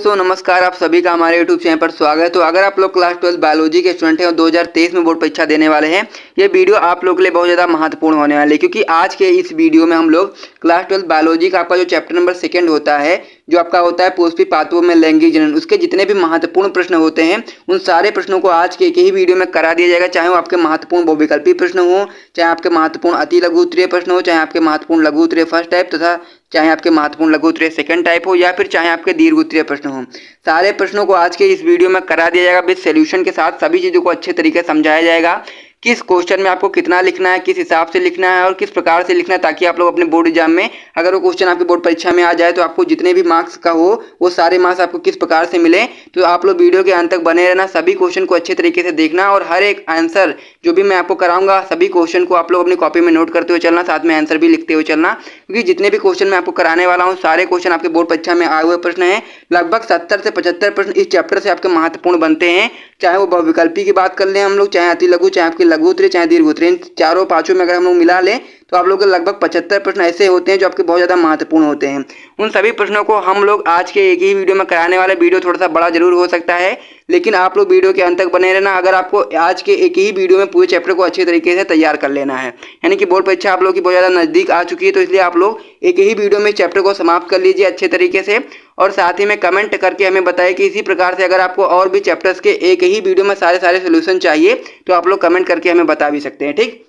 दोस्तों नमस्कार, आप सभी का हमारे YouTube चैनल पर स्वागत है। तो अगर आप लोग क्लास 12 बायोलॉजी के स्टूडेंट हैं और 2023 में बोर्ड परीक्षा देने वाले हैं, ये वीडियो आप लोगों के लिए बहुत ज़्यादा महत्वपूर्ण होने वाली है, क्योंकि आज के इस वीडियो में हम लोग क्लास 12 बायोलॉजी का आपका जो चैप्टर नंबर 2 होता है, जो आपका होता है पोषक पात्रों में लैंगिक जनन, उसके जितने भी महत्वपूर्ण प्रश्न होते हैं उन सारे प्रश्नों को आज के एक ही वीडियो में करा दिया जाएगा। चाहे वो आपके महत्वपूर्ण बहुविकल्पी प्रश्न हो, चाहे आपके महत्वपूर्ण अति लघु उत्तरीय प्रश्न हो, चाहे आपके महत्वपूर्ण लघु उत्तरीय फर्स्ट टाइप तथा चाहे आपके महत्वपूर्ण लघु उत्तरीय सेकंड टाइप हो, या फिर चाहे आपके दीर्घ उत्तरीय प्रश्न हो, सारे प्रश्नों को आज के इस वीडियो में करा दिया जाएगा विद सॉल्यूशन के साथ। सभी चीज़ों को अच्छे तरीके से समझाया जाएगा, किस क्वेश्चन में आपको कितना लिखना है, किस हिसाब से लिखना है और किस प्रकार से लिखना है, ताकि आप लोग अपने बोर्ड एग्जाम में अगर वो क्वेश्चन आपके बोर्ड परीक्षा में आ जाए तो आपको जितने भी मार्क्स का हो वो सारे मार्क्स आपको किस प्रकार से मिले। तो आप लोग वीडियो के अंत तक बने रहना, सभी क्वेश्चन को अच्छे तरीके से देखना और हर एक आंसर जो भी मैं आपको कराऊंगा सभी क्वेश्चन को आप लोग अपनी कॉपी में नोट करते हुए चलना, साथ में आंसर भी लिखते हुए चलना, क्योंकि जितने भी क्वेश्चन मैं आपको कराने वाला हूँ सारे क्वेश्चन आपके बोर्ड परीक्षा में आए हुए प्रश्न हैं। लगभग 70 से 75 प्रश्न इस चैप्टर से आपके महत्वपूर्ण बनते हैं, चाहे वो बहुविकल्पी की बात कर लें हम लोग, चाहे अति लघु, चाहे आपकी लघु उत्तरीय, चाहे दीर्घ उत्तरीय, इन चारों पांचों में अगर हम लोग मिला लें तो आप लोग के लगभग 75 प्रश्न ऐसे होते हैं जो आपके बहुत ज़्यादा महत्वपूर्ण होते हैं। उन सभी प्रश्नों को हम लोग आज के एक ही वीडियो में कराने वाले। वीडियो थोड़ा सा बड़ा जरूर हो सकता है, लेकिन आप लोग वीडियो के अंत तक बने रहना अगर आपको आज के एक ही वीडियो में पूरे चैप्टर को अच्छे तरीके से तैयार कर लेना है। यानी कि बोर्ड परीक्षा आप लोग की बहुत ज़्यादा नज़दीक आ चुकी है, तो इसलिए आप लोग एक ही वीडियो में चैप्टर को समाप्त कर लीजिए अच्छे तरीके से, और साथ ही में कमेंट करके हमें बताइए कि इसी प्रकार से अगर आपको और भी चैप्टर्स के एक ही वीडियो में सारे सोल्यूशन चाहिए तो आप लोग कमेंट करके हमें बता भी सकते हैं। ठीक,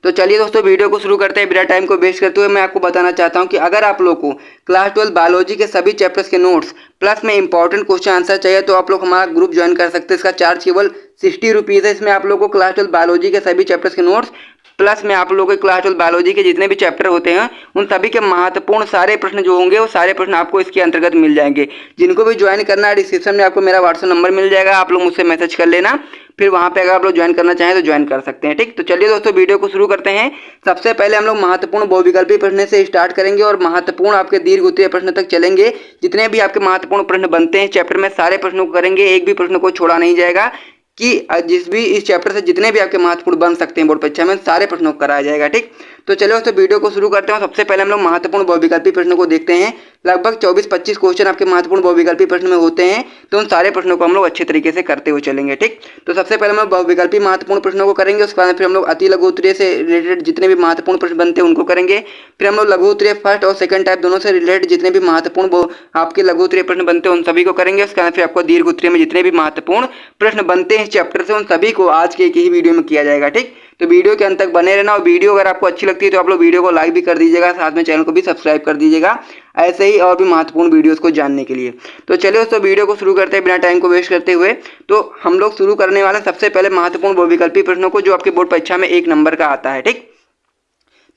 तो चलिए दोस्तों वीडियो को शुरू करते हैं। बिना टाइम को वेस्ट करते हुए मैं आपको बताना चाहता हूं कि अगर आप लोग को क्लास 12 बायोलॉजी के सभी चैप्टर्स के नोट्स प्लस में इंपॉर्टेंट क्वेश्चन आंसर चाहिए तो आप लोग हमारा ग्रुप ज्वाइन कर सकते हैं। इसका चार्ज केवल 60 रुपीज़ है। इसमें आप लोग को क्लास 12 बायोलॉजी के सभी चैप्टर्स के नोट्स प्लस में आप लोगों के क्लास 12 बायोलॉजी के जितने भी चैप्टर होते हैं उन सभी के महत्वपूर्ण सारे प्रश्न जो होंगे वो सारे प्रश्न आपको इसके अंतर्गत मिल जाएंगे। जिनको भी ज्वाइन करना है डिस्क्रिप्शन में आपको मेरा व्हाट्सएप नंबर मिल जाएगा, आप लोग मुझसे मैसेज कर लेना, फिर वहाँ पे अगर आप लोग ज्वाइन करना चाहें तो ज्वाइन कर सकते हैं। ठीक, तो चलिए दोस्तों वीडियो को शुरू करते हैं। सबसे पहले हम लोग महत्वपूर्ण बहुविकल्पी प्रश्न से स्टार्ट करेंगे और महत्वपूर्ण आपके दीर्घ उत्तरीय प्रश्न तक चलेंगे। जितने भी आपके महत्वपूर्ण प्रश्न बनते हैं चैप्टर में सारे प्रश्नों को करेंगे, एक भी प्रश्न को छोड़ा नहीं जाएगा, कि जिस भी इस चैप्टर से जितने भी आपके महत्वपूर्ण बन सकते हैं बोर्ड परीक्षा में सारे प्रश्नों को कराया जाएगा। ठीक, तो चलिए दोस्तों वीडियो को शुरू करते हैं। सबसे पहले हम लोग महत्वपूर्ण बहुविकल्पी प्रश्नों को देखते हैं। लगभग 24-25 क्वेश्चन आपके महत्वपूर्ण बहुविकल्पी प्रश्न में होते हैं, तो उन सारे प्रश्नों को हम लोग अच्छे तरीके से करते हुए चलेंगे। ठीक, तो सबसे पहले हम लोग बहुविकल्पी महत्वपूर्ण प्रश्नों को करेंगे, उसके बाद फिर हम लोग अति लघु उत्तरीय से रिलेटेड जितने भी महत्वपूर्ण प्रश्न बनते हैं उनको करेंगे, फिर हम लोग लघु उत्तरीय फर्स्ट और सेकंड टाइप दोनों से रिलेटेड जितने भी महत्वपूर्ण आपके लघु उत्तरीय प्रश्न बनते हैं उन सभी को करेंगे। उसके बाद फिर आपको दीर्घ उत्तरीय में जितने भी महत्वपूर्ण प्रश्न बनते हैं इस चैप्टर से उन सभी को आज के एक ही वीडियो में किया जाएगा। ठीक, तो वीडियो के अंत तक बने रहना, और वीडियो अगर आपको अच्छी लगती है तो आप लोग वीडियो को लाइक भी कर दीजिएगा, साथ में चैनल को भी सब्सक्राइब कर दीजिएगा ऐसे ही और भी महत्वपूर्ण वीडियोस को जानने के लिए। तो चलिए दोस्तों वीडियो को शुरू करते हैं बिना टाइम को वेस्ट करते हुए। तो हम लोग शुरू करने वाले सबसे पहले महत्वपूर्ण बहुविकल्पी प्रश्नों को जो आपके बोर्ड परीक्षा में 1 नंबर का आता है। ठीक,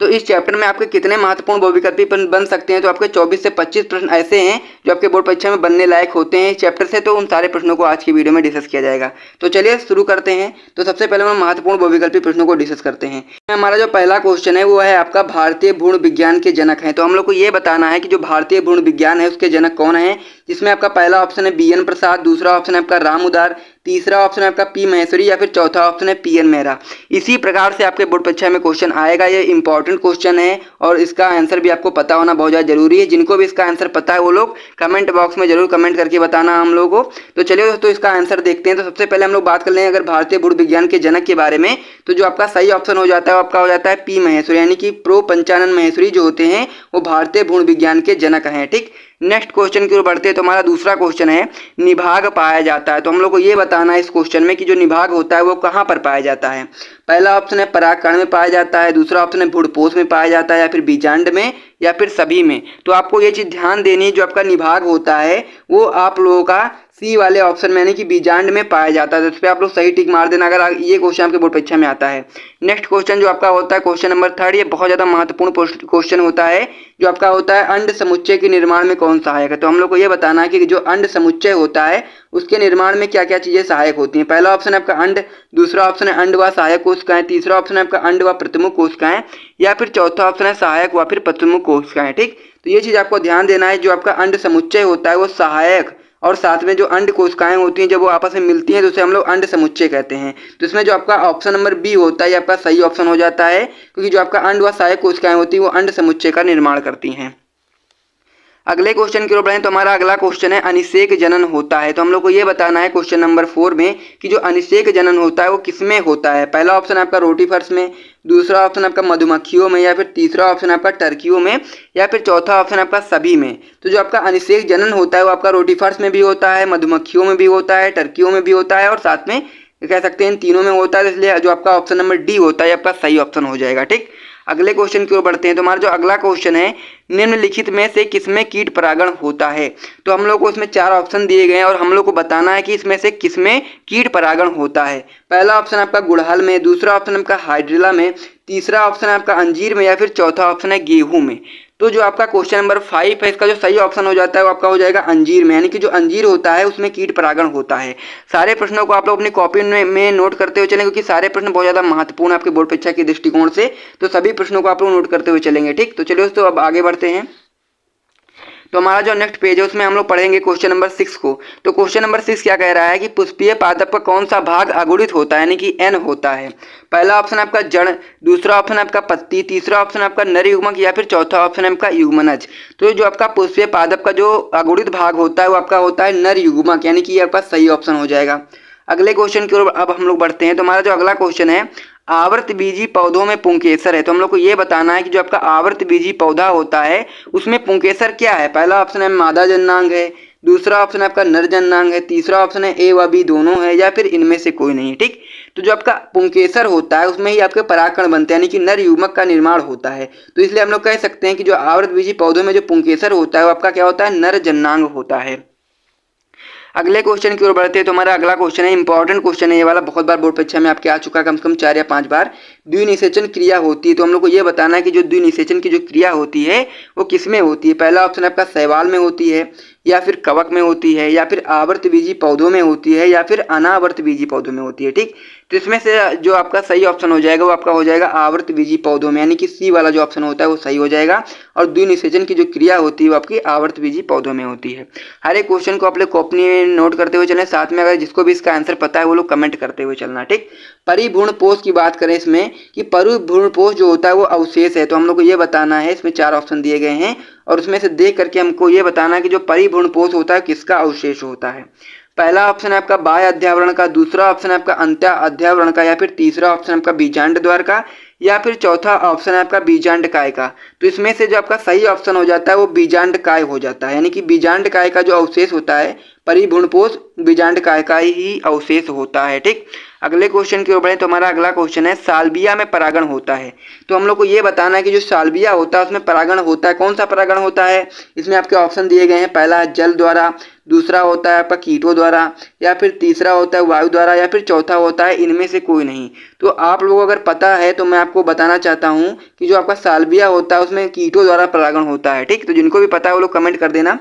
तो इस चैप्टर में आपके कितने महत्वपूर्ण बहुविकल्पी प्रश्न बन सकते हैं, तो आपके 24 से 25 प्रश्न ऐसे हैं जो आपके बोर्ड परीक्षा में बनने लायक होते हैं इस चैप्टर से, तो उन सारे प्रश्नों को आज की वीडियो में डिस्कस किया जाएगा। तो चलिए शुरू करते हैं। तो सबसे पहले हम महत्वपूर्ण बहुविकल्पी प्रश्नों को डिस्कस करते हैं। हमारा जो पहला क्वेश्चन है वो है आपका भारतीय भ्रूण विज्ञान के जनक है। तो हम लोग को ये बताना है कि जो भारतीय भ्रूण विज्ञान है उसके जनक कौन है, जिसमें आपका पहला ऑप्शन है BN प्रसाद, दूसरा ऑप्शन है आपका राम उदार, तीसरा ऑप्शन है आपका P महेश्वरी, या फिर चौथा ऑप्शन है PN मेहरा। इसी प्रकार से आपके बोर्ड परीक्षा में क्वेश्चन आएगा। ये इंपॉर्टेंट क्वेश्चन है और इसका आंसर भी आपको पता होना बहुत ज़्यादा जरूरी है। जिनको भी इसका आंसर पता है वो लोग कमेंट बॉक्स में जरूर कमेंट करके बताना हम लोगों को। तो चलिए दोस्तों इसका आंसर देखते हैं। तो सबसे पहले हम लोग बात कर लें अगर भारतीय भ्रूण विज्ञान के जनक के बारे में, तो जो आपका सही ऑप्शन हो जाता है वो आपका हो जाता है P महेश्वरी, यानी कि प्रो पंचानन महेश्वरी जो होते हैं वो भारतीय भ्रूण विज्ञान के जनक हैं। ठीक, नेक्स्ट क्वेश्चन की ओर बढ़ते हैं। तो हमारा दूसरा क्वेश्चन है निभाग पाया जाता है। तो हम लोग को ये बताना है इस क्वेश्चन में कि जो निभाग होता है वो कहाँ पर पाया जाता है। पहला ऑप्शन है परागकण में पाया जाता है, दूसरा ऑप्शन है भ्रूणपोष में पाया जाता है, या फिर बीजांड में, या फिर सभी में। तो आपको ये चीज़ ध्यान देनी है, जो आपका निभाग होता है वो आप लोगों का सी वाले ऑप्शन में यानी कि बीजांड में पाया जाता है। तो इस पर आप लोग सही टिक मार देना अगर ये क्वेश्चन आपके बोर्ड परीक्षा में आता है। नेक्स्ट क्वेश्चन जो आपका होता है क्वेश्चन नंबर 3, ये बहुत ज़्यादा महत्वपूर्ण क्वेश्चन होता है, जो आपका होता है अंड समुच्चय के निर्माण में कौन सहायक है। तो हम लोग को ये बताना है कि जो अंड समुच्चय होता है उसके निर्माण में क्या क्या चीज़ें सहायक होती हैं। पहला ऑप्शन है आपका अंड, दूसरा ऑप्शन है अंड व सहायक कोशिकाएं, तीसरा ऑप्शन है आपका अंड व प्रतिमुख कोशिकाएं, या फिर चौथा ऑप्शन है सहायक व फिर प्रतिमुख कोशिकाएं। ठीक, तो ये चीज़ आपको ध्यान देना है। जो आपका अंड समुच्चय होता है वो सहायक और साथ में जो अंड कोशिकाएं होती हैं जब वो आपस में मिलती हैं तो उसे हम लोग अंड समुच्चय कहते हैं। तो इसमें जो आपका ऑप्शन नंबर बी होता है ये आपका सही ऑप्शन हो जाता है, क्योंकि जो आपका अंड व सहायक कोशिकाएं होती हैं वो अंड समुच्चय का निर्माण करती हैं। अगले क्वेश्चन की ओर बढ़ें तो हमारा अगला क्वेश्चन है अनिषेक जनन होता है। तो हम लोग को ये बताना है क्वेश्चन नंबर 4 में कि जो अनिषेक जनन होता है वो किसमें होता है। पहला ऑप्शन आपका रोटीफर्स में, दूसरा ऑप्शन आपका मधुमक्खियों में, या फिर तीसरा ऑप्शन आपका टर्कियों में, या फिर चौथा ऑप्शन आपका सभी में। तो जो आपका अनिषेक जनन होता है वो आपका रोटीफर्स में भी होता है, मधुमक्खियों में भी होता है, टर्कियों में भी होता है और साथ में कह सकते हैं इन तीनों में होता है। इसलिए जो आपका ऑप्शन नंबर डी होता है आपका सही ऑप्शन हो जाएगा। ठीक, अगले क्वेश्चन की ओर बढ़ते हैं। तो हमारा जो अगला क्वेश्चन है निम्नलिखित में से किसमें कीट परागण होता है। तो हम लोग को इसमें 4 ऑप्शन दिए गए हैं और हम लोग को बताना है कि इसमें से किसमें कीट परागण होता है। पहला ऑप्शन आपका गुड़हल में, दूसरा ऑप्शन आपका हाइड्रिला में, तीसरा ऑप्शन आपका अंजीर में, या फिर चौथा ऑप्शन है गेहूं में। तो जो आपका क्वेश्चन नंबर 5 है इसका जो सही ऑप्शन हो जाता है वो आपका हो जाएगा अंजीर में, यानी कि जो अंजीर होता है उसमें कीट परागण होता है। सारे प्रश्नों को आप लोग अपनी कॉपी में नोट करते हुए चलें, क्योंकि सारे प्रश्न बहुत ज़्यादा महत्वपूर्ण आपके बोर्ड परीक्षा के दृष्टिकोण से, तो सभी प्रश्नों को आप लोग नोट करते हुए चलेंगे। ठीक, तो चलिए दोस्तों अब आगे बढ़ते हैं। तो हमारा जो नेक्स्ट पेज है उसमें हम लोग पढ़ेंगे क्वेश्चन नंबर 6 को। तो क्वेश्चन नंबर 6 क्या कह रहा है कि पुष्पीय पादप का कौन सा भाग अगुणित होता है, यानी कि एन होता है। पहला ऑप्शन आपका जड़, दूसरा ऑप्शन आपका पत्ती, तीसरा ऑप्शन आपका नर युग्मक, या फिर चौथा ऑप्शन आपका युग्मनज। तो जो आपका पुष्पीय पादप का जो अगुणित भाग होता है वो आपका होता है नर युग्मक, यानी कि ये आपका सही ऑप्शन हो जाएगा। अगले क्वेश्चन की ओर अब हम लोग बढ़ते हैं। तो हमारा जो अगला क्वेश्चन है आवर्तबीजी पौधों में पुंकेसर है। तो हम लोग को ये बताना है कि जो आपका आवर्तबीजी पौधा होता है उसमें पुंकेसर क्या है। पहला ऑप्शन है मादा जननांग है, दूसरा ऑप्शन आपका नर जननांग है, तीसरा ऑप्शन है ए व बी दोनों है, या फिर इनमें से कोई नहीं है। ठीक, तो जो आपका पुंकेसर होता है उसमें ही आपके परागकण बनते हैं, यानी कि नर युग्मक का निर्माण होता है। तो इसलिए हम लोग कह सकते हैं कि जो आवर्तबीजी पौधों में जो पुंकेसर होता है वो आपका क्या होता है, नर जननांग होता है। अगले क्वेश्चन की ओर बढ़ते हैं। तो हमारा अगला क्वेश्चन है इंपॉर्टेंट क्वेश्चन है ये वाला, बहुत बार बोर्ड परीक्षा में आपके आ चुका है, कम से कम 4 या 5 बार। द्विनिषेचन क्रिया होती है। तो हम लोग को ये बताना है कि जो द्विनिषेचन की जो क्रिया होती है वो किसमें होती है। पहला ऑप्शन आपका शैवाल में होती है, या फिर कवक में होती है, या फिर आवर्तबीजी पौधों में होती है, या फिर अनावर्तबीजी पौधों में होती है। ठीक, तो इसमें से जो आपका सही ऑप्शन हो जाएगा वो आपका हो जाएगा आवर्तबीजी पौधों में, यानी कि सी वाला जो ऑप्शन होता है वो सही हो जाएगा। और द्विनिषेचन की जो क्रिया होती है वो आपकी आवर्तबीजी पौधों में होती है। हर एक क्वेश्चन को आप लोग कॉपी में नोट करते हुए चलें, साथ में अगर जिसको भी इसका आंसर पता है वो लोग कमेंट करते हुए चलना। ठीक, परिभ्रूणपोष की बात करें इसमें कि परिभ्रूणपोष जो होता है वो अवशेष है। तो हम लोग को ये बताना है, इसमें 4 ऑप्शन दिए गए हैं और उसमें से देख करके हमको ये बताना है कि जो परिभ्रूणपोष होता है किसका अवशेष होता है। पहला ऑप्शन है आपका बाह्य अध्यावरण का, दूसरा ऑप्शन है आपका अंत्य अध्यावरण का, या फिर तीसरा ऑप्शन आपका बीजांड द्वार का, या फिर चौथा ऑप्शन है आपका बीजांड काय का। तो इसमें से जो आपका सही ऑप्शन हो जाता है वो बीजांड काय हो जाता है, यानी कि बीजांड काय का जो अवशेष होता है परिभ्रूणपोष बीजांड काय का ही अवशेष होता है। ठीक, अगले क्वेश्चन की ओर बढ़े। तो हमारा अगला क्वेश्चन है साल्विया में परागण होता है। तो हम लोग को ये बताना है कि जो साल्विया होता है उसमें परागण होता है, कौन सा परागण होता है। इसमें आपके ऑप्शन दिए गए हैं, पहला है जल द्वारा, दूसरा होता है आपका कीटों द्वारा, या फिर तीसरा होता है वायु द्वारा, या फिर चौथा होता है इनमें से कोई नहीं। तो आप लोगों को अगर पता है तो मैं आपको बताना चाहता हूँ कि जो आपका साल्विया होता है उसमें कीटों द्वारा परागण होता है। ठीक, तो जिनको भी पता है वो लोग कमेंट कर देना।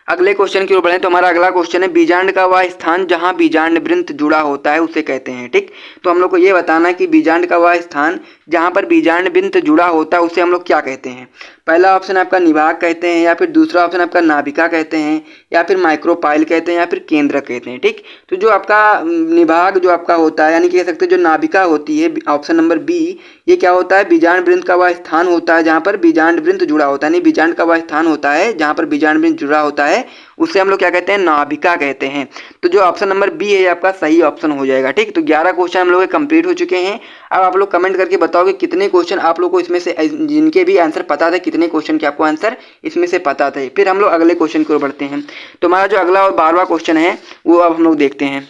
अगले क्वेश्चन की ओर बढ़े। तो हमारा अगला क्वेश्चन है बीजांड का वह स्थान जहां बीजांड वृंत जुड़ा होता है उसे कहते हैं। ठीक, तो हम लोग को ये बताना है कि बीजांड का वह स्थान जहां पर बीजांड वृंत जुड़ा होता है उसे हम लोग क्या कहते हैं। पहला ऑप्शन आपका निभाग कहते हैं, या फिर दूसरा ऑप्शन आपका नाभिका कहते हैं, या फिर माइक्रोपाइल कहते हैं, या फिर केंद्रक कहते हैं। ठीक, तो जो आपका निभाग जो आपका होता है, यानी कह सकते हैं जो नाभिका होती है, ऑप्शन नंबर बी, ये क्या होता है, बीजांड वृंत का वह स्थान होता है जहाँ पर बीजांड वृंत जुड़ा होता है, यानी बीजांड का वह स्थान होता है जहाँ पर बीजांड वृंत जुड़ा होता है, उसे हम लोग क्या कहते हैं, नाभिका कहते हैं। तो जो ऑप्शन नंबर बी है आपका सही ऑप्शन हो जाएगा। ठीक, तो 11 क्वेश्चन हम लोग कंप्लीट हो चुके हैं। अब आप लोग कमेंट करके बताओ कि कितने क्वेश्चन आप लोग को इसमें से, जिनके भी आंसर पता थे, कितने क्वेश्चन के आपको आंसर इसमें से पता थे। फिर हम लोग अगले क्वेश्चन की ओर बढ़ते हैं। तो हमारा जो अगला और 12वां क्वेश्चन है वो अब हम लोग देखते हैं।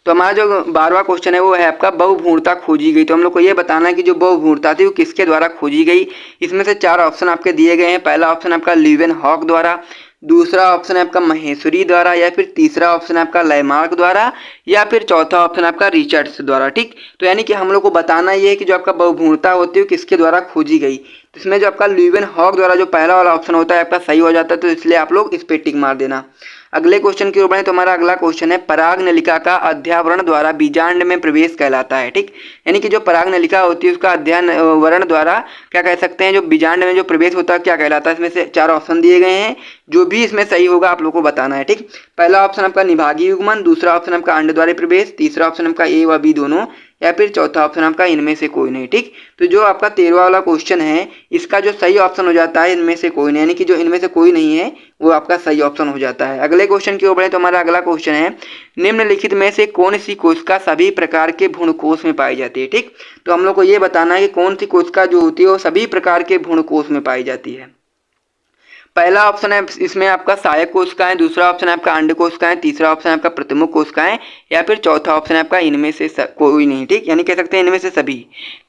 तो हमारा जो 12वां क्वेश्चन है वो है आपका बहुभ्रूणता खोजी गई। तो हम लोग को ये बताना है कि जो बहुभ्रूणता थी वो किसके द्वारा खोजी गई। इसमें से 4 ऑप्शन आपके दिए गए हैं। पहला ऑप्शन आपका लीवेनहॉक द्वारा, दूसरा ऑप्शन है आपका महेश्वरी द्वारा, या फिर तीसरा ऑप्शन है आपका लैमार्क द्वारा, या फिर चौथा ऑप्शन आपका रिचर्ड्स द्वारा। ठीक, तो यानी कि हम लोग को बताना ये है कि जो आपका बहुभ्रूणता होती है वो किसके द्वारा खोजी गई। तो इसमें जो आपका लीवेनहॉक द्वारा जो पहला वाला ऑप्शन होता है आपका सही हो जाता है, तो इसलिए आप लोग इस पे टिक मार देना। अगले क्वेश्चन की ओर बढ़े। तो हमारा अगला क्वेश्चन है पराग नलिका का अध्यावरण द्वारा बीजांड में प्रवेश कहलाता है। ठीक, यानी कि जो पराग नलिका होती है उसका अध्यावरण द्वारा क्या कह सकते हैं, जो बीजांड में जो प्रवेश होता है क्या कहलाता है। इसमें से 4 ऑप्शन दिए गए हैं, जो भी इसमें सही होगा आप लोग को बताना है। ठीक, पहला ऑप्शन आपका निभागीय युग्मन, दूसरा ऑप्शन आपका अंड द्वारा प्रवेश, तीसरा ऑप्शन आपका ए व बी दोनों, या फिर चौथा ऑप्शन आपका इनमें से कोई नहीं। ठीक, तो जो आपका 13वां वाला क्वेश्चन है इसका जो सही ऑप्शन हो जाता है इनमें से कोई नहीं, यानी कि जो इनमें से कोई नहीं है वो आपका सही ऑप्शन हो जाता है। अगले क्वेश्चन की ओर बढ़े तो हमारा अगला क्वेश्चन है, निम्नलिखित में से कौन सी कोशिका सभी प्रकार के भ्रूणकोश में पाई जाती है। ठीक, तो हम लोग को ये बताना है कि कौन सी कोशिका जो होती है वो सभी प्रकार के भ्रूणकोश में पाई जाती है। पहला ऑप्शन है इसमें आपका सहायक कोशिकाएं, दूसरा ऑप्शन है आपका अंड कोशिकाएं, तीसरा ऑप्शन है आपका प्रतिमुख कोशिकाएं, या फिर चौथा ऑप्शन है आपका इनमें से कोई नहीं। ठीक, यानी कह सकते हैं इनमें से सभी।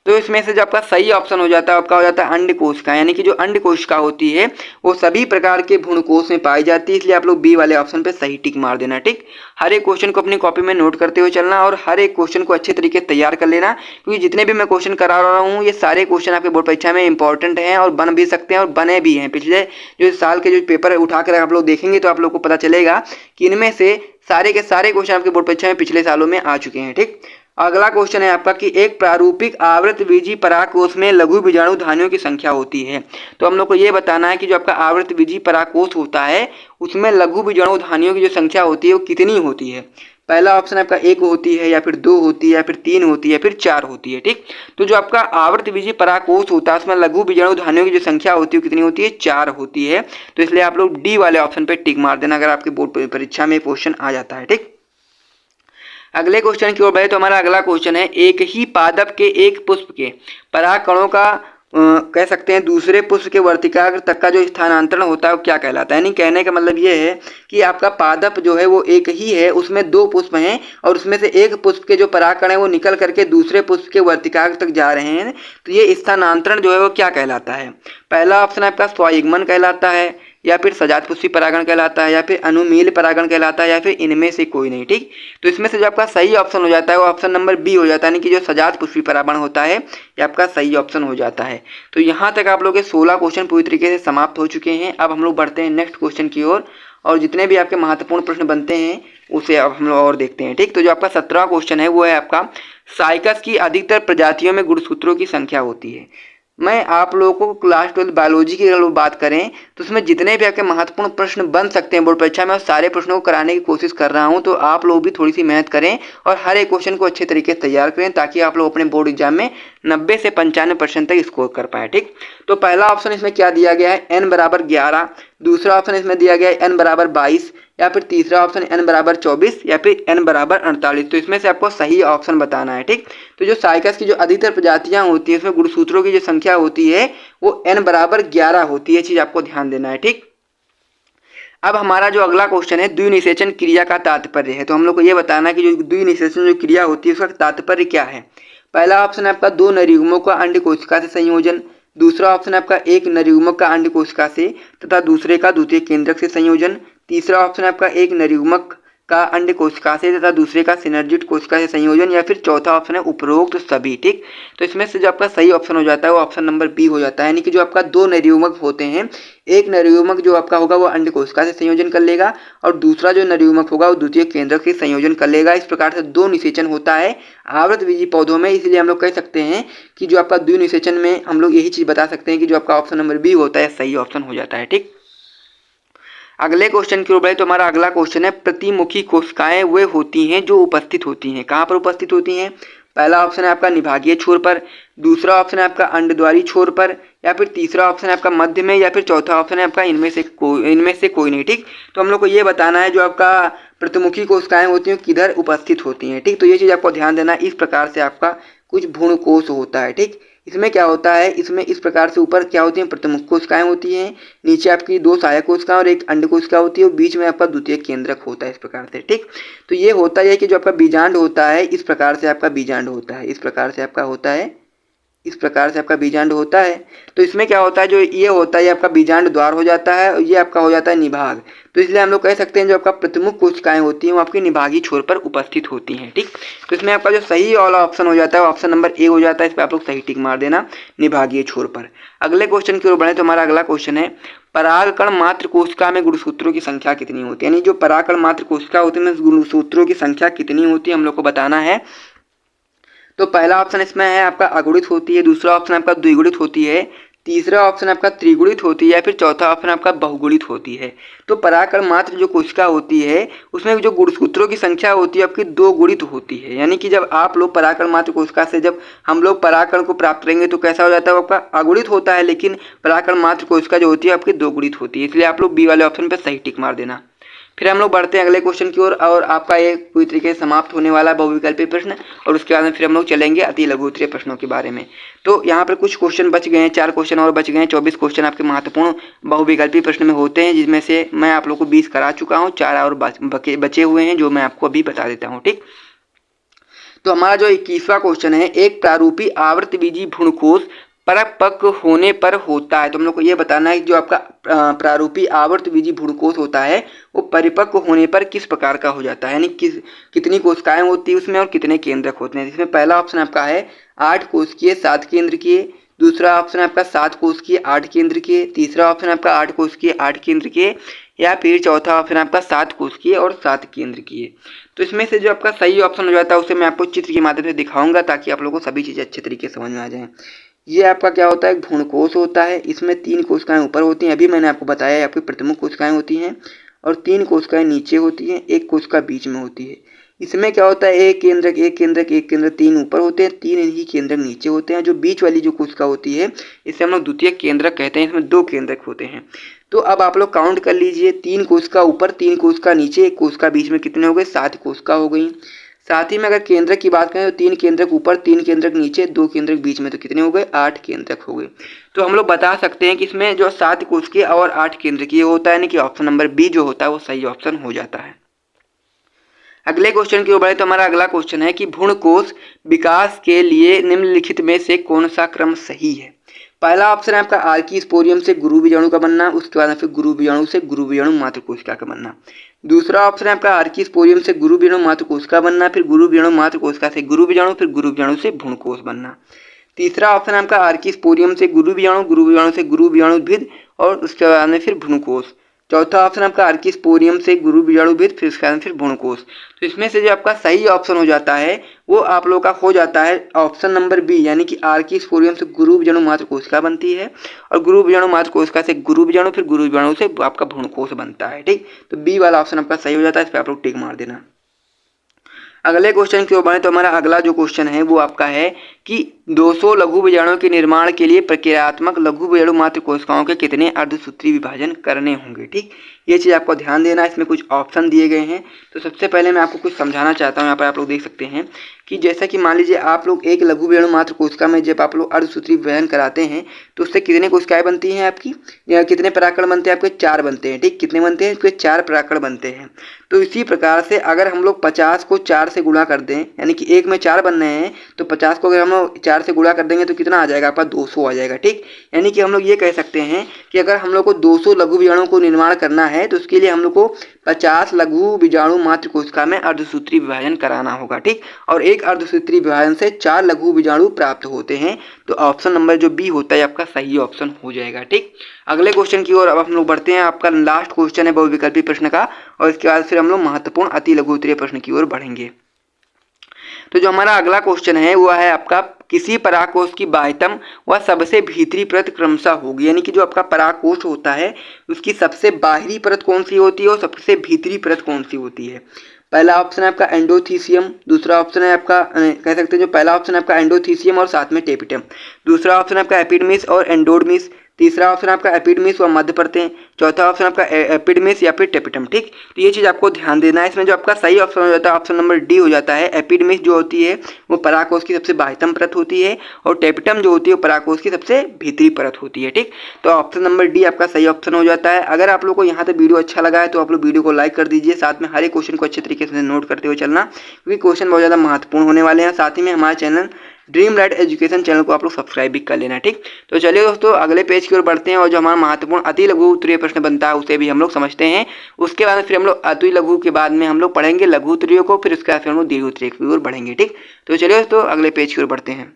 तो इसमें से जो आपका सही ऑप्शन हो जाता है आपका हो जाता है अंड कोशिका, यानी कि जो अंड कोशिका होती है वो सभी प्रकार के भ्रूणकोश में पाई जाती है, इसलिए आप लोग बी वाले ऑप्शन पे सही टिक मार देना। ठीक, हर एक क्वेश्चन को अपनी कॉपी में नोट करते हुए चलना और हर एक क्वेश्चन को अच्छे तरीके से तैयार कर लेना, क्योंकि जितने भी मैं क्वेश्चन करा रहा हूँ ये सारे क्वेश्चन आपके बोर्ड परीक्षा में इंपॉर्टेंट हैं और बन भी सकते हैं और बने भी हैं। पिछले जो साल के जो पेपर उठा कर आप लोग देखेंगे तो आप लोग को पता चलेगा कि इनमें से सारे के सारे क्वेश्चन आपके बोर्ड परीक्षा में पिछले सालों में आ चुके हैं। ठीक, अगला क्वेश्चन है आपका कि एक प्रारूपिक आवृतबीजी परागकोश में लघु बीजाणु धानियों की संख्या होती है। तो हम लोग को ये बताना है कि जो आपका आवृतबीजी परागकोश होता है उसमें लघु बीजाणु धानियों की जो संख्या होती है वो कितनी होती है। पहला ऑप्शन आपका 1 होती है, या फिर 2 होती है, या फिर 3 होती है, या फिर 4 होती है। ठीक, तो जो आपका आवृतबीजी परागकोश होता है उसमें लघु बीजाणु धानियों की जो संख्या होती है कितनी होती है, 4 होती है। तो इसलिए आप लोग डी वाले ऑप्शन पे टिक मार देना अगर आपके बोर्ड परीक्षा में क्वेश्चन आ जाता है। ठीक, अगले क्वेश्चन की ओर बढ़े तो हमारा अगला क्वेश्चन है, एक ही पादप के एक पुष्प के पराग कणों का कह सकते हैं दूसरे पुष्प के वर्तिकाग्र तक का जो स्थानांतरण होता है वो क्या कहलाता है। यानी कहने का मतलब ये है कि आपका पादप जो है वो एक ही है, उसमें 2 पुष्प हैं और उसमें से एक पुष्प के जो परागकण है वो निकल करके दूसरे पुष्प के वर्तिकाग्र तक जा रहे हैं, तो ये स्थानांतरण जो है वो क्या कहलाता है। पहला ऑप्शन आपका स्वयुग्मन कहलाता है, या फिर सजातपुष्पी परागण कहलाता है, या फिर अनुमील परागण कहलाता है, या फिर इनमें से कोई नहीं। ठीक, तो इसमें से जो आपका सही ऑप्शन हो जाता है वो ऑप्शन नंबर बी हो जाता है, यानी कि जो सजातपुष्पी परागण होता है ये आपका सही ऑप्शन हो जाता है। तो यहाँ तक आप लोगों के 16 क्वेश्चन पूरी तरीके से समाप्त हो चुके हैं। अब हम लोग बढ़ते हैं नेक्स्ट क्वेश्चन की ओर और जितने भी आपके महत्वपूर्ण प्रश्न बनते हैं उसे अब हम लोग और देखते हैं। ठीक, तो जो आपका 17वां क्वेश्चन है वो है आपका साइकस की अधिकतर प्रजातियों में गुणसूत्रों की संख्या होती है। मैं आप लोगों को क्लास 12 बायोलॉजी की अगर बात करें तो उसमें जितने भी आपके महत्वपूर्ण प्रश्न बन सकते हैं बोर्ड परीक्षा में, उस सारे प्रश्नों को कराने की कोशिश कर रहा हूं। तो आप लोग भी थोड़ी सी मेहनत करें और हर एक क्वेश्चन को अच्छे तरीके से तैयार करें ताकि आप लोग अपने बोर्ड एग्जाम में 90 से 95% तक स्कोर कर पाए। ठीक, तो पहला ऑप्शन इसमें क्या दिया गया है, n बराबर 11, दूसरा ऑप्शन इसमें दिया गया है n बराबर 22, या फिर तीसरा ऑप्शन n बराबर 24, या फिर n बराबर 48। तो इसमें से आपको सही ऑप्शन बताना है। ठीक, तो जो साइकस की जो अधिकतर प्रजातियां होती है उसमें गुणसूत्रों की जो संख्या होती है वो n बराबर 11 होती है, चीज आपको ध्यान देना है। ठीक, अब हमारा जो अगला क्वेश्चन है द्विनिषेचन क्रिया का तात्पर्य है। तो हम लोग को ये बताना है कि जो द्विनिषेचन जो क्रिया होती है उसका तात्पर्य क्या है। पहला ऑप्शन है आपका 2 नरयुग्मों का अंड कोशिका से संयोजन, दूसरा ऑप्शन है आपका 1 नरयुग्मक का अंड कोशिका से तथा दूसरे का द्वितीय केंद्रक से संयोजन, तीसरा ऑप्शन है आपका 1 नरयुग्मक का अंड कोशिका से तथा दूसरे का सिनर्जिड कोशिका से संयोजन, या फिर चौथा ऑप्शन है उपरोक्त सभी। ठीक, तो इसमें से जो आपका सही ऑप्शन हो जाता है वो ऑप्शन नंबर बी हो जाता है, यानी कि जो आपका 2 नरयुग्मक होते हैं, एक नरयुग्मक जो आपका होगा वो अंड कोशिका से संयोजन कर लेगा और दूसरा जो नरयुग्मक होगा वो द्वितीय केंद्रक से संयोजन कर लेगा। इस प्रकार से 2 निषेचन होता है आवृतबीजी पौधों में, इसलिए हम लोग कह सकते हैं कि जो आपका द्विनिषेचन में हम लोग यही चीज बता सकते हैं कि जो आपका ऑप्शन नंबर बी होता है सही ऑप्शन हो जाता है। ठीक, अगले क्वेश्चन की ओर बढ़े तो हमारा अगला क्वेश्चन है प्रतिमुखी कोशिकाएं वे होती हैं जो उपस्थित होती हैं, कहाँ पर उपस्थित होती हैं। पहला ऑप्शन है आपका निभागीय छोर पर, दूसरा ऑप्शन है आपका अंडद्वारी छोर पर, या फिर तीसरा ऑप्शन है आपका मध्य में, या फिर चौथा ऑप्शन है आपका इनमें से कोई नहीं। ठीक, तो हम लोग को ये बताना है जो आपका प्रतिमुखी कोशिकाएं होती हैं किधर उपस्थित होती हैं। ठीक, तो ये चीज आपको ध्यान देना, इस प्रकार से आपका कुछ भ्रूणकोश होता है। ठीक, इसमें क्या होता है, इसमें इस प्रकार से ऊपर क्या होती हैं प्रतिमुख कोशिकाएं होती हैं, नीचे आपकी 2 सहायक कोशिकाएं और 1 अंड कोशिका होती है और बीच में आपका द्वितीय केंद्रक होता है इस प्रकार से। ठीक, तो ये होता है कि जो आपका बीजांड होता है इस प्रकार से आपका बीजांड होता है, इस प्रकार से आपका होता है, इस प्रकार से आपका बीजांड होता है। तो इसमें क्या होता है, जो ये होता है ये आपका बीजांड द्वार हो जाता है और ये आपका हो जाता है निभाग। तो इसलिए हम लोग कह सकते हैं जो आपका प्रतिमुख कोशिकाएं होती हैं वो आपकी निभागी छोर पर उपस्थित होती हैं। ठीक, तो इसमें आपका जो सही वाला ऑप्शन हो जाता है ऑप्शन नंबर ए हो जाता है, इस पर आप लोग सही टिक मार देना, निभागीय छोर पर। अगले क्वेश्चन की ओर बढ़े तो हमारा अगला क्वेश्चन है परागकण मात्र कोशिका में गुणसूत्रों की संख्या कितनी होती है, यानी जो परागकण मात्र कोशिका होती है उसमें गुणसूत्रों की संख्या कितनी होती है हम लोग को बताना है। तो पहला ऑप्शन इसमें है आपका अगुणित होती है, दूसरा ऑप्शन आपका द्विगुणित होती है, तीसरा ऑप्शन आपका त्रिगुणित होती है या फिर चौथा ऑप्शन आपका बहुगुणित होती है। तो पराकण मात्र जो कोशिका होती है उसमें जो गुणसूत्रों की संख्या होती है आपकी 2 गुणित होती है। यानी कि जब आप लोग पराकण मात्र कोशिका से जब हम लोग पराकण को प्राप्त करेंगे तो कैसा हो जाता है, आपका अगुणित होता है, लेकिन पराकण मात्र कोशिका जो होती है आपकी 2 गुणित होती है। इसलिए आप लोग बी वाले ऑप्शन पर सही टिक मार देना। फिर हम लोग बढ़ते हैं अगले क्वेश्चन की ओर और आपका ये पूरी तरीके से समाप्त होने वाला बहुविकल्पी प्रश्न और उसके बाद में फिर हम लोग चलेंगे अति लघु उत्तरीय प्रश्नों के बारे में। तो यहाँ पर कुछ क्वेश्चन बच गए हैं, 4 क्वेश्चन और बच गए हैं। 24 क्वेश्चन आपके महत्वपूर्ण बहुविकल्पी प्रश्न में होते हैं, जिसमें से मैं आप लोग को 20 करा चुका हूँ, 4 और बचे हुए हैं जो मैं आपको अभी बता देता हूँ। ठीक, तो हमारा जो 21वां क्वेश्चन है, एक प्रारूपी आवृतबीजी भ्रूणकोश परिपक्व होने पर होता है। तो हम लोग को ये बताना है कि जो आपका प्रारूपी आवृतबीजी भ्रूणकोश होता है वो परिपक्व होने पर किस प्रकार का हो जाता है, यानी कितनी कोशिकाएं होती है उसमें और कितने केंद्रक होते हैं। इसमें पहला ऑप्शन आपका है 8 कोशिकीय 7 केंद्रकीय, दूसरा ऑप्शन आपका 7 कोशिकीय 8 केंद्रकीय, तीसरा ऑप्शन आपका 8 कोशिकीय 8 केंद्रकीय, या फिर चौथा ऑप्शन आपका 7 कोशिकीय और 7 केंद्रकीय। तो इसमें से जो आपका सही ऑप्शन हो जाता है उसे मैं आपको चित्र के माध्यम से दिखाऊंगा ताकि आप लोगों को सभी चीज़ें अच्छे तरीके से समझ में आ जाएं। ये आपका क्या होता है, भ्रूणकोश होता है। इसमें 3 कोशिकाएं ऊपर होती हैं, अभी मैंने आपको बताया आपकी प्रमुख कोशिकाएं होती हैं, और 3 कोशिकाएं नीचे होती हैं, 1 कोशिका बीच में होती है। इसमें क्या होता है, एक केंद्रक एक केंद्रक एक केंद्र 3 ऊपर होते हैं, 3 ही केंद्रक नीचे होते हैं। जो बीच वाली जो कोशिका होती है इसे हम लोग द्वितीय केंद्रक कहते हैं। इसमें 2 केंद्रक होते हैं। तो अब आप लोग काउंट कर लीजिए, 3 कोशिका ऊपर 3 कोशिका नीचे 1 कोशिका बीच में, कितने हो गए, 7 कोशिका हो गई। साथ ही में अगर केंद्रक की बात करें तो 3 केंद्रक ऊपर 3 केंद्रक नीचे 2 केंद्रक बीच में, तो कितने हो गए, 8 केंद्रक हो गए। तो हम लोग बता सकते हैं कि इसमें जो 7 कोशिकीय और 8 केंद्रकीय होता है, यानी कि ऑप्शन नंबर बी जो होता है वो सही ऑप्शन हो जाता है। अगले क्वेश्चन की ओर बढ़े तो हमारा अगला क्वेश्चन है कि भ्रूणकोश विकास के लिए निम्नलिखित में से कौन सा क्रम सही है। पहला ऑप्शन है आपका आर्किस्पोरियम से गुरु बीजाणु का बनना, उसके बाद फिर गुरु बीजाणु से गुरु बीजाणु मातृ कोशिका का बनना। दूसरा ऑप्शन है आपका आर्किस्पोरियम से गुरु बीजाणु मातृ कोशिका बनना, फिर गुरु बीजाणु मातृ कोशिका से गुरु बीजाणु, फिर गुरु बीजाणु से भ्रूणकोश बनना। तीसरा ऑप्शन है आपका आर्किस्पोरियम से गुरु बीजाणु से गुरु बीजाणुभिद और उसके बाद में फिर भ्रूणकोश। चौथा ऑप्शन आपका आर्किस्पोरियम से गुरु बीजाणुभिद, फिर उसके बाद फिर भ्रूणकोश। तो इसमें से जो आपका सही ऑप्शन हो जाता है वो आप लोगों का हो जाता है ऑप्शन नंबर बी, यानी कि आर्किस्पोरियम से गुरु बीजाणु मातृ कोशिका बनती है और गुरु बीजाणु मातृ कोशिका से गुरु बीजाणु, फिर गुरु बीजाणु से आपका भ्रूणकोश बनता है। ठीक, तो बी वाला ऑप्शन आपका सही हो जाता है, इस पर आप लोग टिक मार देना। अगले क्वेश्चन की ओर बढ़े तो हमारा अगला जो क्वेश्चन है वो आपका है कि 200 लघु बीजाणुओं के निर्माण के लिए प्रक्रियात्मक लघु बीजाणु मात्र कोशिकाओं के कितने अर्धसूत्री विभाजन करने होंगे। ठीक, ये चीज़ आपको ध्यान देना है। इसमें कुछ ऑप्शन दिए गए हैं। तो सबसे पहले मैं आपको कुछ समझाना चाहता हूँ। यहाँ पर आप लोग देख सकते हैं कि जैसा कि मान लीजिए आप लोग एक लघु बीजाणु मात्र कोशिका में जब आप लोग अर्धसूत्री विभाजन कराते हैं तो उससे कितने कोशिकाएं बनती हैं आपकी, या कितने पराकण बनते हैं आपके, 4 बनते हैं। ठीक, कितने बनते हैं, इसके 4 पराकण बनते हैं। तो इसी प्रकार से अगर हम लोग 50 को 4 से गुणा कर दें, यानी कि एक में 4 बन रहे हैं तो 50 को अगर हम लोग 4 से गुणा कर देंगे तो कितना आ जाएगा आपका, 200 आ जाएगा। ठीक, यानी कि हम लोग ये कह सकते हैं कि अगर हम लोग को 200 लघु बीजाणुओं को निर्माण करना है तो उसके लिए हम लोग को 50 लघु बीजाणु मात्र कोशिका में अर्धसूत्री विभाजन कराना होगा। ठीक, और एक अर्धसूत्री विभाजन से 4 लघु बीजाणु प्राप्त होते हैं। तो ऑप्शन नंबर जो बी होता है आपका सही ऑप्शन हो जाएगा। ठीक, अगले क्वेश्चन की ओर अब हम लोग बढ़ते हैं। आपका लास्ट क्वेश्चन है बहुविकल्पी प्रश्न का, और इसके बाद फिर हम लोग महत्वपूर्ण अति लघु उत्तरीय प्रश्न की ओर बढ़ेंगे। तो जो हमारा अगला क्वेश्चन है वो है आपका किसी परागकोश की बाह्यतम व सबसे भीतरी परत क्रमशः होगी, यानी कि जो आपका परागकोश होता है उसकी सबसे बाहरी परत कौन सी होती है और सबसे भीतरी परत कौन सी होती है। पहला ऑप्शन है आपका एंडोथीसियम, दूसरा ऑप्शन है आपका कह सकते हैं जो पहला ऑप्शन है आपका एंडोथीसियम और साथ में टेपिटम, दूसरा ऑप्शन है आपका एपिडमिस और एंडोडमिस, तीसरा ऑप्शन आपका एपिडमिस व मध्य परतें, चौथा ऑप्शन आपका एपिडमिस या फिर टेपिटम। ठीक, तो ये चीज़ आपको ध्यान देना है। इसमें जो आपका सही ऑप्शन हो जाता है ऑप्शन नंबर डी हो जाता है। एपिडमिस जो होती है वो परागकोश की सबसे बाह्यतम परत होती है और टेपिटम जो होती है वो परागकोश की सबसे भीतरी परत होती है। ठीक, तो ऑप्शन नंबर डी आपका सही ऑप्शन हो जाता है। अगर आप लोग को यहाँ तक वीडियो अच्छा लगा है तो आप लोग वीडियो को लाइक कर दीजिए, साथ में हर एक क्वेश्चन को अच्छे तरीके से नोट करते हुए चलना, क्योंकि क्वेश्चन बहुत ज़्यादा महत्वपूर्ण होने वाले हैं। साथ ही में हमारे channel dream light education channel को आप लोग सब्सक्राइब भी कर लेना। ठीक, तो चलिए दोस्तों अगले पेज की ओर बढ़ते हैं और जो हमारा महत्वपूर्ण अति लघु उत्तरीय प्रश्न बनता है उसे भी हम लोग समझते हैं। उसके बाद फिर हम लोग अति लघु के बाद में हम लोग पढ़ेंगे लघु उत्तरीय को, फिर उसके बाद फिर हम लोग दीर्घ उत्तरीय की ओर बढ़ेंगे। ठीक, तो चलिए दोस्तों अगले पेज की ओर बढ़ते हैं।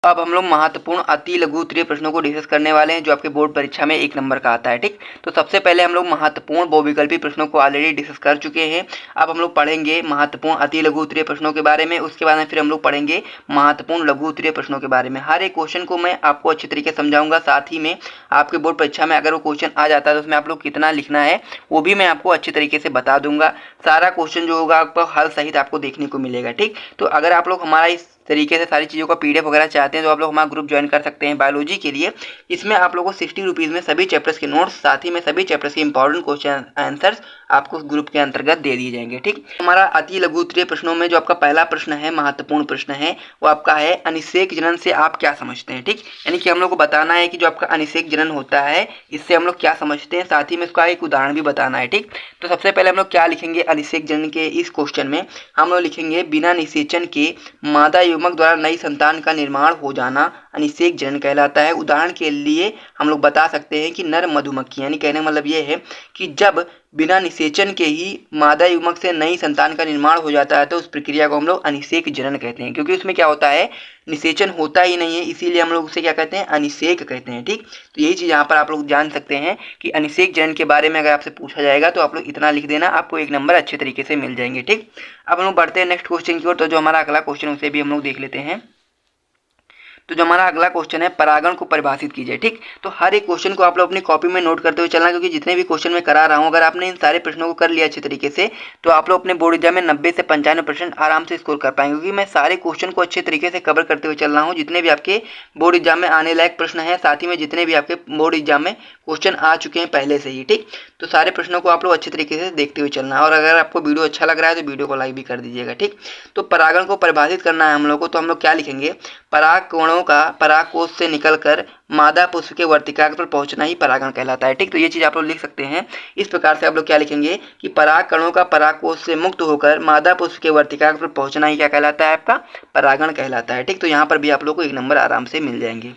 अब हम लोग महत्वपूर्ण अति लघु उत्तरीय प्रश्नों को डिस्कस करने वाले हैं जो आपके बोर्ड परीक्षा में 1 नंबर का आता है। ठीक, तो सबसे पहले हम लोग महत्वपूर्ण बहुविकल्पी प्रश्नों को ऑलरेडी डिस्कस कर चुके हैं। अब हम लोग पढ़ेंगे महत्वपूर्ण अति लघु उत्तरीय प्रश्नों के बारे में। उसके बाद में फिर हम लोग पढ़ेंगे महत्वपूर्ण लघु उत्तरीय प्रश्नों के बारे में। हर एक क्वेश्चन को मैं आपको अच्छी तरीके से समझाऊंगा। साथ ही में आपके बोर्ड परीक्षा में अगर वो क्वेश्चन आ जाता है तो उसमें आप लोग कितना लिखना है वो भी मैं आपको अच्छी तरीके से बता दूंगा। सारा क्वेश्चन जो होगा आपको हल सहित आपको देखने को मिलेगा। ठीक, तो अगर आप लोग हमारा इस तरीके से सारी चीज़ों का पीडीएफ वगैरह चाहते हैं तो आप लोग हमारा ग्रुप ज्वाइन कर सकते हैं बायोलॉजी के लिए। इसमें आप लोगों को 60 रुपीज़ में सभी चैप्टर्स के नोट्स, साथ ही में सभी चैप्टर्स के इंपॉर्टेंट क्वेश्चन आंसर्स आपको ग्रुप के अंतर्गत दे दिए जाएंगे। ठीक, हमारा अति लघु उत्तरीय प्रश्नों में जो आपका पहला प्रश्न है, महत्वपूर्ण प्रश्न है, वो आपका है अनिषेक जनन से आप क्या समझते हैं। ठीक, यानी कि हम लोग को बताना है कि जो आपका अनिषेक जनन होता है इससे हम लोग क्या समझते हैं, साथ ही में इसका एक उदाहरण भी बताना है। ठीक, तो सबसे पहले हम लोग क्या लिखेंगे अनिषेक जनन के इस क्वेश्चन में, हम लोग लिखेंगे बिना निषेचन के मादा युग्मक द्वारा नई संतान का निर्माण हो जाना अनिषेक जनन कहलाता है। उदाहरण के लिए हम लोग बता सकते हैं कि नर मधुमक्खी, यानी कहने का मतलब ये है कि जब बिना निषेचन के ही मादा युग्मक से नई संतान का निर्माण हो जाता है तो उस प्रक्रिया को हम लोग अनिषेक जनन कहते हैं, क्योंकि उसमें क्या होता है, निषेचन होता ही नहीं है, इसीलिए हम लोग उसे क्या कहते हैं, अनिषेक कहते हैं। ठीक, तो यही चीज़ यहाँ पर आप लोग जान सकते हैं कि अनिषेक जनन के बारे में अगर आपसे पूछा जाएगा तो आप लोग इतना लिख देना, आपको 1 नंबर अच्छे तरीके से मिल जाएंगे। ठीक, अब हम लोग बढ़ते हैं नेक्स्ट क्वेश्चन की ओर। तो जो हमारा अगला क्वेश्चन उसे भी हम लोग देख लेते हैं। तो जो हमारा अगला क्वेश्चन है, परागण को परिभाषित कीजिए। ठीक, तो हर एक क्वेश्चन को आप लोग अपनी कॉपी में नोट करते हुए चलना, क्योंकि जितने भी क्वेश्चन मैं करा रहा हूँ अगर आपने इन सारे प्रश्नों को कर लिया अच्छे तरीके से तो आप लोग अपने बोर्ड एग्जाम में 90 से 95% आराम से स्कोर कर पाएंगे, क्योंकि मैं सारे क्वेश्चन को अच्छे तरीके से कवर करते हुए चल रहा हूँ। जितने भी आपके बोर्ड एग्जाम में आने लायक प्रश्न है, साथ ही में जितने भी आपके बोर्ड एग्जाम में क्वेश्चन आ चुके हैं पहले से ही। ठीक, तो सारे प्रश्नों को आप लोग अच्छे तरीके से देखते हुए चलना है, और अगर आपको वीडियो अच्छा लग रहा है तो वीडियो को लाइक भी कर दीजिएगा। ठीक, तो परागण को परिभाषित करना है हम लोग को, तो हम लोग क्या लिखेंगे, पराग कणों का परागकोश से निकलकर मादा पुष्प के वर्तिकाग्र पर पहुंचना ही परागण कहलाता है। ठीक, तो ये चीज आप लोग लिख सकते हैं इस प्रकार से। आप लोग क्या लिखेंगे कि पराग कणों का परागकोश से मुक्त होकर मादा पुष्प के वर्तिकाग्र पर पहुंचना ही क्या कहलाता है, आपका परागण कहलाता है। ठीक, तो यहाँ पर भी आप लोग को 1 नंबर आराम से मिल जाएंगे।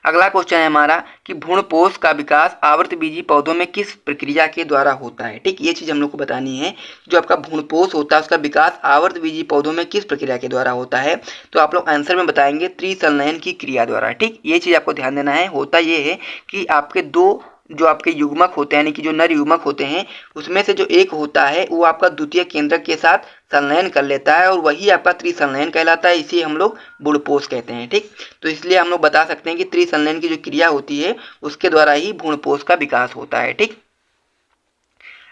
अगला क्वेश्चन है हमारा कि भ्रूणपोष का विकास आवृतबीजी पौधों में किस प्रक्रिया के द्वारा होता है। ठीक, ये चीज हम लोग को बतानी है, जो आपका भ्रूणपोष होता है उसका विकास आवृतबीजी पौधों में किस प्रक्रिया के द्वारा होता है। तो आप लोग आंसर में बताएंगे त्रिसंलयन की क्रिया द्वारा। ठीक, ये चीज आपको ध्यान देना है। होता ये है कि आपके दो जो आपके युग्मक होते हैं, यानी कि जो नर युग्मक होते हैं, उसमें से जो एक होता है वो आपका द्वितीय केंद्रक के साथ संलयन कर लेता है और वही आपका त्रिसंलयन कहलाता है। इसे हम लोग भ्रूणपोष कहते हैं। ठीक, तो इसलिए हम लोग बता सकते हैं कि त्रिसंलयन की जो क्रिया होती है उसके द्वारा ही भ्रूणपोष का विकास होता है। ठीक,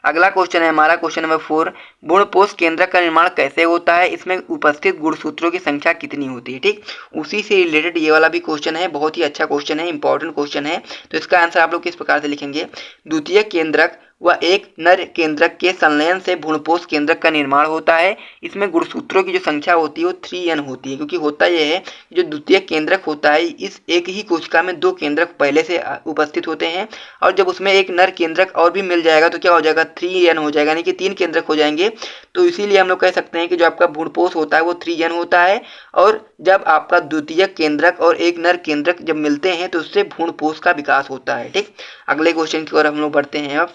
अगला क्वेश्चन है हमारा क्वेश्चन नंबर 4, भ्रूणपोष केंद्रक का निर्माण कैसे होता है, इसमें उपस्थित गुणसूत्रों की संख्या कितनी होती है। ठीक, उसी से रिलेटेड ये वाला भी क्वेश्चन है, बहुत ही अच्छा क्वेश्चन है, इंपॉर्टेंट क्वेश्चन है। तो इसका आंसर आप लोग किस प्रकार से लिखेंगे, द्वितीय केंद्रक व एक नर केंद्रक के संलयन से भ्रूणपोष केंद्रक का निर्माण होता है। इसमें गुणसूत्रों की जो संख्या होती है वो 3n होती है, क्योंकि होता यह है जो द्वितीय केंद्रक होता है इस एक ही कोशिका में 2 केंद्रक पहले से उपस्थित होते हैं, और जब उसमें एक नर केंद्रक और भी मिल जाएगा तो क्या हो जाएगा, 3n हो जाएगा, यानी कि 3 केंद्रक हो जाएंगे। तो इसीलिए हम लोग कह सकते हैं कि जो आपका भ्रूणपोष होता है वो 3n होता है, और जब आपका द्वितीय केंद्रक और एक नर केंद्रक जब मिलते हैं तो उससे भ्रूणपोष का विकास होता है। ठीक, अगले क्वेश्चन की ओर हम लोग बढ़ते हैं। अब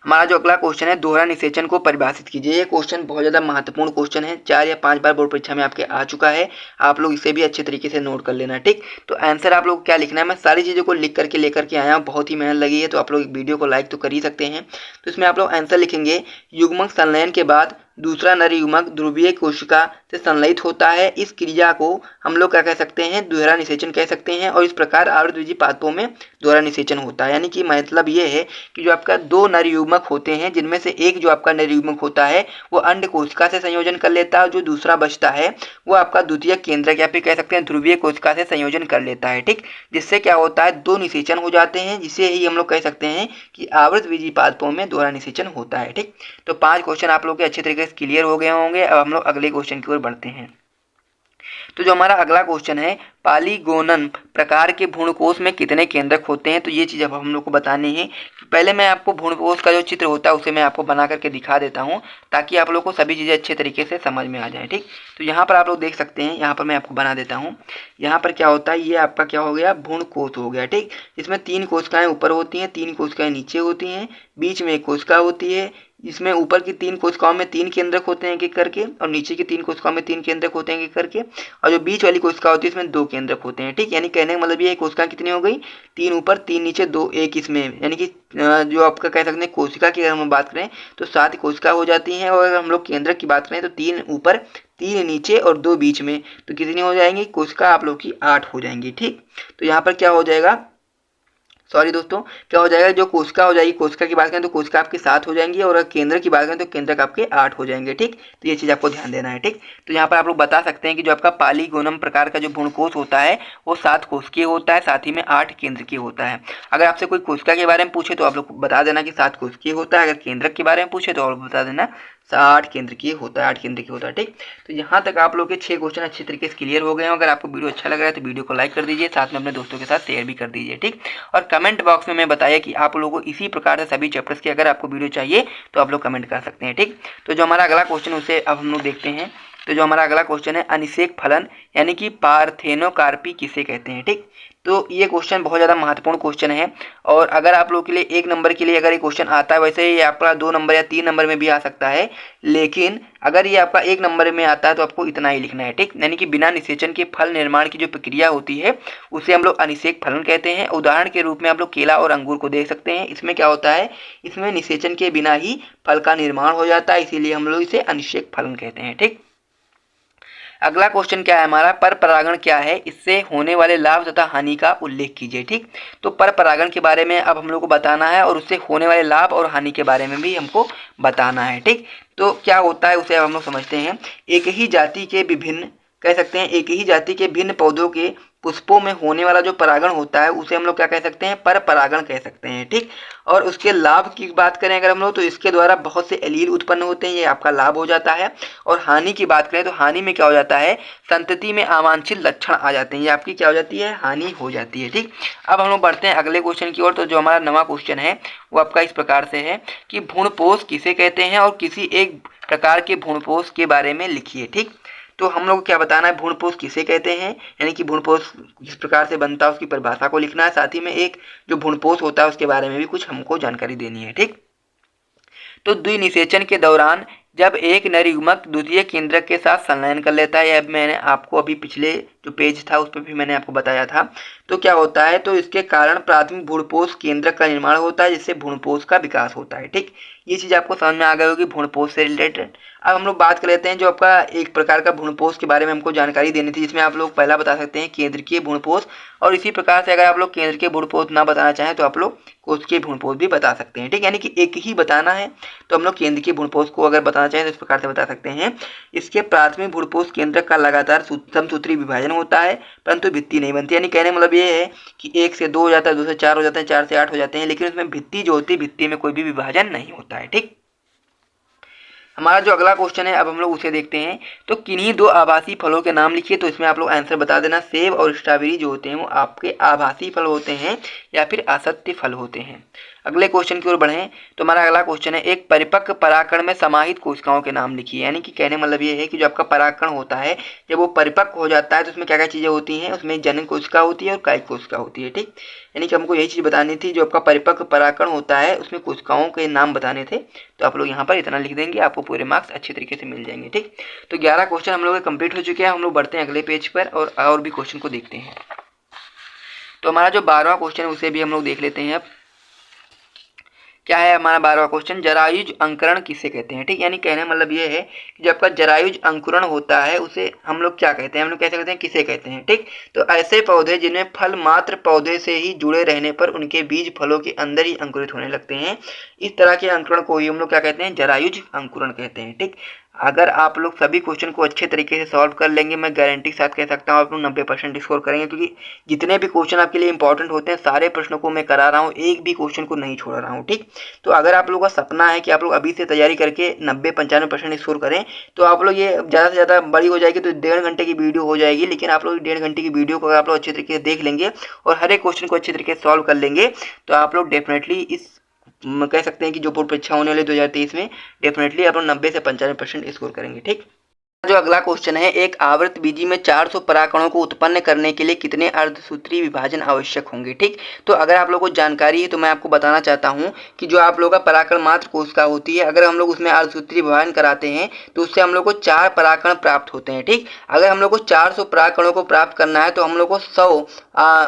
हमारा जो अगला क्वेश्चन है, दोहरा निषेचन को परिभाषित कीजिए। ये क्वेश्चन बहुत ज़्यादा महत्वपूर्ण क्वेश्चन है, 4 या 5 बार बोर्ड परीक्षा में आपके आ चुका है। आप लोग इसे भी अच्छे तरीके से नोट कर लेना। ठीक, तो आंसर आप लोग क्या लिखना है, मैं सारी चीज़ों को लिख करके लेकर के आया हूँ, बहुत ही मेहनत लगी है, तो आप लोग वीडियो को लाइक तो कर ही सकते हैं। तो इसमें आप लोग आंसर लिखेंगे, युग्मक संलयन के बाद दूसरा नर युग्मक ध्रुवीय कोशिका से संलयित होता है। इस क्रिया को हम लोग क्या कह सकते हैं, दोहरा निषेचन कह सकते हैं, और इस प्रकार आवृतबीजी पादपों में दोहरा निषेचन होता है। यानी कि मतलब ये है कि जो आपका 2 नर युग्मक होते हैं जिनमें से एक जो आपका नर युग्मक होता है वो अंड कोशिका से संयोजन कर लेता है, जो दूसरा बचता है वो आपका द्वितीय केंद्रक या फिर कह सकते हैं ध्रुवीय कोशिका से संयोजन कर लेता है। ठीक, जिससे क्या होता है, 2 निषेचन हो जाते हैं, जिसे ही हम लोग कह सकते हैं कि आवृतबीजी पादपों में दोहरा निषेचन होता है। ठीक, तो 5 क्वेश्चन आप लोग के अच्छे तरीके से क्लियर हो गए होंगे। अब हम लोग अगले क्वेश्चन की ओर बढ़ते हैं। तो जो हमारा अगला क्वेश्चन है, पॉलीगोनन प्रकार के भ्रूणकोश में कितने केंद्रक होते हैं। तो ये चीज़ अब हम लोग को बतानी है। पहले मैं आपको भ्रूणकोश का जो चित्र होता है उसे मैं आपको बना करके दिखा देता हूँ, ताकि आप लोग को सभी चीज़ें अच्छे तरीके से समझ में आ जाए। ठीक, तो यहाँ पर आप लोग देख सकते हैं, यहाँ पर मैं आपको बना देता हूँ। यहाँ पर क्या होता है, ये आपका क्या हो गया, भ्रूणकोश हो गया। ठीक, इसमें 3 कोशिकाएं ऊपर होती हैं, 3 कोशिकाएं नीचे होती हैं, बीच में एक कोशिका होती है, इसमें ऊपर की 3 कोशिकाओं में 3 केंद्रक होते हैं एक एक करके, और नीचे की 3 कोशिकाओं में 3 केंद्रक होते हैं एक एक करके, और जो बीच वाली कोशिका होती है इसमें 2 केंद्रक होते हैं। ठीक, यानी कहने का मतलब ये कोशिका कितनी हो गई, 3 ऊपर 3 नीचे 2 1 इसमें, यानी कि जो आपका कह सकते हैं कोशिका की अगर हम बात करें तो 7 कोशिका हो जाती हैं, और अगर हम लोग केंद्रक की बात करें तो 3 ऊपर 3 नीचे और 2 बीच में, तो कितनी हो जाएंगी कोशिका आप लोग की 8 हो जाएंगी। ठीक, तो यहाँ पर क्या हो जाएगा, सॉरी दोस्तों, क्या हो जाएगा, जो कोशिका हो जाएगी, कोशिका की बात करें तो कोशिका आपके 7 हो जाएंगी, और अगर केंद्र की बात करें तो केंद्रक आपके 8 हो जाएंगे। ठीक, तो ये चीज़ आपको ध्यान देना है। ठीक, तो यहाँ पर आप लोग बता सकते हैं कि जो आपका पालीगोनम प्रकार का जो भ्रूणकोश होता है वो 7 कोशिकीय होता है, साथ ही में 8 केंद्रकीय होता है। अगर आपसे कोई कोशिका के बारे में पूछे तो आप लोग बता देना कि 7 कोशिकीय होता है, अगर केंद्रक के बारे में पूछे तो आप बता देना 8 केंद्रकीय होता है, 8 केंद्रकीय होता है। ठीक, तो यहाँ तक आप लोग के 6 क्वेश्चन अच्छे तरीके से क्लियर हो गए हैं। अगर आपको वीडियो अच्छा लग रहा है तो वीडियो को लाइक कर दीजिए, साथ में अपने दोस्तों के साथ शेयर भी कर दीजिए। ठीक, और कमेंट बॉक्स में बताइए कि आप लोगों को इसी प्रकार से सभी चैप्टर्स की अगर आपको वीडियो चाहिए तो आप लोग कमेंट कर सकते हैं। ठीक, तो जो हमारा अगला क्वेश्चन उसे अब हम लोग देखते हैं। तो जो हमारा अगला क्वेश्चन है, अनिषेक फलन यानी कि पार्थेनोकार्पी किसे कहते हैं। ठीक, तो ये क्वेश्चन बहुत ज़्यादा महत्वपूर्ण क्वेश्चन है, और अगर आप लोग के लिए 1 नंबर के लिए अगर ये क्वेश्चन आता है, वैसे ये आपका 2 नंबर या 3 नंबर में भी आ सकता है, लेकिन अगर ये आपका 1 नंबर में आता है तो आपको इतना ही लिखना है। ठीक, यानी कि बिना निषेचन के फल निर्माण की जो प्रक्रिया होती है उसे हम लोग अनिषेक फलन कहते हैं। उदाहरण के रूप में आप लोग केला और अंगूर को देख सकते हैं, इसमें क्या होता है, इसमें निषेचन के बिना ही फल का निर्माण हो जाता है, इसीलिए हम लोग इसे अनिषेक फलन कहते हैं। ठीक, अगला क्वेश्चन क्या है हमारा, पर परागण क्या है, इससे होने वाले लाभ तथा हानि का उल्लेख कीजिए। ठीक, तो पर परागण के बारे में अब हम लोग को बताना है, और उससे होने वाले लाभ और हानि के बारे में भी हमको बताना है। ठीक, तो क्या होता है उसे अब हम लोग समझते हैं। एक ही जाति के विभिन्न, कह सकते हैं एक ही जाति के भिन्न पौधों के पुष्पों में होने वाला जो परागण होता है उसे हम लोग क्या कह सकते हैं, पर परागण कह सकते हैं। ठीक, और उसके लाभ की बात करें अगर हम लोग तो इसके द्वारा बहुत से एलील उत्पन्न होते हैं, ये आपका लाभ हो जाता है। और हानि की बात करें तो हानि में क्या हो जाता है, संतति में अवांछित लक्षण आ जाते हैं, ये आपकी क्या हो जाती है, हानि हो जाती है। ठीक, अब हम लोग बढ़ते हैं अगले क्वेश्चन की ओर। तो जो हमारा नवा क्वेश्चन है वो आपका इस प्रकार से है कि भ्रूणपोष किसे कहते हैं, और किसी एक प्रकार के भ्रूणपोष के बारे में लिखिए। ठीक, तो हम लोग को क्या बताना है, भ्रूणपोष किसे कहते हैं, यानी कि भ्रूणपोष किस प्रकार से बनता है उसकी परिभाषा को लिखना है, साथ ही में एक जो भ्रूणपोष होता है उसके बारे में भी कुछ हमको जानकारी देनी है। ठीक, तो द्विनिषेचन के दौरान जब एक नर युग्मक द्वितीय केंद्रक के साथ संलयन कर लेता है, यह मैंने आपको अभी पिछले जो पेज था उस पर भी मैंने आपको बताया था, तो क्या होता है, तो इसके कारण प्राथमिक भ्रूणपोष केंद्रक का निर्माण होता है, जिससे भ्रूणपोष का विकास होता है। ठीक, ये चीज़ आपको समझ में आ गई होगी भ्रूणपोष से रिलेटेड। अब हम लोग बात कर लेते हैं जो आपका एक प्रकार का भ्रूणपोष के बारे में हमको जानकारी देनी थी, जिसमें आप लोग पहला बता सकते हैं केंद्रकीय भ्रूणपोष, और इसी प्रकार से अगर आप लोग केंद्रकीय भ्रूणपोष ना बताना चाहें तो आप लोग कोशिकीय भ्रूणपोष भी बता सकते हैं। ठीक, यानी कि एक ही बताना है तो हम लोग केंद्रकीय भ्रूणपोष को अगर बताना चाहें तो इस प्रकार से बता सकते हैं। इसके प्राथमिक भ्रूणपोष केंद्रक का लगातार समसूत्री विभाजन होता है, परंतु भित्ति नहीं बनती, यानी कहने मतलब ये है कि 1 से 2 हो जाता है, 2 से 4 हो जाते हैं, 4 से 8 हो जाते हैं, लेकिन उसमें भित्ति जो होती है भित्ति में कोई भी विभाजन नहीं होता है। ठीक, हमारा जो अगला क्वेश्चन है अब हम लोग उसे देखते हैं। तो किन्हीं 2 आभासी फलों के नाम लिखिए, तो इसमें आप लोग आंसर बता देना। सेब और स्ट्रॉबेरी जो होते हैं वो आपके आभासी फल होते हैं या फिर असत्य फल होते हैं। अगले क्वेश्चन की ओर बढ़ें तो हमारा अगला क्वेश्चन है, एक परिपक्व परागकण में समाहित कोशिकाओं के नाम लिखिए, यानी कि कहने मतलब ये है कि जो आपका परागकण होता है जब वो परिपक्व हो जाता है तो उसमें क्या क्या चीज़ें होती हैं, उसमें जनन कोशिका होती है और कायिक कोशिका होती है। ठीक, यानी कि हमको यही चीज़ बतानी थी, जो आपका परिपक्व परागकण होता है उसमें कोशिकाओं के नाम बताने थे, तो आप लोग यहाँ पर इतना लिख देंगे, आपको पूरे मार्क्स अच्छे तरीके से मिल जाएंगे। ठीक, तो 11 क्वेश्चन हम लोग कंप्लीट हो चुके हैं। हम लोग बढ़ते हैं अगले पेज पर और भी क्वेश्चन को देखते हैं। तो हमारा जो 12वां क्वेश्चन है उसे भी हम लोग देख लेते हैं। अब क्या है हमारा 12वां क्वेश्चन, जरायुज अंकुरण किसे कहते हैं। ठीक, यानी कहने मतलब ये है कि जब आपका जरायुज अंकुरण होता है उसे हम लोग क्या कहते हैं, हम लोग कैसे कहते हैं, किसे कहते हैं। ठीक, तो ऐसे पौधे जिनमें फल मात्र पौधे से ही जुड़े रहने पर उनके बीज फलों के अंदर ही अंकुरित होने लगते हैं, इस तरह के अंकुरण को ही हम लोग क्या कहते हैं, जरायुज अंकुरण कहते हैं। ठीक, अगर आप लोग सभी क्वेश्चन को अच्छे तरीके से सॉल्व कर लेंगे, मैं गारंटी के साथ कह सकता हूँ आप लोग 90% स्कोर करेंगे, क्योंकि जितने भी क्वेश्चन आपके लिए इंपॉर्टेंट होते हैं सारे प्रश्नों को मैं करा रहा हूँ, एक भी क्वेश्चन को नहीं छोड़ रहा हूँ। ठीक, तो अगर आप लोगों का सपना है कि आप लोग अभी से तैयारी करके 90-95% स्कोर करें, तो आप लोग ये ज़्यादा से ज़्यादा बड़ी हो जाएगी तो 1.5 घंटे की वीडियो हो जाएगी, लेकिन आप लोग 1.5 घंटे की वीडियो को अगर आप लोग अच्छे तरीके से देख लेंगे और हर एक क्वेश्चन को अच्छे तरीके से सॉल्व कर लेंगे तो आप लोग डेफिनेटली इस कह सकते हैं कि जो बोर्ड परीक्षा होने वाली 2023 में डेफिनेटली आप लोग 90 से 95% स्कोर करेंगे। ठीक, जो अगला क्वेश्चन है, एक आवर्त बीजी में 400 परागकणों को उत्पन्न करने के लिए कितने अर्धसूत्री विभाजन आवश्यक होंगे। ठीक, तो अगर आप लोगों को जानकारी है तो मैं आपको बताना चाहता हूं कि जो आप लोगों का परागकण मात्र कोशिका होती है, अगर हम लोग उसमें अर्धसूत्री विभाजन कराते हैं तो उससे हम लोग को 4 परागकण प्राप्त होते हैं। ठीक, अगर हम लोग को 400 परागकणों को प्राप्त करना है तो हम लोग को 100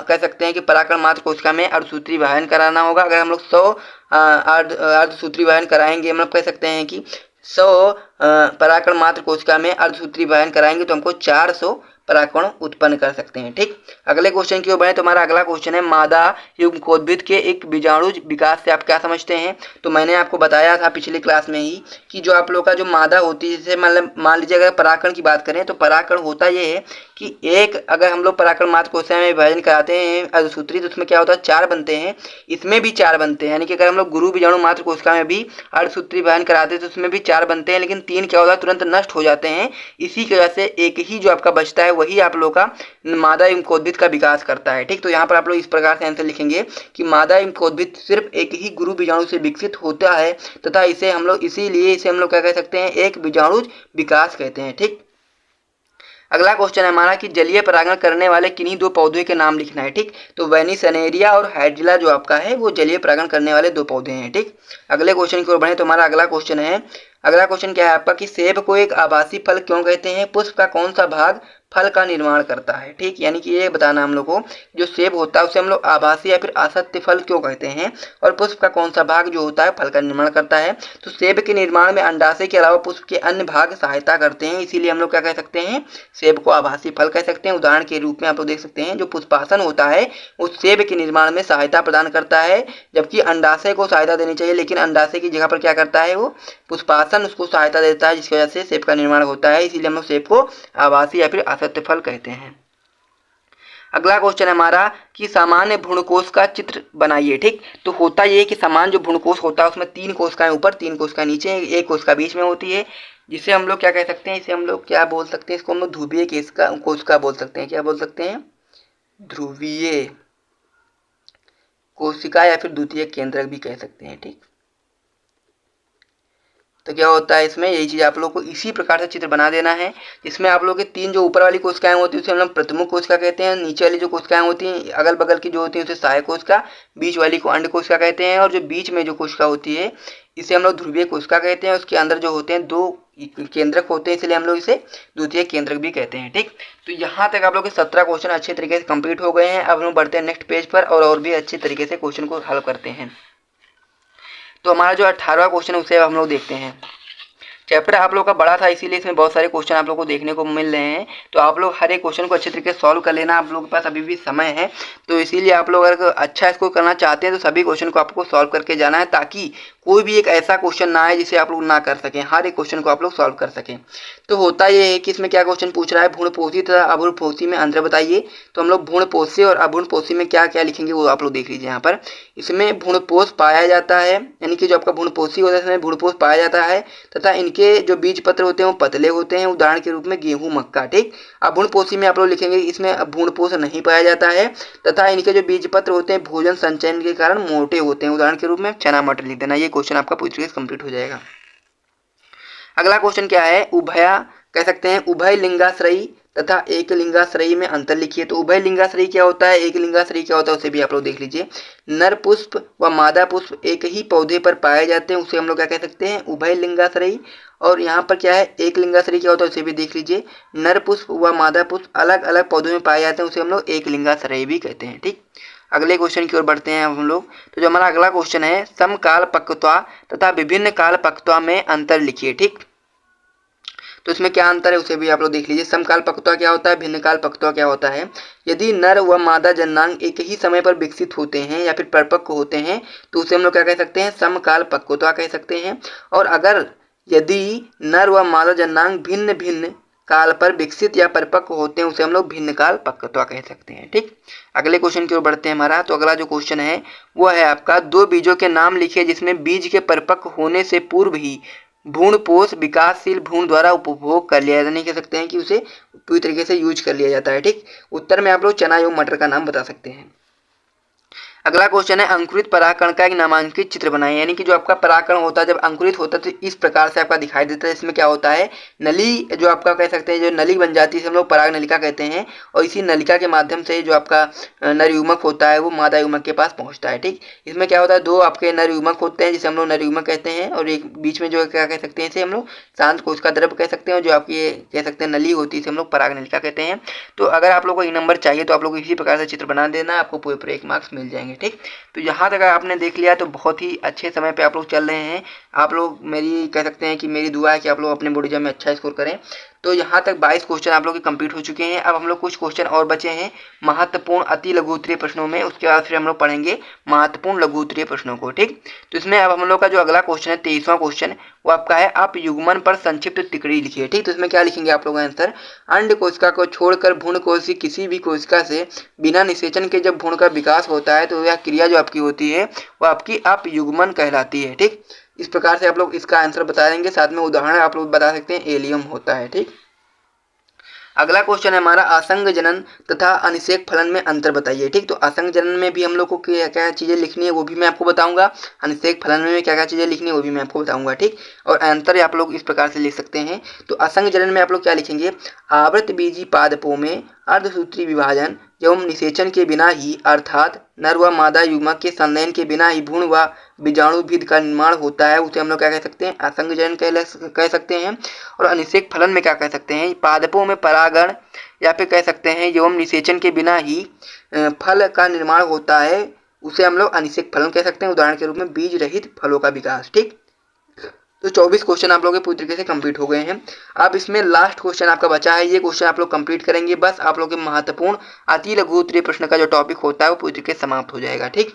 कह सकते हैं कि परागकण मात्र कोशिका में अर्धसूत्री विभाजन कराना होगा। अगर हम लोग 100 अर्धसूत्री विभाजन कराएंगे, मतलब कह सकते हैं कि 100 परागकण मात्र कोशिका में अर्धसूत्री विभाजन कराएंगे तो हमको 400 परागकण उत्पन्न कर सकते हैं। ठीक, अगले क्वेश्चन की ओर बढ़े तो हमारा अगला क्वेश्चन है, मादा युग्मकोद्भिद के एक बीजाणुज विकास से आप क्या समझते हैं। तो मैंने आपको बताया था पिछली क्लास में ही कि जो आप लोग का जो मादा होती है, जैसे मतलब मान लीजिए अगर परागकण की बात करें तो परागकण होता ये है कि एक अगर हम लोग परागकण मात्र कोशिका में विभाजन कराते हैं अर्धसूत्री तो उसमें क्या होता है 4 बनते हैं, इसमें भी 4 बनते हैं। यानी कि अगर हम लोग गुरु बीजाणु मात्र कोशिका में भी अर्धसूत्री विभाजन कराते हैं तो उसमें भी 4 बनते हैं, लेकिन 3 क्या होता है तुरंत नष्ट हो जाते हैं। इसी की वजह से एक ही जो आपका बचता है वही आप लोग का मादा युग्मकोद्भिद का विकास करता है। ठीक, तो यहाँ पर आप लोग इस प्रकार से आंसर लिखेंगे कि मादा युग्मकोद्भिद सिर्फ एक ही गुरु बीजाणु से विकसित होता है तथा इसे हम लोग इसीलिए इसे हम लोग क्या कह सकते हैं, एक बीजाणुज विकास कहते हैं। ठीक, अगला क्वेश्चन है हमारा कि जलीय परागण करने वाले किन्हीं 2 पौधे के नाम लिखना है। ठीक, तो वेनिसनेरिया और हाइड्रिला जो आपका है वो जलीय परागण करने वाले 2 पौधे हैं। ठीक, अगले क्वेश्चन की ओर बढ़े तो हमारा अगला क्वेश्चन है, अगला क्वेश्चन क्या है आपका कि सेब को एक आभासी फल क्यों कहते हैं, पुष्प का कौन सा भाग फल का निर्माण करता है। ठीक, यानी कि ये बताना हम लोग को जो सेब होता है उसे हम लोग आभासी या फिर असत्य फल क्यों कहते हैं और पुष्प का कौन सा भाग जो होता है फल का निर्माण करता है। तो सेब के निर्माण में अंडाशय के अलावा पुष्प के अन्य भाग सहायता करते हैं, इसीलिए हम लोग क्या कह सकते हैं, सेब को आभासी फल कह सकते हैं। उदाहरण के रूप में आप लोग देख सकते हैं जो पुष्पासन होता है उस सेब के निर्माण में सहायता प्रदान करता है, जबकि अंडाशय को सहायता देनी चाहिए लेकिन अंडाशय की जगह पर क्या करता है वो पुष्पासन उसको सहायता देता है, जिसकी वजह से सेब का निर्माण होता है। इसीलिए हम लोग सेब को आभासी या फिर असत्य फल कहते हैं। अगला क्वेश्चन है हमारा कि सामान्य भ्रूणकोश का चित्र बनाइए। ठीक, तो होता ये है कि सामान्य जो भ्रूणकोश होता है उसमें 3 कोशिकाएं ऊपर 3 कोशिकाएं नीचे, एक कोशिका बीच में होती है, जिसे हम लोग क्या कह सकते हैं, इसे हम लोग क्या बोल सकते हैं, इसको हम लोग ध्रुवीय कोशिका बोल सकते हैं। क्या बोल सकते हैं, ध्रुवीय कोशिका या फिर द्वितीय केंद्रक भी कह सकते हैं। ठीक, तो क्या होता है इसमें यही चीज़ आप लोग को इसी प्रकार से चित्र बना देना है, जिसमें आप लोग के 3 जो ऊपर वाली कोशिकाएं होती है उसे हम लोग प्रथमुख कोशिका कहते हैं, नीचे वाली जो कोशिकाएं होती हैं अगल बगल की जो होती हैं उसे सहायक कोशिका, बीच वाली को अंड कोशिका कहते हैं और जो बीच में जो कोशिका होती है इसे हम लोग ध्रुवीय कोशिका कहते हैं। उसके अंदर जो होते हैं 2 केंद्रक होते हैं, इसलिए हम लोग इसे द्वितीय केंद्रक भी कहते हैं। ठीक, तो यहाँ तक आप लोग के 17 क्वेश्चन अच्छे तरीके से कंप्लीट हो गए हैं। अब हम लोग बढ़ते हैं नेक्स्ट पेज पर और भी अच्छे तरीके से क्वेश्चन को हल करते हैं। तो हमारा जो 18वां क्वेश्चन है उसे हम लोग देखते हैं। चैप्टर आप लोग का बड़ा था इसीलिए इसमें बहुत सारे क्वेश्चन आप लोग को देखने को मिल रहे हैं, तो आप लोग हर एक क्वेश्चन को अच्छे तरीके से सॉल्व कर लेना। आप लोगों के पास अभी भी समय है, तो इसीलिए आप लोग अगर अच्छा इसको करना चाहते हैं तो सभी क्वेश्चन को आपको सॉल्व करके जाना है, ताकि कोई भी एक ऐसा क्वेश्चन ना आए जिसे आप लोग ना कर सकें, हर एक क्वेश्चन को आप लोग सॉल्व कर सकें। तो होता ये है कि इसमें क्या क्वेश्चन पूछ रहा है, भ्रूणपोषी तथा अभ्रूणपोषी में अंतर बताइए। तो हम लोग भ्रूणपोषी और अभ्रूणपोषी में क्या क्या लिखेंगे वो आप लोग देख लीजिए। यहाँ पर इसमें भ्रूणपोष पाया जाता है, यानी कि जो आपका भ्रूणपोषी होता है इसमें भ्रूणपोष पाया जाता है तथा इनके जो बीज पत्र होते हैं वो पतले होते हैं, उदाहरण के रूप में गेहूं, मक्का। ठीक, अभ्रूणपोषी में आप लोग लिखेंगे इसमें भ्रूणपोष नहीं पाया जाता है तथा इनके जो बीज पत्र होते हैं भोजन संचयन के कारण मोटे होते हैं, उदाहरण के रूप में चना मटर लिख देना। ये क्वेश्चन आपका पूरी तरीके से कंप्लीट हो जाएगा। अगला क्वेश्चन क्या है, उभया कह सकते हैं उभय लिंगाश्रयी तथा एक लिंगाश्रयी में अंतर लिखिए। तो उभय लिंगाश्रयी क्या होता है, एक लिंगाश्रयी क्या होता है उसे भी आप लोग देख लीजिए। नर पुष्प व मादा पुष्प एक ही पौधे पर पाए जाते हैं, उसे हम लोग क्या कह सकते हैं, उभय लिंगाश्रयी। और यहाँ पर क्या है, एक लिंगाश्रयी क्या होता है उसे भी देख लीजिए। नर पुष्प व मादा पुष्प अलग अलग पौधों में पाए जाते हैं, उसे हम लोग एक लिंगाश्रयी भी कहते हैं। ठीक, अगले क्वेश्चन की ओर बढ़ते हैं हम लोग। तो जो हमारा अगला क्वेश्चन है, समकाल पक्वता तथा विभिन्न काल पक्वता में अंतर लिखिए। ठीक, तो इसमें क्या अंतर है उसे भी आप लोग देख लीजिए। समकाल पक्वता क्या होता है, भिन्न काल पक्वता क्या होता है। यदि नर व मादा जन्नांग एक ही समय पर विकसित होते हैं या फिर परिपक्व होते हैं तो उसे हम लोग क्या कह सकते हैं, समकाल पक्वता कह सकते हैं। और अगर यदि नर व मादा जन्नांग भिन्न भिन्न काल पर विकसित या परिपक्व होते हैं उसे हम लोग भिन्न काल पक्वता कह सकते हैं। ठीक, अगले क्वेश्चन की ओर बढ़ते हैं हमारा। तो अगला जो क्वेश्चन है वो है आपका 2 बीजों के नाम लिखिए जिसमें बीज के परिपक्व होने से पूर्व ही भ्रूणपोष विकासशील भ्रूण द्वारा उपभोग कर लिया, नहीं कह सकते हैं कि उसे पूरी तरीके से यूज कर लिया जाता है। ठीक, उत्तर में आप लोग चना एवं मटर का नाम बता सकते हैं। अगला क्वेश्चन है अंकुरित परागकण का एक नामांकित चित्र बनाएं। यानी कि जो आपका परागकण होता है जब अंकुरित होता है तो इस प्रकार से आपका दिखाई देता है। इसमें क्या होता है, नली जो आपका कह सकते हैं, जो नली बन जाती है हम लोग पराग नलिका कहते हैं, और इसी नलिका के माध्यम से जो आपका नर युग्मक होता है वो मादा युग्मक के पास पहुंचता है। ठीक, इसमें क्या होता है, दो आपके नर युग्मक होते हैं जिसे हम लोग नर युग्मक कहते हैं, और एक बीच में जो क्या कह सकते हैं इसे हम लोग शांत कोशिका द्रव्य कह सकते हैं, जो आपकी कह सकते हैं नली होती है इसे हम लोग पराग नलिका कहते हैं। तो अगर आप लोग को ये नंबर चाहिए तो आप लोग इसी प्रकार से चित्र बना देना, आपको पूरे 1 मार्क्स मिल जाएंगे। ठीक, तो यहाँ तक आपने देख लिया तो बहुत ही अच्छे समय पे आप लोग चल रहे हैं। आप लोग मेरी कह सकते हैं कि मेरी दुआ है कि आप लोग अपने बोर्ड एग्जाम में अच्छा स्कोर करें। तो यहाँ तक 22 क्वेश्चन आप लोग के कंप्लीट हो चुके हैं। अब हम लोग कुछ क्वेश्चन और बचे हैं महत्वपूर्ण अति लघु उत्तरीय प्रश्नों में, उसके बाद फिर हम लोग पढ़ेंगे महत्वपूर्ण लघु उत्तरीय प्रश्नों को। ठीक, तो इसमें अब हम लोग का जो अगला क्वेश्चन है 23वां क्वेश्चन, वो आपका है आप युग्मन पर संक्षिप्त टिप्पणी लिखिए। ठीक, तो इसमें क्या लिखेंगे आप लोग आंसर, अंड कोशिका को छोड़कर भ्रूण कोश की किसी भी कोशिका से बिना निषेचन के जब भ्रूण का विकास होता है तो यह क्रिया जो आपकी होती है वो आपकी अपयुग्मन कहलाती है। ठीक, इस प्रकार से आप लोग इसका आंसर बता देंगे, साथ में उदाहरण आप लोग बता सकते हैं एलियम होता है। ठीक, अगला क्वेश्चन है हमारा असंग जनन तथा अनिषेक फलन में अंतर बताइए। ठीक, तो असंग जनन में भी हम लोग को क्या क्या चीजें लिखनी है वो भी मैं आपको बताऊंगा, अनिषेक फलन में क्या क्या चीजें लिखनी है वो भी मैं आपको बताऊंगा। ठीक, और अंतर आप लोग इस प्रकार से लिख सकते हैं। तो असंग जनन में आप लोग क्या लिखेंगे, आवृत बीजी पादपों में अर्धसूत्री विभाजन एवं निषेचन के बिना ही अर्थात नर व मादा युग्मक के संलयन के बिना ही भ्रूण व बीजाणु भिद का निर्माण होता है, उसे हम लोग क्या कह सकते हैं, असंग जनन कह सकते हैं। और अनिषेक फलन में क्या कह सकते हैं, पादपों में परागण या फिर कह सकते हैं एवं निषेचन के बिना ही फल का निर्माण होता है, उसे हम लोग अनिषेक फलन कह सकते हैं, उदाहरण के रूप में बीज रहित फलों का विकास। ठीक, तो 24 क्वेश्चन आप लोगों के पूरी तरीके से कंप्लीट हो गए हैं। अब इसमें लास्ट क्वेश्चन आपका बचा है, ये क्वेश्चन आप लोग कंप्लीट करेंगे, बस आप लोग के महत्वपूर्ण अति लघु उत्तरीय प्रश्न का जो टॉपिक होता है वो पूरी तरीके से समाप्त हो जाएगा। ठीक,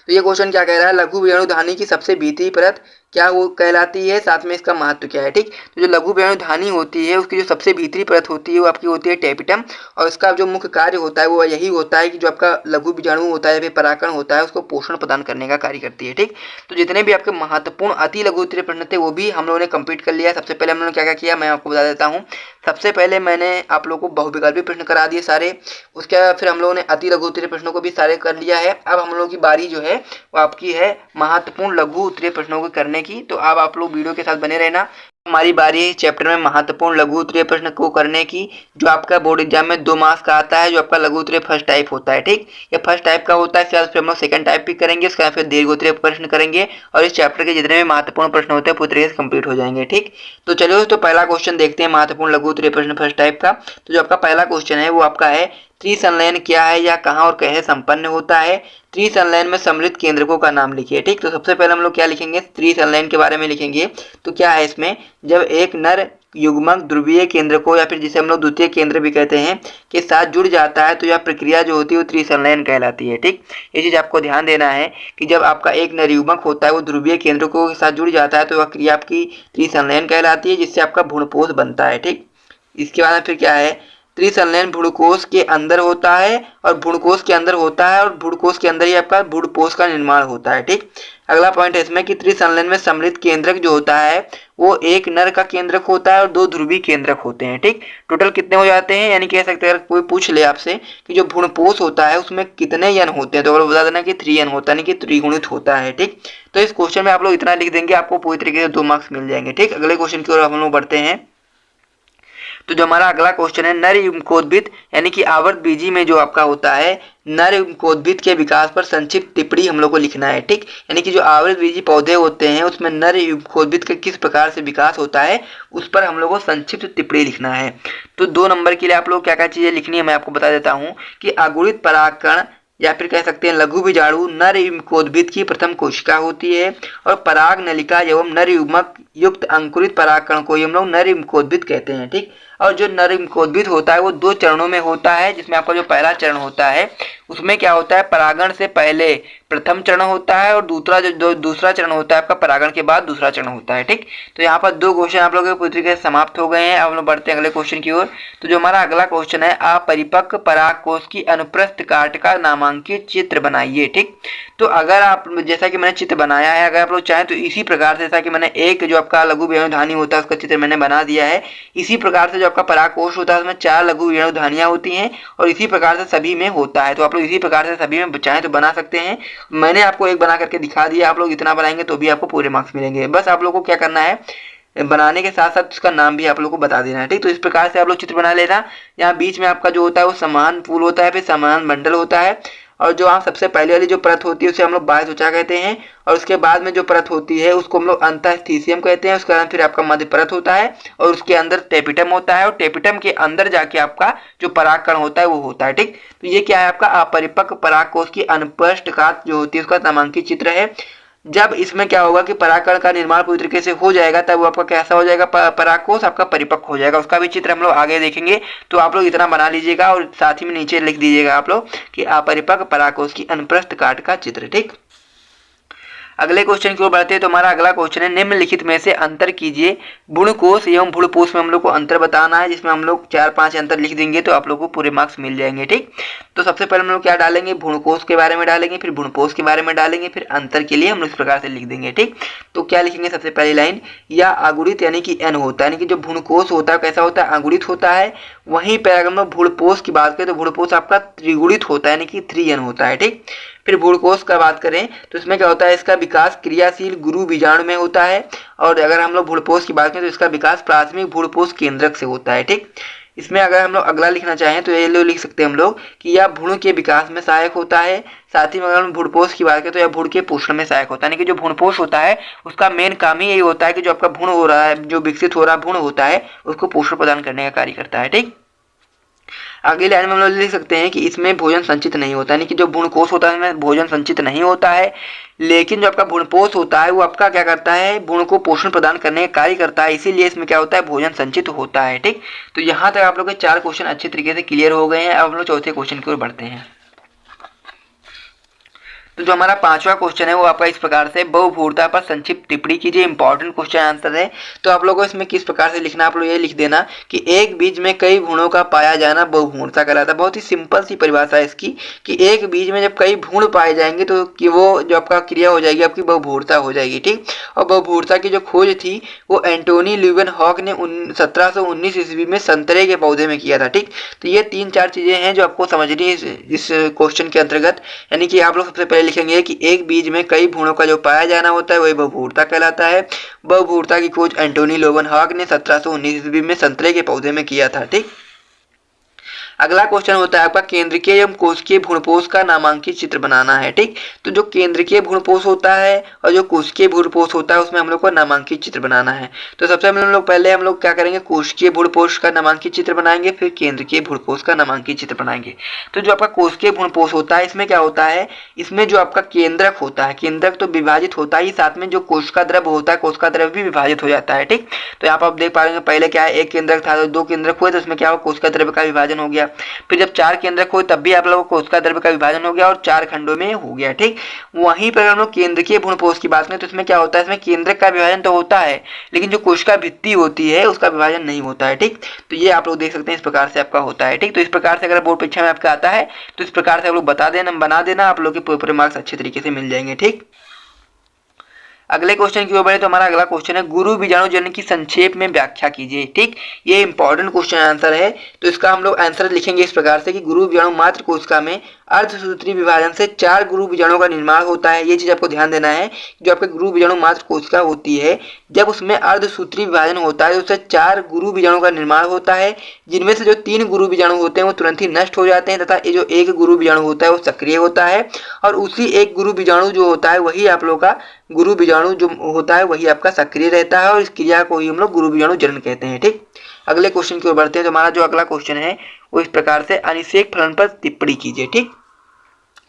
तो ये क्वेश्चन क्या कह रहा है, लघु विजाणुधानी की सबसे भीतरी परत क्या वो कहलाती है, साथ में इसका महत्व क्या है। ठीक, तो जो लघु विजाणुधानी होती है उसकी जो सबसे भीतरी परत होती है वो आपकी होती है टेपिटम, और इसका जो मुख्य कार्य होता है वो यही होता है कि जो आपका लघु बीजाणु होता है या फिर परागकण होता है उसको पोषण प्रदान करने का कार्य करती है। ठीक, तो जितने भी आपके महत्वपूर्ण अति लघु उत्तरीय प्रश्न थे वो भी हम लोगों ने कंप्लीट कर लिया। सबसे पहले हम लोगों ने क्या क्या किया मैं आपको बता देता हूँ। सबसे पहले मैंने आप लोगों को बहुविकल्पी प्रश्न करा दिए सारे, उसके बाद फिर हम लोगों ने अति लघु उत्तरीय प्रश्नों को भी सारे कर लिया है। अब हम लोगों की बारी जो है वो आपकी है महत्वपूर्ण लघु उत्तरीय प्रश्नों को करने की, तो अब आप लोग वीडियो के साथ बने रहना। हमारी बारी है चैप्टर में महत्वपूर्ण लघु उत्तरीय प्रश्न को करने की, जो आपका बोर्ड एग्जाम में 2 मार्क्स का आता है, जो आपका लघु उत्तरीय फर्स्ट टाइप होता है। ठीक, ये फर्स्ट टाइप का होता है, फिर हम लोग सेकंड टाइप भी करेंगे, उसके बाद फिर दीर्घ उत्तरीय प्रश्न करेंगे, और इस चैप्टर के जितने भी महत्वपूर्ण प्रश्न होते हैं पूरी तरीके से कंप्लीट हो जाएंगे। ठीक, तो चलिए तो पहला क्वेश्चन देखते हैं महत्वपूर्ण लघु उत्तरीय प्रश्न फर्स्ट टाइप का। तो जो आपका पहला क्वेश्चन है वो आपका है त्रिसंलयन क्या है या कहाँ और कैसे संपन्न होता है, त्रिसंलयन में सम्मिलित केंद्रकों का नाम लिखिए। ठीक, तो सबसे पहले हम लोग क्या लिखेंगे, त्रिसंलयन के बारे में लिखेंगे। तो क्या है इसमें, जब एक नर युग्मक ध्रुवीय केंद्र को या फिर जिसे हम लोग द्वितीय केंद्र भी कहते हैं के साथ जुड़ जाता है तो यह प्रक्रिया जो होती है वो त्रिसंलयन कहलाती है। ठीक, ये चीज आपको ध्यान देना है कि जब आपका एक नर युग्मक होता है वो ध्रुवीय केंद्र को के साथ जुड़ जाता है तो वह क्रिया आपकी त्रिसंलयन कहलाती है, जिससे आपका भ्रूणपोष बनता है। ठीक, इसके बाद फिर क्या है, त्रिसंलयन भ्रूणकोश के अंदर होता है और भ्रूणकोश के अंदर होता है और भ्रूणकोश के अंदर ही आपका भ्रूणपोष का निर्माण होता है। ठीक, अगला पॉइंट है इसमें कि त्रिसंलयन में सम्मिलित केंद्रक जो होता है वो एक नर का केंद्रक होता है और 2 ध्रुवीय केंद्रक होते हैं। ठीक, टोटल कितने हो जाते हैं, यानी कह सकते हैं अगर कोई पूछ ले आपसे कि जो भ्रूणपोष होता है उसमें कितने यन होते हैं तो अगर बता देना कि 3 यन होता है, यानी कि त्रिगुणित होता है। ठीक, तो इस क्वेश्चन में आप लोग इतना लिख देंगे, आपको पूरी तरीके से 2 मार्क्स मिल जाएंगे। ठीक, अगले क्वेश्चन की ओर हम लोग बढ़ते हैं। तो जो हमारा अगला क्वेश्चन है नर युग्मकोद्भिद यानी कि आवर्त बीजी में जो आपका होता है नर युग्मकोद्भिद के विकास पर संक्षिप्त टिप्पणी हम लोग को लिखना है। ठीक, यानी कि जो आवर्त बीजी पौधे होते हैं उसमें नर युग्मकोद्भिद का किस प्रकार से विकास होता है उस पर हम लोग को संक्षिप्त टिप्पणी लिखना है। तो 2 नंबर के लिए आप लोग क्या क्या चीजें लिखनी है मैं आपको बता देता हूँ कि अगुणित परागकण या फिर कह सकते हैं लघु बीजाणु नर युग्मकोद्भिद की प्रथम कोशिका होती है और पराग नलिका एवं नर युग्मक युक्त अंकुरित परागकण को हम लोग नर युग्मकोद्भिद कहते हैं। ठीक, और जो नर युग्मकोद्भिद होता है वो 2 चरणों में होता है, जिसमें आपका जो पहला चरण होता है उसमें क्या होता है, परागण से पहले प्रथम चरण होता है और दूसरा चरण होता है आपका परागण के बाद दूसरा चरण होता है। ठीक, तो यहाँ पर 2 क्वेश्चन आप लोगों के पूरी तरीके से समाप्त हो गए हैं। अब हम लोग बढ़ते हैं अगले क्वेश्चन की ओर। तो जो हमारा अगला क्वेश्चन है, अपरिपक्व परागकोश की अनुप्रस्थ काट का नामांकित चित्र बनाइए। ठीक, तो अगर आप, जैसा कि मैंने चित्र बनाया है, अगर आप लोग चाहें तो इसी प्रकार से, जैसा कि मैंने एक जो आपका लघु विजाणुधानी होता है उसका चित्र मैंने बना दिया है, इसी प्रकार से जो आपका परागकोश होता है उसमें 4 लघु विजाणुधानियां होती हैं और इसी प्रकार से सभी में होता है। तो आप लोग इसी प्रकार से सभी में चाहें तो बना सकते हैं। मैंने आपको एक बना करके दिखा दिया, आप लोग इतना बनाएंगे तो भी आपको पूरे मार्क्स मिलेंगे। बस आप लोग को क्या करना है, बनाने के साथ साथ उसका नाम भी आप लोग को बता देना है। ठीक, तो इस प्रकार से आप लोग चित्र बना लेना। यहाँ बीच में आपका जो होता है वो समान फूल होता है, फिर समान बंडल होता है, और जो आप सबसे पहले वाली जो परत होती है उसे हम लोग बाह्य त्वचा कहते हैं, और उसके बाद में जो परत होती है उसको हम लोग अंतःस्थीसियम कहते हैं। उसके बाद फिर आपका मध्य परत होता है और उसके अंदर टेपिटम होता है, और टेपिटम के अंदर जाके आपका जो परागकण होता है वो होता है। ठीक, तो ये क्या है, आपका अपरिपक्व परागकोश की अनुप्रस्थ काट जो होती है उसका नामांकित चित्र है। जब इसमें क्या होगा कि परागकण का निर्माण पूरी तरीके से हो जाएगा तब वो आपका कैसा हो जाएगा, परागकोश आपका परिपक्व हो जाएगा। उसका भी चित्र हम लोग आगे देखेंगे। तो आप लोग इतना बना लीजिएगा और साथ ही में नीचे लिख दीजिएगा आप लोग कि अपरिपक्व परागकोश की अनुप्रस्थ काट का चित्र। ठीक, अगले क्वेश्चन की ओर बढ़ते हैं। तो हमारा अगला क्वेश्चन है, निम्नलिखित में से अंतर कीजिए। भ्रूणकोश एवं भ्रूणपोष में हम लोग को अंतर बताना है, जिसमें हम लोग 4-5 अंतर लिख देंगे तो आप लोग को पूरे मार्क्स मिल जाएंगे। ठीक, तो सबसे पहले हम लोग क्या डालेंगे, भ्रूणकोश के बारे में डालेंगे, फिर भ्रूणपोष के बारे में डालेंगे, फिर अंतर के लिए हम लोग इस प्रकार से लिख देंगे। ठीक, तो क्या लिखेंगे, सबसे पहली लाइन, या अगुणित यानी कि एन होता है, यानी कि जो भ्रूणकोश होता है कैसा होता है, अगुणित होता है। वहीं पर अगर हम लोग भ्रूणपोष की बात करें तो भ्रूणपोष आपका त्रिगुणित होता है, यानी कि 3n होता है। ठीक, फिर भ्रूणकोश का बात करें तो इसमें क्या होता है, इसका विकास क्रियाशील गुरु बीजाणु में होता है, और अगर हम लोग भ्रूणपोष की बात करें तो इसका विकास प्राथमिक भ्रूणपोष केंद्रक से होता है। ठीक, इसमें अगर हम लोग अगला लिखना चाहें तो ये लोग लिख सकते हैं हम लोग कि यह भ्रूण के विकास में सहायक होता है। साथ ही में अगर हम भ्रूणपोष की बात करें तो यह भ्रूण के पोषण में सहायक होता है, यानी कि जो भ्रूणपोष होता है उसका मेन काम ही यही होता है कि जो आपका भ्रूण हो रहा है, जो विकसित हो रहा भ्रूण होता है उसको पोषण प्रदान करने का कार्य करता है। ठीक, अगली लाइन में हम लोग लिख सकते हैं कि इसमें भोजन संचित नहीं होता, यानी कि जो भ्रूणकोश होता है इसमें भोजन संचित नहीं होता है, लेकिन जो आपका भ्रूणपोष होता है वो आपका क्या करता है, भ्रूण को पोषण प्रदान करने का कार्य करता है, इसीलिए इसमें क्या होता है, भोजन संचित होता है। ठीक, तो यहाँ तक आप लोग के 4 क्वेश्चन अच्छे तरीके से क्लियर हो गए हैं। अब हम लोग चौथे क्वेश्चन की ओर बढ़ते हैं। तो जो हमारा 5वां क्वेश्चन है वो आपका इस प्रकार से, बहुभूरता पर संक्षिप्त टिप्पणी कीजिए। इंपॉर्टेंट क्वेश्चन आंसर है। तो आप लोगों को इसमें किस प्रकार से लिखना, आप लोग ये लिख देना कि एक बीज में कई भ्रूणों का पाया जाना बहुभूरता कहलाता है। बहुत ही सिंपल सी परिभाषा है इसकी कि एक बीज में जब कई भ्रूण पाए जाएंगे तो कि वो जो आपका क्रिया हो जाएगी आपकी बहुभूरता हो जाएगी। ठीक, और बहुभूरता की जो खोज थी वो एंटोनी ल्यूवेनहॉक ने 1719 ईस्वी में संतरे के पौधे में किया था। ठीक, तो ये 3-4 चीजें हैं जो आपको समझनी है इस क्वेश्चन के अंतर्गत, यानी कि आप लोग सबसे पहले लिखेंगे कि एक बीज में कई भ्रूणों का जो पाया जाना होता है वही बहुभूरता कहलाता है। बहुभूरता की खोज एंटोनी ल्यूवेनहॉक ने 1719 ईस्वी में संतरे के पौधे में किया था। ठीक, अगला क्वेश्चन होता है आपका, केंद्रीय एवं कोशिकीय भ्रूणपोष का नामांकित चित्र बनाना है। ठीक, तो जो केंद्रीय भ्रूणपोष होता है और जो कोशिकीय भ्रूणपोष होता है उसमें हम लोग को नामांकित चित्र बनाना है। तो सबसे पहले हम लोग क्या करेंगे, कोशिकीय भ्रूणपोष का नामांकित चित्र बनाएंगे, फिर केंद्रीय भ्रूणपोष का नामांकित चित्र बनाएंगे। तो जो आपका कोशिकीय भ्रूणपोष होता है इसमें क्या होता है, इसमें जो आपका केंद्रक होता है, केंद्रक तो विभाजित होता ही, साथ में जो कोशिका द्रव्य होता है कोशिका द्रव्य भी विभाजित हो जाता है। ठीक, तो यहाँ पर आप देख पा रहे हैं पहले क्या है, एक केंद्रक था, 2 केंद्रक हुए तो उसमें क्या हुआ, कोशिका द्रव्य का विभाजन हो गया। फिर जब 4 केंद्रक हुए तब भी आप लोगों को कोशिका द्रव्य का विभाजन हो गया और 4 खंडों में हो गया। ठीक, वहीं पर हम लोग केंद्रीय भ्रूणपोष की बात करें तो इसमें क्या होता है, इसमें केंद्रक का विभाजन तो होता है लेकिन जो कोशिका भित्ति होती है उसका विभाजन नहीं होता है। ठीक, तो ये आप लोग देख सकते हैं इस प्रकार से आपका होता है। ठीक, तो इस प्रकार से अगर बोर्ड परीक्षा में आपका आता है तो इस प्रकार से आप लोग बना देना, आप लोग के पूरे मार्क्स अच्छे तरीके से मिल जाएंगे। ठीक, अगले क्वेश्चन की ओर बढ़े तो हमारा अगला क्वेश्चन है, गुरु बीजाणु जनन की संक्षेप में व्याख्या कीजिए। ठीक, ये इंपॉर्टेंट क्वेश्चन आंसर है। तो इसका हम लोग आंसर लिखेंगे इस प्रकार से कि गुरु बीजाणु मात्र कोशिका में अर्धसूत्री विभाजन से 4 गुरु बीजाणु का निर्माण होता है। ये चीज आपको ध्यान देना है, जो आपके गुरु बीजाणु मात्र कोशिका होती है जब उसमें अर्धसूत्री विभाजन होता है तो उससे 4 गुरु बीजाणु का निर्माण होता है, जिनमें से जो 3 गुरु बीजाणु होते हैं वो तुरंत ही नष्ट हो जाते हैं तथा ये जो एक गुरु बीजाणु होता है वो सक्रिय होता है, और उसी एक गुरु बीजाणु जो होता है वही आप लोग का गुरु बीजाणु जो होता है वही आपका सक्रिय रहता है, और इस क्रिया को ही हम लोग गुरु बीजाणु जनन कहते हैं। ठीक, अगले क्वेश्चन की ओर बढ़ते हैं। तो हमारा जो अगला क्वेश्चन है वो इस प्रकार से, अनिषेक फलन पर टिप्पणी कीजिए। ठीक,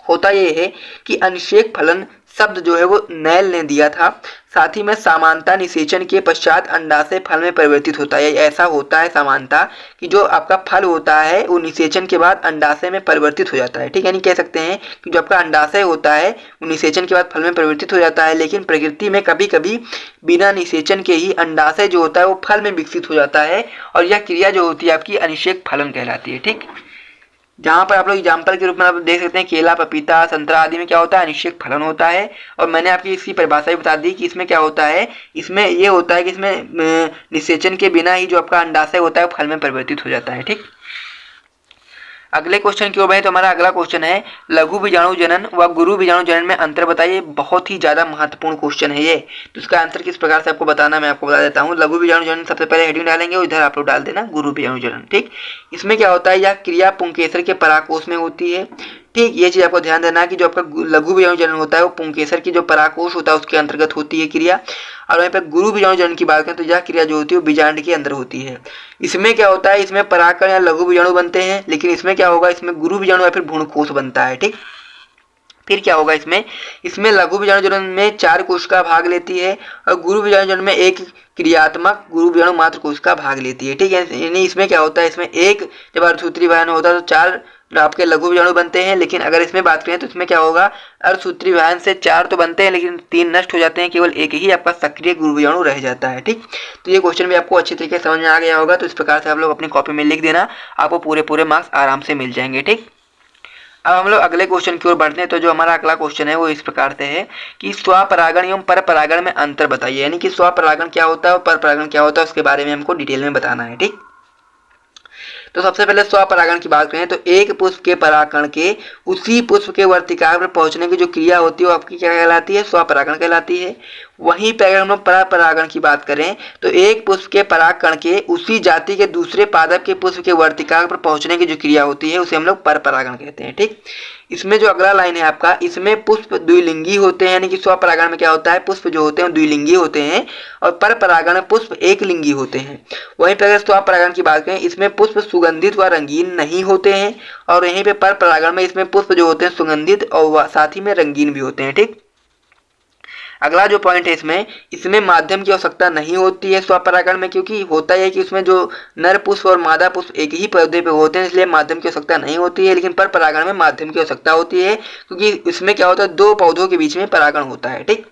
होता ये है कि अनिषेक फलन शब्द जो है वो नैल ने दिया था, साथ ही में समानता निषेचन के पश्चात अंडाशय फल में परिवर्तित होता है। ऐसा होता है समानता कि जो आपका फल होता है वो निषेचन के बाद अंडाशय में परिवर्तित हो जाता है। ठीक है, यानी कह सकते हैं कि जो आपका अंडाशय होता है वो निषेचन के बाद फल में परिवर्तित हो जाता है, लेकिन प्रकृति में कभी कभी बिना निषेचन के ही अंडाशय जो होता है वो फल में विकसित हो जाता है, और यह क्रिया जो होती है आपकी अनिषेक फलन कहलाती है। ठीक, जहाँ पर आप लोग एग्जाम्पल के रूप में आप देख सकते हैं केला, पपीता, संतरा आदि में क्या होता है, अनिश्चित फलन होता है। और मैंने आपकी इसकी परिभाषा भी बता दी कि इसमें क्या होता है, इसमें ये होता है कि इसमें निषेचन के बिना ही जो आपका अंडाशय होता है वो फल में परिवर्तित हो जाता है। ठीक, अगले क्वेश्चन की ओर बढ़े तो हमारा अगला क्वेश्चन है लघु बीजाणु जनन व गुरु बीजाणु जनन में अंतर बताइए। बहुत ही ज्यादा महत्वपूर्ण क्वेश्चन है ये, तो इसका आंसर किस प्रकार से आपको बताना मैं आपको बता देता हूँ। लघु बीजाणु जनन सबसे पहले हेडिंग डालेंगे, इधर आप लोग डाल देना गुरु बीजाणु जनन। ठीक, इसमें क्या होता है, यह क्रिया पुंकेसर के पराकोष में होती है। ठीक, ये चीज आपको ध्यान देना कि जो आपका लघु बीजाणु जनन होता है वो पुंकेसर की जो पराकोष होता है उसके अंतर्गत होती है क्रिया। और वहीं पर गुरु बीजाणु जनन की बात करें तो यह क्रिया जो होती है वो बीजांड के अंदर होती है। इसमें क्या होता है, इसमें परागकण या लघु बीजाणु बनते हैं, लेकिन इसमें क्या होगा, इसमें गुरु बीजाणु या फिर भ्रूणकोष बनता है। ठीक, फिर क्या होगा, इसमें लघु बीजाणु जनन में 4 कोशिका भाग लेती है और गुरु बीजाणु जनन में एक क्रियात्मक गुरु बीजाणु मात्र कोशिका भाग लेती है। ठीक है, यानी इसमें क्या होता है, इसमें एक जब अर्धसूत्री विभाजन होता है तो 4 आपके लघु बीजाणु बनते हैं, लेकिन अगर इसमें बात करें तो इसमें क्या होगा, अर्धसूत्री विभाजन से 4 तो बनते हैं लेकिन 3 नष्ट हो जाते हैं, केवल एक ही आपका सक्रिय गुरु बीजाणु रह जाता है। ठीक, तो ये क्वेश्चन भी आपको अच्छी तरीके से समझ में आ गया होगा, तो इस प्रकार से आप लोग अपनी कॉपी में लिख देना, आपको पूरे मार्क्स आराम से मिल जाएंगे। ठीक, अब हम लोग अगले क्वेश्चन की ओर बढ़ते हैं, तो जो हमारा अगला क्वेश्चन है वो इस प्रकार से है कि स्वपरागण एवं परपरागण में अंतर बताइए। यानी कि स्वपरागण क्या होता है और परपरागण क्या होता है उसके बारे में हमको डिटेल में बताना है। ठीक, तो सबसे पहले स्वपरागण की बात करें तो एक पुष्प के परागकण के उसी पुष्प के वर्तिकाग्र पर पहुंचने की जो क्रिया होती है वो आपकी क्या कहलाती है, स्वपरागण कहलाती है। वहीं पर अगर हम लोग परपरागण की बात करें तो एक पुष्प के परागकण के उसी जाति के दूसरे पादप के पुष्प के वर्तिकाग्र पर पहुंचने की जो क्रिया होती है उसे हम लोग परपरागण कहते हैं। ठीक, इसमें जो अगला लाइन है आपका, इसमें पुष्प द्विलिंगी होते हैं, यानी कि स्वपरागण में क्या होता है, पुष्प जो होते हैं द्विलिंगी होते हैं और परपरागण में पुष्प एक लिंगी होते हैं। वहीं पर अगर स्वपरागण की बात करें, इसमें पुष्प सुगंधित व रंगीन नहीं होते हैं, और यहीं पे परपरागण में इसमें पुष्प जो होते हैं सुगंधित और साथ ही में रंगीन भी होते हैं। ठीक, अगला जो पॉइंट है इसमें माध्यम की आवश्यकता नहीं होती है स्वपरागण में, क्योंकि होता है कि उसमें जो नर पुष्प और मादा पुष्प एक ही पौधे पे होते हैं, इसलिए माध्यम की आवश्यकता नहीं होती है। लेकिन परपरागण में माध्यम की आवश्यकता होती है, क्योंकि इसमें क्या होता है, 2 पौधों के बीच में परागण होता है। ठीक,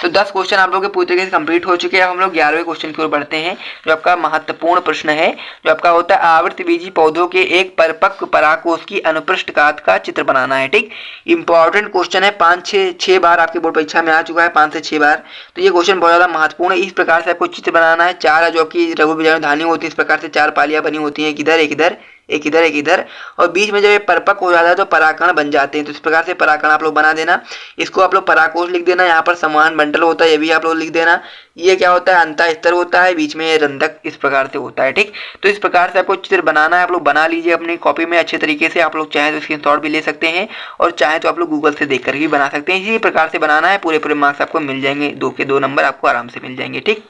तो 10 क्वेश्चन आप लोगों के पूरी तरीके से कंप्लीट हो चुके हैं। अब हम लोग 11वें क्वेश्चन की ओर बढ़ते हैं, जो आपका महत्वपूर्ण प्रश्न है, जो आपका होता है आवृतबीजी पौधों के एक परिपक्व परागकोश की अनुपृष्ठ कात का चित्र बनाना है। ठीक, इंपॉर्टेंट क्वेश्चन है, 5-6 बार आपकी बोर्ड परीक्षा में आ चुका है, 5 से 6 बार। तो ये क्वेश्चन बहुत ज्यादा महत्वपूर्ण है। इस प्रकार से आपको चित्र बनाना है, 4 जो आपकी लघु बीजाणु धानी होती है, इस प्रकार से 4 पालियां बनी होती है, एक इधर एक इधर एक इधर एक इधर, और बीच में जब ये परिपक्व हो जाता है तो परागकण बन जाते हैं। तो इस प्रकार से परागकण आप लोग बना देना, इसको आप लोग परागकोश लिख देना, यहाँ पर समान बंटल होता है ये भी आप लोग लिख देना। ये क्या होता है, अंतः स्तर होता है, बीच में रंधक इस प्रकार से होता है। ठीक, तो इस प्रकार से आपको चित्र बनाना है, आप लोग बना लीजिए अपनी कॉपी में अच्छे तरीके से। आप लोग चाहे तो स्क्रीनशॉट भी ले सकते हैं और चाहे तो आप लोग गूगल से देख कर भी बना सकते हैं। इसी प्रकार से बनाना है, पूरे मार्क्स आपको मिल जाएंगे, 2 के 2 नंबर आपको आराम से मिल जाएंगे। ठीक,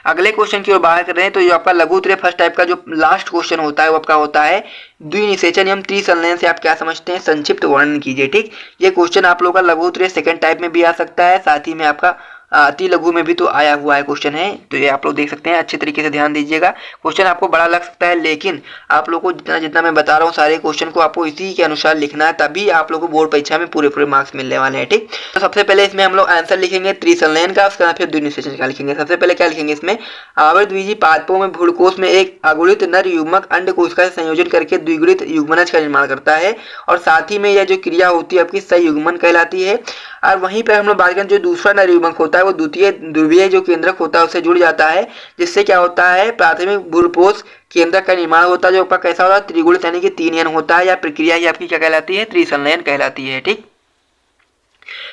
अगले क्वेश्चन की ओर बात कर रहे हैं, तो जो आपका लघु उत्तरीय फर्स्ट टाइप का जो लास्ट क्वेश्चन होता है वो आपका होता है द्विनिषेचन एवं त्रिसंलयन से आप क्या समझते हैं, संक्षिप्त वर्णन कीजिए। ठीक, ये क्वेश्चन आप लोगों का लघु उत्तरीय सेकंड टाइप में भी आ सकता है, साथ ही में आपका अति लघु में भी तो आया हुआ है क्वेश्चन है, तो ये आप लोग देख सकते हैं। अच्छे तरीके से ध्यान दीजिएगा, क्वेश्चन आपको बड़ा लग सकता है, लेकिन आप लोग को जितना मैं बता रहा हूँ सारे क्वेश्चन को आपको इसी के अनुसार लिखना है, तभी आप लोग को बोर्ड परीक्षा में पूरे मार्क्स मिलने वाले हैं। ठीक, तो सबसे पहले इसमें हम लोग आंसर लिखेंगे त्रिसंलयन का, उसके बाद फिर द्विनिषेचन का लिखेंगे। सबसे पहले क्या लिखेंगे, इसमें आवृतबीजी पादपों में भ्रूणकोश में एक अगुणित नर युग्मक अंड कोशिका से संयोजन करके द्विगुणित युग्मनज का निर्माण करता है, और साथ ही में यह जो क्रिया होती है आपकी संयुग्मन कहलाती है। और वहीं पर हम लोग बात करें जो दूसरा नर युग्मक होता है वो द्वितीय ध्रुवीय जो केंद्रक होता है उससे जुड़ जाता है, जिससे क्या होता है, प्राथमिक भ्रूणपोष केंद्रक का निर्माण होता है, जो आपका कैसा होता है, त्रिगुणित यानी कि 3 यन होता है। या प्रक्रिया ही आपकी क्या कहलाती है, त्रिसंलयन कहलाती है। ठीक,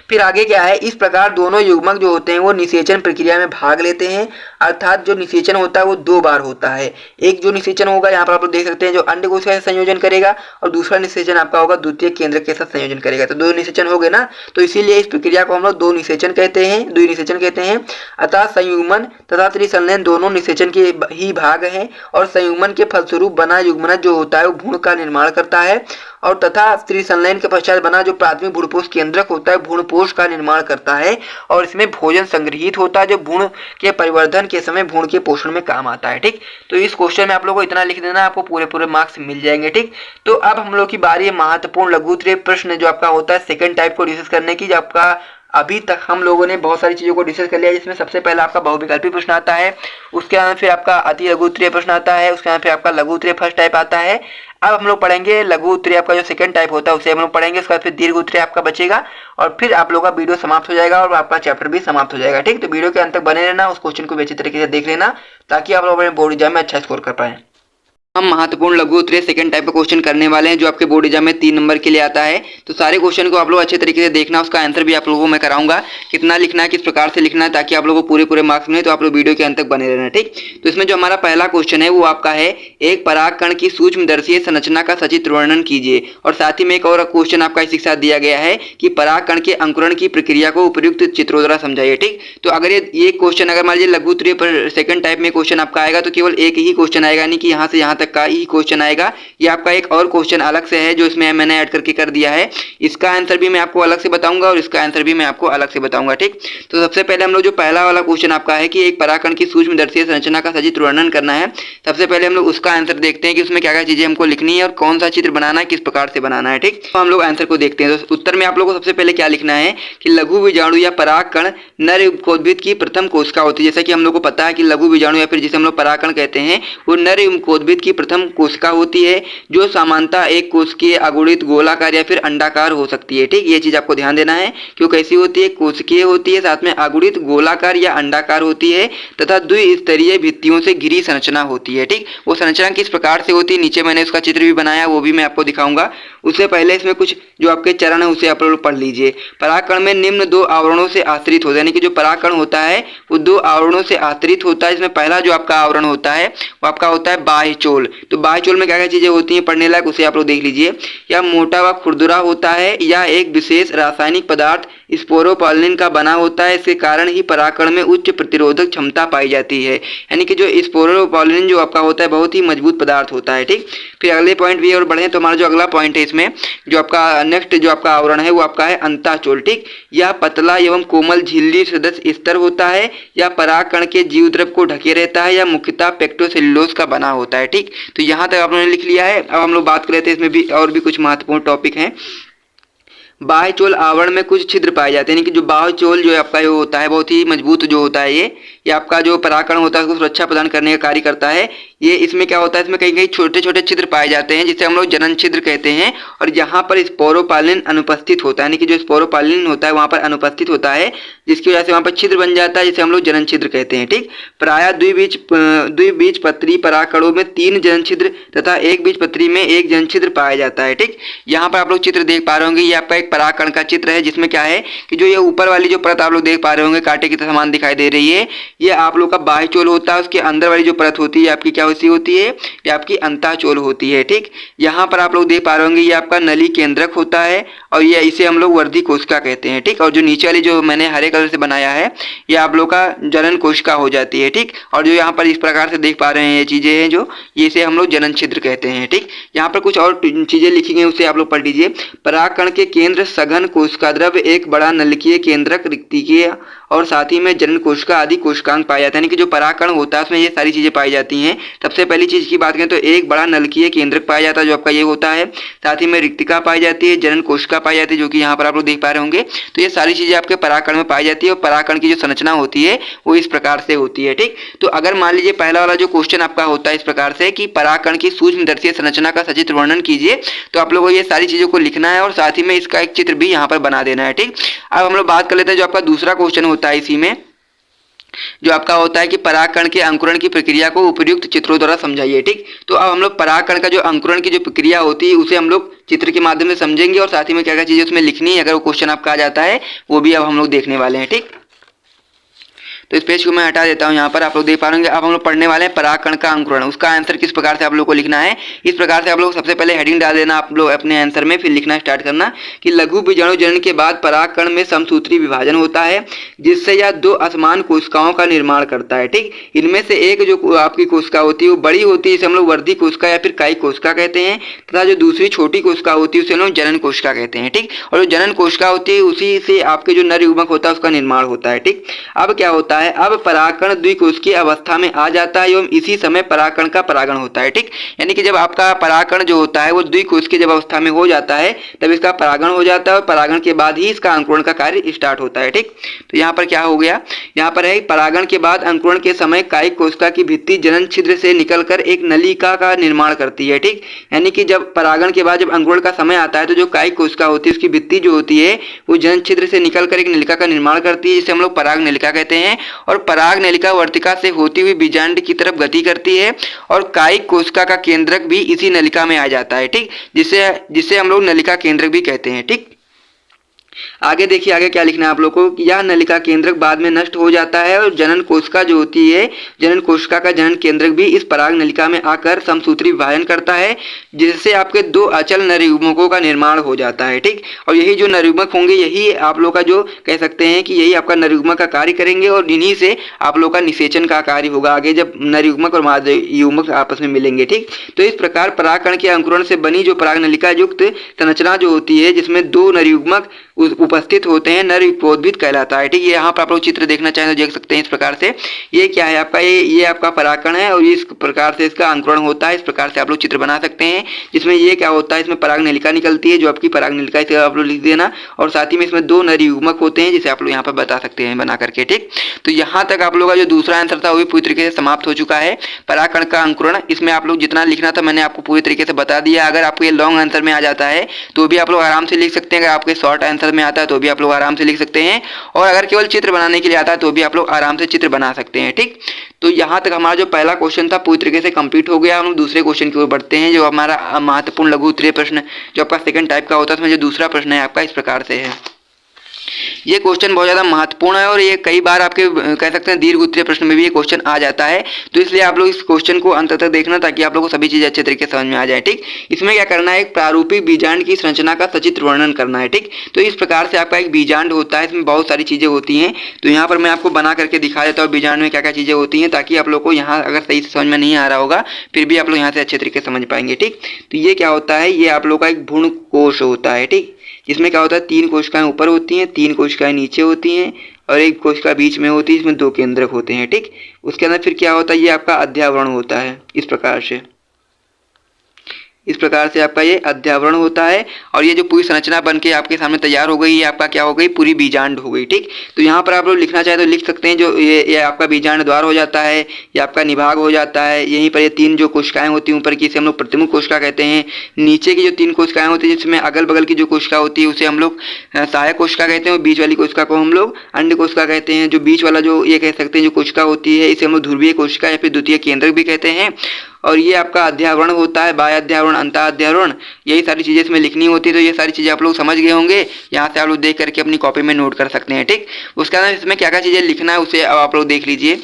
फिर आगे क्या है, इस प्रकार दोनों युग्मक जो होते हैं वो निषेचन प्रक्रिया में भाग लेते हैं, अर्थात जो निषेचन होता है वो 2 बार होता है। एक जो निषेचन होगा यहाँ पर आप लोग देख सकते हैं जो अंड कोशिका से संयोजन करेगा, और दूसरा निषेचन आपका होगा द्वितीय केंद्रक के साथ संयोजन करेगा। तो 2 निषेचन हो गए ना, तो इसीलिए इस प्रक्रिया को हम लोग 2 निषेचन कहते हैं, द्विनिषेचन कहते हैं। अर्थात संयुग्मन तथा त्रिसंलयन दोनों निषेचन के ही भाग हैं, और संयुग्मन के फलस्वरूप बना युग्मनज जो होता है वो भ्रूण का निर्माण करता है, और तथा स्त्री संलयन के पश्चात बना जो प्राथमिक भ्रूणपोष केंद्रक होता है भ्रूणपोष का निर्माण करता है और इसमें भोजन संग्रहित होता है जो भ्रूण के परिवर्धन के समय भ्रूण के पोषण में काम आता है। ठीक, तो इस क्वेश्चन में आप लोगों को इतना लिख देना, आपको पूरे मार्क्स मिल जाएंगे। ठीक, तो अब हम लोग की बारी है महत्वपूर्ण लघु उत्तरीय प्रश्न जो आपका होता है सेकंड टाइप को डिस्कस करने की। जो आपका अभी तक हम लोगों ने बहुत सारी चीजों को डिस्कस कर लिया, जिसमें सबसे पहला आपका बहुविकल्पी प्रश्न आता है, उसके बाद फिर आपका अति लघु उत्तरीय प्रश्न आता है, उसके बाद फिर आपका लघु उत्तरीय फर्स्ट टाइप आता है। अब हम लोग पढ़ेंगे लघु उत्तरीय आपका जो सेकंड टाइप होता है उसे हम लोग पढ़ेंगे, उसके बाद फिर दीर्घ उत्तरीय आपका बचेगा और फिर आप लोग का वीडियो समाप्त हो जाएगा और आपका चैप्टर भी समाप्त हो जाएगा। ठीक, तो वीडियो के अंत तक बने रहना, उस क्वेश्चन को भी अच्छी तरीके से देख लेना ताकि आप लोग अपने बोर्ड एग्जाम में अच्छा स्कोर कर पाए। हम महत्वपूर्ण लघु उत्तरीय सेकंड टाइप का क्वेश्चन करने वाले हैं जो आपके बोर्ड एग्जाम में 3 नंबर के लिए आता है। तो सारे क्वेश्चन को आप लोग अच्छे तरीके से देखना, उसका आंसर भी आप लोगों को मैं कराऊंगा, कितना लिखना है, किस प्रकार से लिखना है, ताकि आप लोगों को पूरे मार्क्स मिले। तो आप लोग वीडियो के अंत तक बने रहना। ठीक, तो इसमें जो हमारा पहला क्वेश्चन है वो आपका है, एक परागकण की सूक्ष्मदर्शीय संरचना का सचित्र वर्णन कीजिए। और साथ ही में एक और क्वेश्चन आपका इसी के साथ दिया गया है कि परागकण के अंकुरण की प्रक्रिया को उपयुक्त चित्रों द्वारा समझाइए। ठीक, तो अगर ये क्वेश्चन अगर मान लीजिए लघु उत्तरीय सेकंड टाइप में क्वेश्चन आपका आएगा तो केवल एक ही क्वेश्चन आएगा, यानी कि यहाँ से यहाँ तक का ही क्वेश्चन आएगा। ये आपका एक और क्वेश्चन अलग से है जो इसमें मैंने ऐड करके कर दिया है, इसका आंसर भी मैं आपको अलग से बताऊंगा और इसका आंसर भी मैं आपको अलग से बताऊंगा। ठीक, तो सबसे पहले हम लोग जो पहला वाला क्वेश्चन आपका है कि एक परागकण की सूक्ष्मदर्शीय संरचना का सचित्र वर्णन करना है, सबसे पहले हम लोग उसका आंसर देखते हैं कि उसमें क्या क्या चीजें हमको लिखनी है और कौन सा चित्र बनाना है, किस प्रकार से बनाना है। ठीक, तो हम लोग आंसर को देखते हैं। तो उत्तर में आप लोग को सबसे पहले क्या लिखना है कि लघु बीजाणु या परागकण नर उद्भिद की प्रथम कोशिका होती है। जैसा कि हम लोग को पता है कि लघु बीजाणु या फिर जिसे हम लोग परागकण कहते हैं वो नर उद्भिद की प्रथम कोशिका होती है जो सामान्यतः एक कोशिकीय, अगुणित, गोलाकार या फिर अंडाकार हो सकती है। ठीक, ये चीज आपको ध्यान देना है कि वो कैसी होती है, कोशिकीय होती है, साथ में अगुणित, गोलाकार या अंडाकार होती है तथा द्विस्तरीय भित्तियों से घिरी संरचना होती है। ठीक, वो संरचना किस प्रकार से होती है नीचे मैंने उसका चित्र भी बनाया, वो भी मैं आपको दिखाऊंगा। उससे पहले इसमें कुछ जो आपके चरण है उसे आप लोग पढ़ लीजिए। परागकण में निम्न 2 आवरणों से आश्रित होता है, यानी कि जो परागकण होता है वो 2 आवरणों से आश्रित होता है। इसमें पहला जो आपका आवरण होता है वो आपका होता है बाह्य चोल। तो बाह्य चोल में क्या क्या चीजें होती हैं पढ़ने लायक, उसे आप लोग देख लीजिए। या मोटा व खुरदुरा होता है या एक विशेष रासायनिक पदार्थ स्पोरोपॉलिन का बना होता है, इसके कारण ही परागकण में उच्च प्रतिरोधक क्षमता पाई जाती है। यानी कि जो स्पोरोपॉलिन जो आपका होता है बहुत ही मजबूत पदार्थ होता है। ठीक, फिर अगले पॉइंट भी और बढ़े तो हमारा जो अगला पॉइंट है इसमें जो आपका नेक्स्ट जो आपका आवरण है वो आपका है अंतःचोल। ठीक, यह पतला एवं कोमल झिल्ली सदस्य स्तर होता है या परागकण के जीव द्रव को ढके रहता है या मुख्यतः पेक्टोसेलुलोज का बना होता है। ठीक, तो यहाँ तक आप लोगों ने लिख लिया है। अब हम लोग बात कर रहे थे इसमें भी और भी कुछ महत्वपूर्ण टॉपिक हैं। बाह्य चोल आवरण में कुछ छिद्र पाए जाते हैं, यानी कि जो बाह्य चोल जो आपका ये होता है बहुत ही मजबूत जो होता है ये आपका जो परागकण होता है उसको सुरक्षा प्रदान करने का कार्य करता है। ये इसमें क्या होता है, इसमें कहीं कहीं छोटे छोटे छिद्र पाए जाते हैं जिसे हम लोग जनन छिद्र कहते हैं और यहाँ पर स्पोरोपॉलिन अनुपस्थित होता है, यानी कि जो स्पोरोपॉलिन होता है वहाँ पर अनुपस्थित होता है जिसकी वजह से वहाँ पर छिद्र बन जाता है जिसे हम लोग जनन छिद्र कहते हैं। ठीक, प्रायः द्विबीजपत्री परागकणों में 3 जनन छिद्र तथा एक बीजपत्री में 1 जनन छिद्र पाया जाता है। ठीक, यहाँ पर आप लोग चित्र देख पा रहे होंगे, ये आपका एक परागकण का चित्र है जिसमें क्या है कि जो ये ऊपर वाली जो परत आप लोग देख पा रहे होंगे कांटे की तरह समान दिखाई दे रही है, ये आप लोग का बाह्य चोल होता है। उसके अंदर वाली जो परत होती है आपकी क्या होती है, ये आपकी अंतःचोल होती है। ठीक, यहाँ पर आप लोग देख पा रहे होंगे ये आपका नली केंद्रक होता है और ये इसे हम लोग वर्धी कोशिका कहते हैं। ठीक, और जो नीचे वाली जो मैंने हरे कलर से बनाया है ये आप लोग का जनन कोशिका हो जाती है। ठीक, और जो यहाँ पर इस प्रकार से देख पा रहे हैं ये चीजें हैं जो ये इसे हम लोग जनन छिद्र कहते हैं। ठीक, यहाँ पर कुछ और चीजें लिखी गई उसे आप लोग पढ़ लीजिए। परागकण के केंद्र सघन कोशिका द्रव्य, एक बड़ा नलिकीय केंद्रक, रिक्तिकीय और साथ ही में जनन कोशिका आदि कोशिकांग पाया जाता है। यानी कि जो परागकण होता है उसमें ये सारी चीजें पाई जाती हैं। सबसे पहली चीज की बात करें तो एक बड़ा नलिकीय केंद्रक पाया जाता है जो आपका ये होता है, साथ ही में रिक्तिका पाई जाती है, जनन कोशिका पाई जाती है जो कि यहाँ पर आप लोग देख पा रहे होंगे। तो ये सारी चीजें आपके परागकण में पाई जाती है और परागकण की जो संरचना होती है वो इस प्रकार से होती है। ठीक, तो अगर मान लीजिए पहला वाला जो क्वेश्चन आपका होता है इस प्रकार से कि परागकण की सूक्ष्मदर्शीय संरचना का सचित्र वर्णन कीजिए, तो आप लोगों को ये सारी चीजों को लिखना है और साथ ही में इसका एक चित्र भी यहाँ पर बना देना है। ठीक, अब हम लोग बात कर लेते हैं जो आपका दूसरा क्वेश्चन होता है इसी में जो आपका होता है कि परागकण के अंकुरण की प्रक्रिया को उपयुक्त चित्रों द्वारा समझाइए। ठीक, तो अब हम लोग परागकण का जो अंकुरण की जो प्रक्रिया होती है उसे हम लोग चित्र के माध्यम से समझेंगे और साथ ही में क्या क्या चीजें उसमें लिखनी है अगर वो क्वेश्चन आपका आ जाता है वो भी अब हम लोग देखने वाले हैं। ठीक, तो इस पेज को मैं हटा देता हूँ। यहाँ पर आप लोग देख पा रहे होंगे। अब हम लोग पढ़ने वाले हैं परागकण का अंकुरण। उसका आंसर किस प्रकार से आप लोग को लिखना है, इस प्रकार से आप लोग सबसे पहले हेडिंग डाल देना आप लोग अपने आंसर में, फिर लिखना स्टार्ट करना कि लघु बीजाणु जनन के बाद परागकण में समसूत्री विभाजन होता है जिससे यह दो असमान कोशिकाओं का निर्माण करता है। ठीक, इनमें से एक जो आपकी कोशिका होती है वो बड़ी होती है, इसे हम लोग वर्धी कोशिका या फिर कायी कोशिका कहते हैं, तथा जो दूसरी छोटी कोशिका होती है उसे हम लोग जनन कोशिका कहते हैं। ठीक, और जो जनन कोशिका होती है उसी से आपके जो नर युग्मक होता है उसका निर्माण होता है। ठीक, अब क्या होता है, अब परागकण द्विकोशिकीय अवस्था में आ जाता है एवं इसी समय परागकण का परागण होता है। ठीक, यानी कि जब आपका परागकण जो होता है वो द्विकोशिकीय जब अवस्था में हो जाता है तब इसका परागण हो जाता है और परागण के बाद ही इसका अंकुरण का कार्य स्टार्ट होता है। ठीक, तो यहाँ पर क्या हो गया, यहाँ पर है परागण के बाद अंकुरण के समय कायिक कोशिका की भित्ति जनन छिद्र से निकलकर एक नलिका का निर्माण करती है। ठीक, यानी कि जब परागण के बाद जब अंकुरण का समय आता है तो जो कायिक कोशिका होती है उसकी भित्ति जो होती है वो जनन छिद्र से निकलकर एक नलिका का निर्माण करती है, जिसे हम लोग पराग नलिका कहते हैं। और पराग नलिका वर्तिका से होती हुई बीजांड की तरफ गति करती है और कायिक कोशिका का केंद्रक भी इसी नलिका में आ जाता है। ठीक, जिसे हम लोग नलिका केंद्रक भी कहते हैं। ठीक, आगे देखिए, आगे क्या लिखना है आप लोग को, यह नलिका केंद्रक बाद में नष्ट हो जाता है और जनन कोशिका जो होती है, जनन कोशिका का जनन केंद्रक भी इस पराग नलिका में आकर समसूत्री विभाजन करता है जिससे आपके दो अचल नर युग्मकों का निर्माण हो जाता है। ठीक, और यही जो नर युग्मक होंगे यही आप लोग का जो कह सकते हैं कि यही आपका नर युग्मक का कार्य करेंगे और इन्हीं से आप लोग का निषेचन का कार्य होगा आगे जब नर युग्मक और मादा युग्मक आपस में मिलेंगे। ठीक, तो इस प्रकार परागकण के अंकुरण से बनी जो पराग नलिका युक्त संरचना जो होती है जिसमें दो नर युग्मक उपस्थित होते हैं नर युग्मोद्भिद कहलाता है। ठीक, ये यहाँ पर आप लोग चित्र देखना चाहें तो देख सकते हैं इस प्रकार से। ये क्या है आपका, ये आपका परागकण है और इस प्रकार से इसका अंकुरण होता है। इस प्रकार से आप लोग चित्र बना सकते हैं जिसमें ये क्या होता है, इसमें पराग नलिका निकलती है जो आपकी पराग नलिका, इसे आप लोग लिख देना। और साथ ही में इसमें दो नर युग्मक होते हैं जिसे आप लोग यहाँ पर बता सकते हैं बना करके। ठीक, तो यहाँ तक आप लोग का जो दूसरा आंसर था वो भी पूरी तरीके से समाप्त हो चुका है। परागकण का अंकुरण, इसमें आप लोग जितना लिखना था मैंने आपको पूरी तरीके से बता दिया। अगर आपको ये लॉन्ग आंसर में आ जाता है तो भी आप लोग आराम से लिख सकते हैं, अगर आपके शॉर्ट आंसर में आता है तो भी आप लोग आराम से लिख सकते हैं, और अगर केवल चित्र बनाने के लिए आता है तो भी आप लोग आराम से चित्र बना सकते हैं। ठीक, तो यहाँ तक हमारा जो पहला क्वेश्चन था पूरी तरीके से कंप्लीट हो गया। हम दूसरे क्वेश्चन की ओर बढ़ते हैं जो हमारा महत्वपूर्ण लघु उत्तरीय प्रश्न जो आपका सेकंड टाइप का होता है, उसमें जो दूसरा प्रश्न है आपका इस प्रकार से है। ये क्वेश्चन बहुत ज़्यादा महत्वपूर्ण है और ये कई बार आपके कह सकते हैं दीर्घ उत्तरीय प्रश्न में भी ये क्वेश्चन आ जाता है, तो इसलिए आप लोग इस क्वेश्चन को अंत तक देखना ताकि आप लोगों को सभी चीज़ें अच्छे तरीके से समझ में आ जाए। ठीक, इसमें क्या करना है, एक प्रारूपिक बीजांड की संरचना का सचित्र वर्णन करना है। ठीक, तो इस प्रकार से आपका एक बीजांड होता है, इसमें बहुत सारी चीज़ें होती हैं, तो यहाँ पर मैं आपको बना करके दिखा देता हूँ बीजांड में क्या क्या चीज़ें होती हैं, ताकि आप लोग को यहाँ अगर सही से समझ में नहीं आ रहा होगा फिर भी आप लोग यहाँ से अच्छे तरीके से समझ पाएंगे। ठीक, तो ये क्या होता है, ये आप लोग का एक भ्रूण कोश होता है। ठीक, जिसमें क्या होता है, तीन कोशिकाएं ऊपर होती हैं, तीन कोशिकाएं नीचे होती हैं और एक कोशिका बीच में होती है, इसमें दो केंद्रक होते हैं। ठीक, उसके अंदर फिर क्या होता है, ये आपका अध्यावरण होता है इस प्रकार से। इस प्रकार से आपका ये अध्यावरण होता है और ये जो पूरी संरचना बन के आपके सामने तैयार हो गई, ये आपका क्या हो गई, पूरी बीजांड हो गई। ठीक, तो यहाँ पर आप लोग लिखना चाहे तो लिख सकते हैं, जो ये आपका बीजांड द्वार हो जाता है, ये आपका निभाग हो जाता है। यहीं पर ये तीन जो कोशिकाएं होती हैं ऊपर की, इसे हम लोग प्रतिमुख कोशिका कहते हैं। नीचे की जो तीन कोशिकाएं होती हैं जिसमें अगल बगल की जो कोशिका होती है उसे हम लोग सहायक कोशिका कहते हैं और बीच वाली कोशिका को हम लोग अंड कोशिका कहते हैं। जो बीच वाला जो ये कह सकते हैं जो कोशिका होती है इसे हम लोग ध्रुवीय कोशिका या फिर द्वितीय केंद्रक भी कहते हैं। और ये आपका अध्यावरण होता है, बाह्य अध्यावरण, अंतः अध्यावरण, यही सारी चीज़ें इसमें लिखनी होती है। तो ये सारी चीज़ें आप लोग समझ गए होंगे, यहाँ से आप लोग देख करके अपनी कॉपी में नोट कर सकते हैं। ठीक, उसके बाद इसमें क्या क्या चीज़ें लिखना है उसे अब आप लोग देख लीजिए।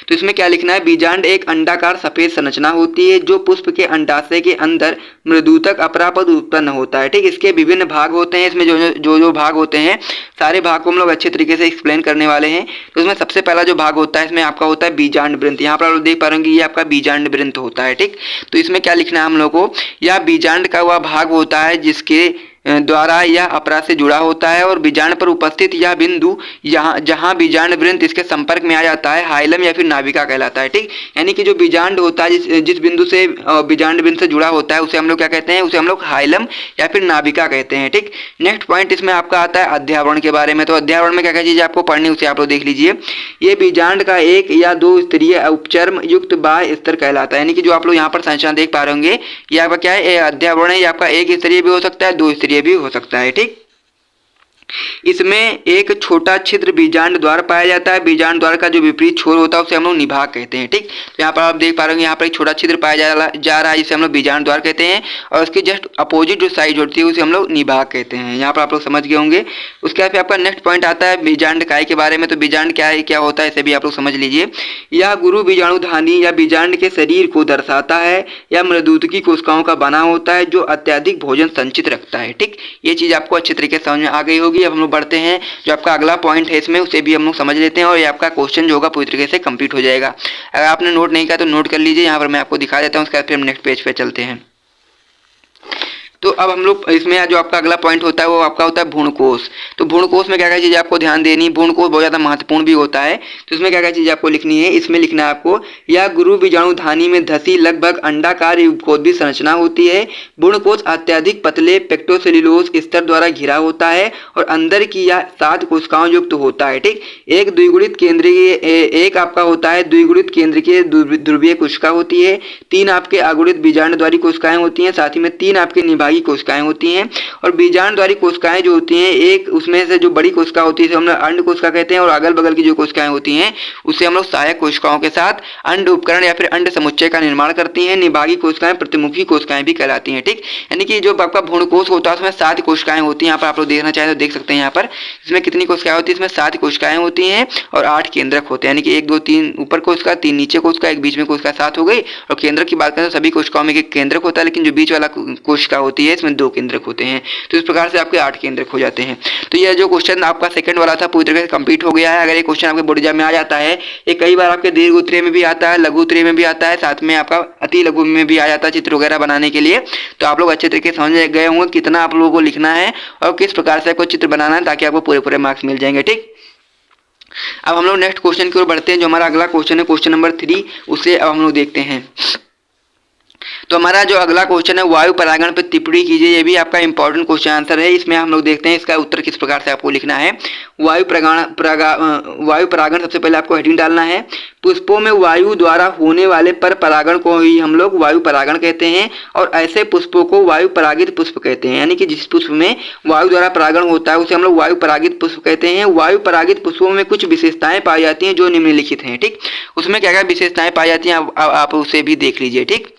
तो इसमें क्या लिखना है, बीजांड एक अंडाकार सफेद संरचना होती है जो पुष्प के अंडाशय के अंदर मृदुतक अपरापद उत्पन्न होता है। ठीक, इसके विभिन्न भाग होते हैं, इसमें जो भाग होते हैं सारे भाग को हम लोग अच्छे तरीके से एक्सप्लेन करने वाले हैं। तो इसमें सबसे पहला जो भाग होता है इसमें आपका होता है बीजांड वृंत। यहाँ पर आप लोग देख पा रहे होंगे ये आपका बीजांड वृंत होता है। ठीक, तो इसमें क्या लिखना है हम लोग को, यह बीजांड का वह भाग होता है जिसके द्वारा यह अपराध से जुड़ा होता है और बीजांड पर उपस्थित यह बिंदु जहाँ बीजांड वृंत इसके संपर्क में आ जाता है हाइलम या फिर नाभिका कहलाता है। ठीक, यानी कि जो बीजांड होता है जिस बिंदु से बीजांड वृंत से जुड़ा होता है उसे हम लोग क्या कहते हैं, उसे हम लोग हाइलम या फिर नाभिका कहते हैं। ठीक, नेक्स्ट पॉइंट इसमें आपका आता है अध्यावरण के बारे में। तो अध्यावरण में क्या क्या चीज़ आपको पढ़नी उसे आप लोग देख लीजिए। ये बीजांड का एक या दो स्तरीय उपचर्म युक्त बाह्य स्तर कहलाता है, यानी कि जो आप लोग यहाँ पर संरचना देख पा रहे होंगे ये आपका क्या है, अध्यावरण है। ये आपका एक स्तरीय भी हो सकता है, दो स्तरीय भी हो सकता है। ठीक, इसमें एक छोटा छिद्र बीजांड द्वार पाया जाता है। बीजांड द्वार का जो विपरीत छोर होता है उसे हम लोग निभाग कहते हैं। ठीक, तो यहाँ पर आप देख पा रहे होंगे यहाँ पर एक छोटा छिद्र पाया जा रहा है जिसे हम लोग बीजांड द्वार कहते हैं, और उसके जस्ट अपोजिट जो साइड होती है उसे हम लोग निभाग कहते हैं। यहाँ पर आप लोग समझ गए होंगे। उसके बाद आपका नेक्स्ट पॉइंट आता है बीजांड काय के बारे में। तो बीजांड क्या है, क्या होता है, इसे भी आप लोग समझ लीजिए। यह गुरु बीजाणुधानी या बीजांड के शरीर को दर्शाता है। यह मृदुतकी कोशिकाओं का बना होता है जो अत्यधिक भोजन संचित रखता है। ठीक, ये चीज आपको अच्छे तरीके से समझ में आ गई होगी। अब हम लोग बढ़ते हैं, जो आपका अगला पॉइंट है इसमें उसे भी हम लोग समझ लेते हैं, और ये आपका क्वेश्चन जो होगा पूरी तरीके से कंप्लीट हो जाएगा। अगर आपने नोट नहीं किया तो नोट कर लीजिए, यहाँ पर मैं आपको दिखा देता हूँ। उसके बाद फिर हम नेक्स्ट पेज पे चलते हैं। तो अब हम लोग इसमें जो आपका अगला पॉइंट होता है वो आपका होता है भ्रूणकोश। तो भ्रूणकोश में क्या क्या चीज़ आपको ध्यान देनी, भ्रूणकोश बहुत ज़्यादा महत्वपूर्ण भी होता है। तो इसमें क्या क्या चीज़ आपको लिखनी है, इसमें लिखना है आपको, यह गुरु बीजाणुधानी में धसी लगभग अंडाकार युग्मकोद्भिद संरचना होती है। भ्रूणकोश अत्यधिक पतले पेक्टोसेल्यूलोज स्तर द्वारा घिरा होता है और अंदर की या 7 कोशिकाओं युक्त होता है। ठीक, एक द्विगुणित केंद्रीय, एक आपका होता है द्विगुणित केंद्रीय ध्रुवीय कोशिका होती है। 3 आपके अगुणित बीजांडद्वारी कोशिकाएं होती हैं, साथ ही में 3 आपके निभागी कोशिकाएं होती हैं। और बीजांडद्वारी कोशिकाएं जो होती हैं, एक उसमें से जो बड़ी कोशिका होती है हम लोग अंड कोशिका कहते हैं, और अगल बगल की जो कोशिकाएं होती हैं उसे हम लोग सहायक कोशिकाओं के साथ अंड उपकरण या फिर अंड समुच्चय का निर्माण करती हैं। निभागी कोशिकाएं प्रतिमुखी कोशिकाएं भी कहलाती हैं। ठीक, यानी कि जो आपका भ्रूणकोश होता है उसमें 7 कोशिकाएं होती हैं। यहाँ पर आप लोग देखना चाहें तो देख सकते हैं। यहाँ पर इसमें कितनी कोशिकाएं होती है, इसमें 7 कोशिकाएं होती हैं और 8 केंद्रक होते हैं। यानी कि 1 2 3 ऊपर कोशिका, 3 नीचे कोशिका, एक बीच में कोशिका, 7 हो गई। और केंद्रक की बात करें तो सभी कोशिकाओं में एक केंद्रक होता है, लेकिन जो बीच वाला कोशिका होती है इसमें 2 केंद्रक होते हैं। तो इस प्रकार से आपके 8 केंद्रक हो जाते हैं। तो ये जो क्वेश्चन आपका सेकंड वाला था पूरी तरह से कंप्लीट हो गया है। अगर ये क्वेश्चन आपके बोर्ड एग्जाम में आ जाता है, ये कई बार आपके दीर्घ उत्तरीय में भी आता है, लघु उत्तरीय में भी आता है, साथ में आपका अति लघु में भी आ जाता है चित्र वगैरह बनाने के लिए। तो आप लोग अच्छे तरीके से समझ गए होंगे कितना आप लोगों को लिखना है और किस प्रकार से आपको चित्र बनाना है, ताकि आपको पूरे मार्क्स मिल जाएंगे। ठीक, अब हम लोग नेक्स्ट क्वेश्चन की ओर बढ़ते हैं। जो हमारा अगला क्वेश्चन है क्वेश्चन नंबर 3, उसे अब हम लोग देखते हैं। तो हमारा जो अगला क्वेश्चन है वायु परागण पर टिप्पणी कीजिए, ये भी आपका इंपॉर्टेंट क्वेश्चन आंसर है। इसमें हम लोग देखते हैं इसका उत्तर किस प्रकार से आपको लिखना है। वायु परागण सबसे पहले आपको हेडिंग डालना है। पुष्पों में वायु द्वारा होने वाले पर परागण को ही हम लोग वायु परागण कहते हैं, और ऐसे पुष्पों को वायु परागित पुष्प कहते हैं। यानी कि जिस पुष्प में वायु द्वारा परागण होता है उसे हम लोग वायु परागित पुष्प कहते हैं। वायु परागित पुष्पों में कुछ विशेषताएं पाई जाती हैं जो निम्नलिखित हैं। ठीक, उसमें क्या क्या विशेषताएं पाई जाती हैं आप उसे भी देख लीजिए। ठीक,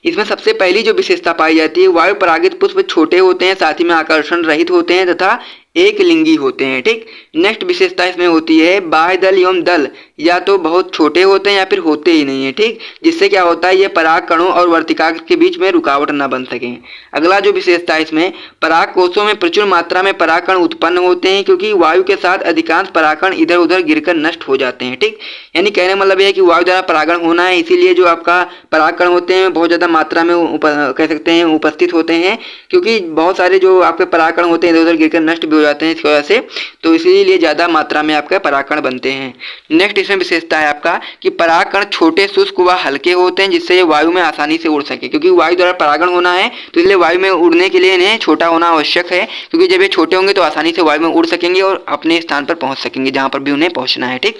इसमें सबसे पहली जो विशेषता पाई जाती है, वायु परागित पुष्प छोटे होते हैं, साथ ही में आकर्षण रहित होते हैं तथा एक लिंगी होते हैं। ठीक, नेक्स्ट विशेषता इसमें होती है बाह्य दल एवं दल या तो बहुत छोटे होते हैं या फिर होते ही नहीं है। ठीक, जिससे क्या होता है ये पराग कणों और वर्तिकाग्र के बीच में रुकावट न बन सके। अगला जो विशेषता है इसमें, पराग कोशों में प्रचुर मात्रा में परागकण उत्पन्न होते हैं, क्योंकि वायु के साथ अधिकांश परागकण इधर उधर गिरकर नष्ट हो जाते हैं। ठीक, यानी कहने मतलब यह है कि वायु द्वारा परागण होना है, इसीलिए जो आपका परागकण होते हैं बहुत ज़्यादा मात्रा में कह सकते हैं उपस्थित होते हैं, क्योंकि बहुत सारे जो आपके परागकण होते हैं इधर उधर गिरकर नष्ट भी हो जाते हैं इसकी वजह से, तो इसीलिए ज़्यादा मात्रा में आपका परागकण बनते हैं। नेक्स्ट इसमें विशेषता है आपका कि परागकण छोटे, शुष्क व हल्के होते हैं, जिससे ये वायु में आसानी से उड़ सके। क्योंकि वायु द्वारा परागण होना है तो इसलिए वायु में उड़ने के लिए इन्हें छोटा होना आवश्यक है, क्योंकि जब ये छोटे होंगे तो आसानी से वायु में उड़ सकेंगे और अपने स्थान पर पहुंच सकेंगे जहां पर भी उन्हें पहुंचना है। ठीक,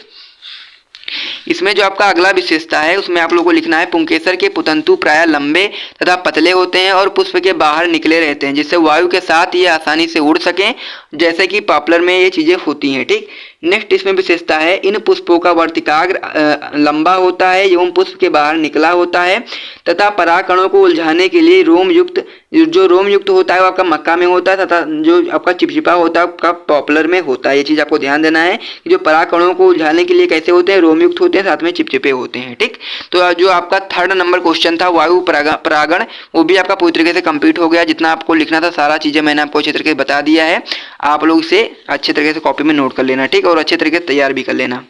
इसमें जो आपका अगला विशेषता है उसमें आप लोगों को लिखना है पुंकेसर के पुतंतु प्रायः लंबे तथा पतले होते हैं और पुष्प के बाहर निकले रहते हैं, जिससे वायु के साथ ये आसानी से उड़ सकें, जैसे कि पॉपुलर में ये चीज़ें होती हैं। ठीक, नेक्स्ट इसमें विशेषता है इन पुष्पों का वर्तिकाग्र लंबा होता है एवं पुष्प के बाहर निकला होता है तथा परागकणों को उलझाने के लिए रोम युक्त होता है वो आपका मक्का में होता है, तथा जो आपका चिपचिपा होता है आपका पॉपुलर में होता है। ये चीज़ आपको ध्यान देना है कि जो परागकणों को उलझाने के लिए कैसे होते हैं, रोम युक्त होते हैं, साथ में चिपचिपे होते हैं। ठीक, तो जो आपका थर्ड नंबर क्वेश्चन था वायु परागण, वो भी आपका पूरी तरीके से कंप्लीट हो गया। जितना आपको लिखना था सारा चीज़ें मैंने आपको अच्छे तरीके से बता दिया है। आप लोग इसे अच्छे तरीके से कॉपी में नोट कर लेना। ठीक, और अच्छे तरीके से तैयार भी कर लेना।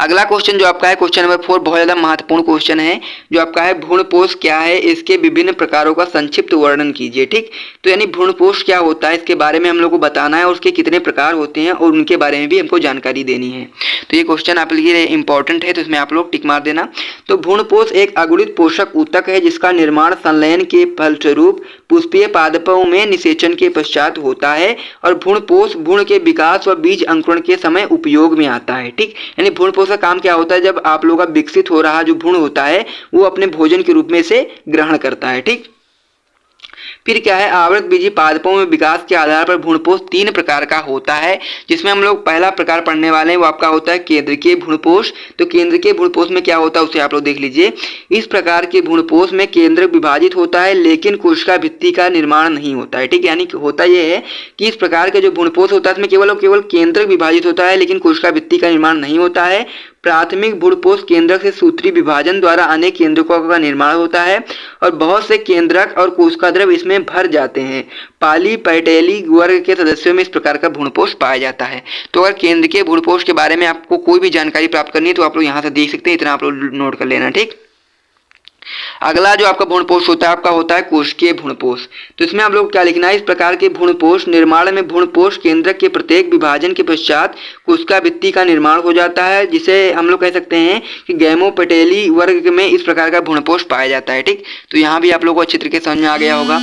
अगला क्वेश्चन जो आपका है क्वेश्चन नंबर 4, बहुत ज़्यादा महत्वपूर्ण क्वेश्चन है। जो आपका है भ्रूणपोष क्या है, इसके विभिन्न प्रकारों का संक्षिप्त वर्णन कीजिए। ठीक, तो यानी भ्रूणपोष क्या होता है इसके बारे में हम लोग को बताना है और उसके कितने प्रकार होते हैं और उनके बारे में भी हमको जानकारी देनी है। तो ये क्वेश्चन आपके लिए इंपॉर्टेंट है, तो इसमें आप लोग टिक मार देना। तो भ्रूणपोष एक अगुणित पोषक ऊतक है जिसका निर्माण संलयन के फलस्वरूप पुष्पीय पादपों में निषेचन के पश्चात होता है और भ्रूणपोष भ्रूण के विकास व बीज अंकुरण के समय उपयोग में आता है। ठीक, यानी भ्रूणपोष का काम क्या होता है, जब आप लोगों का विकसित हो रहा जो भ्रूण होता है वो अपने भोजन के रूप में इसे ग्रहण करता है। ठीक, फिर क्या है, आवृत बीजी पादपों में विकास के आधार पर भ्रूणपोष 3 प्रकार का होता है, जिसमें हम लोग पहला प्रकार पढ़ने वाले हैं वो आपका होता है केंद्रकीय भ्रूणपोष। तो केंद्रकीय भ्रूणपोष में क्या होता है उसे आप लोग देख लीजिए। इस प्रकार के भ्रूणपोष में केंद्रक विभाजित होता है लेकिन कोशिका भित्ति का निर्माण नहीं होता है। ठीक, यानी होता यह है कि इस प्रकार के जो भ्रूणपोष होता है इसमें केवल केंद्रक विभाजित होता है लेकिन कोशिका भित्ति का निर्माण नहीं होता है। प्राथमिक भ्रूणपोष केंद्रक से सूत्री विभाजन द्वारा अनेक केंद्रकों का निर्माण होता है और बहुत से केंद्रक और कोशिका द्रव इसमें भर जाते हैं। पॉलीपेटेली वर्ग के सदस्यों में इस प्रकार का भ्रूणपोष पाया जाता है। तो अगर केंद्र के भ्रूणपोष के बारे में आपको कोई भी जानकारी प्राप्त करनी है तो आप लोग यहाँ से देख सकते हैं, इतना आप लोग नोट कर लेना। ठीक, अगला जो आपका भ्रूणपोष होता है आपका होता है कोशिकीय भ्रूणपोष। तो इसमें आप लोग क्या लिखना है, इस प्रकार के भ्रूणपोष निर्माण में भ्रूणपोष केंद्रक के प्रत्येक विभाजन के पश्चात कोशिका भित्ति का निर्माण हो जाता है, जिसे हम लोग कह सकते हैं कि गैमोपेटेली वर्ग में इस प्रकार का भ्रूणपोष पाया जाता है। ठीक, तो यहाँ भी आप लोगों को अच्छी तरीके से समझ में आ गया होगा।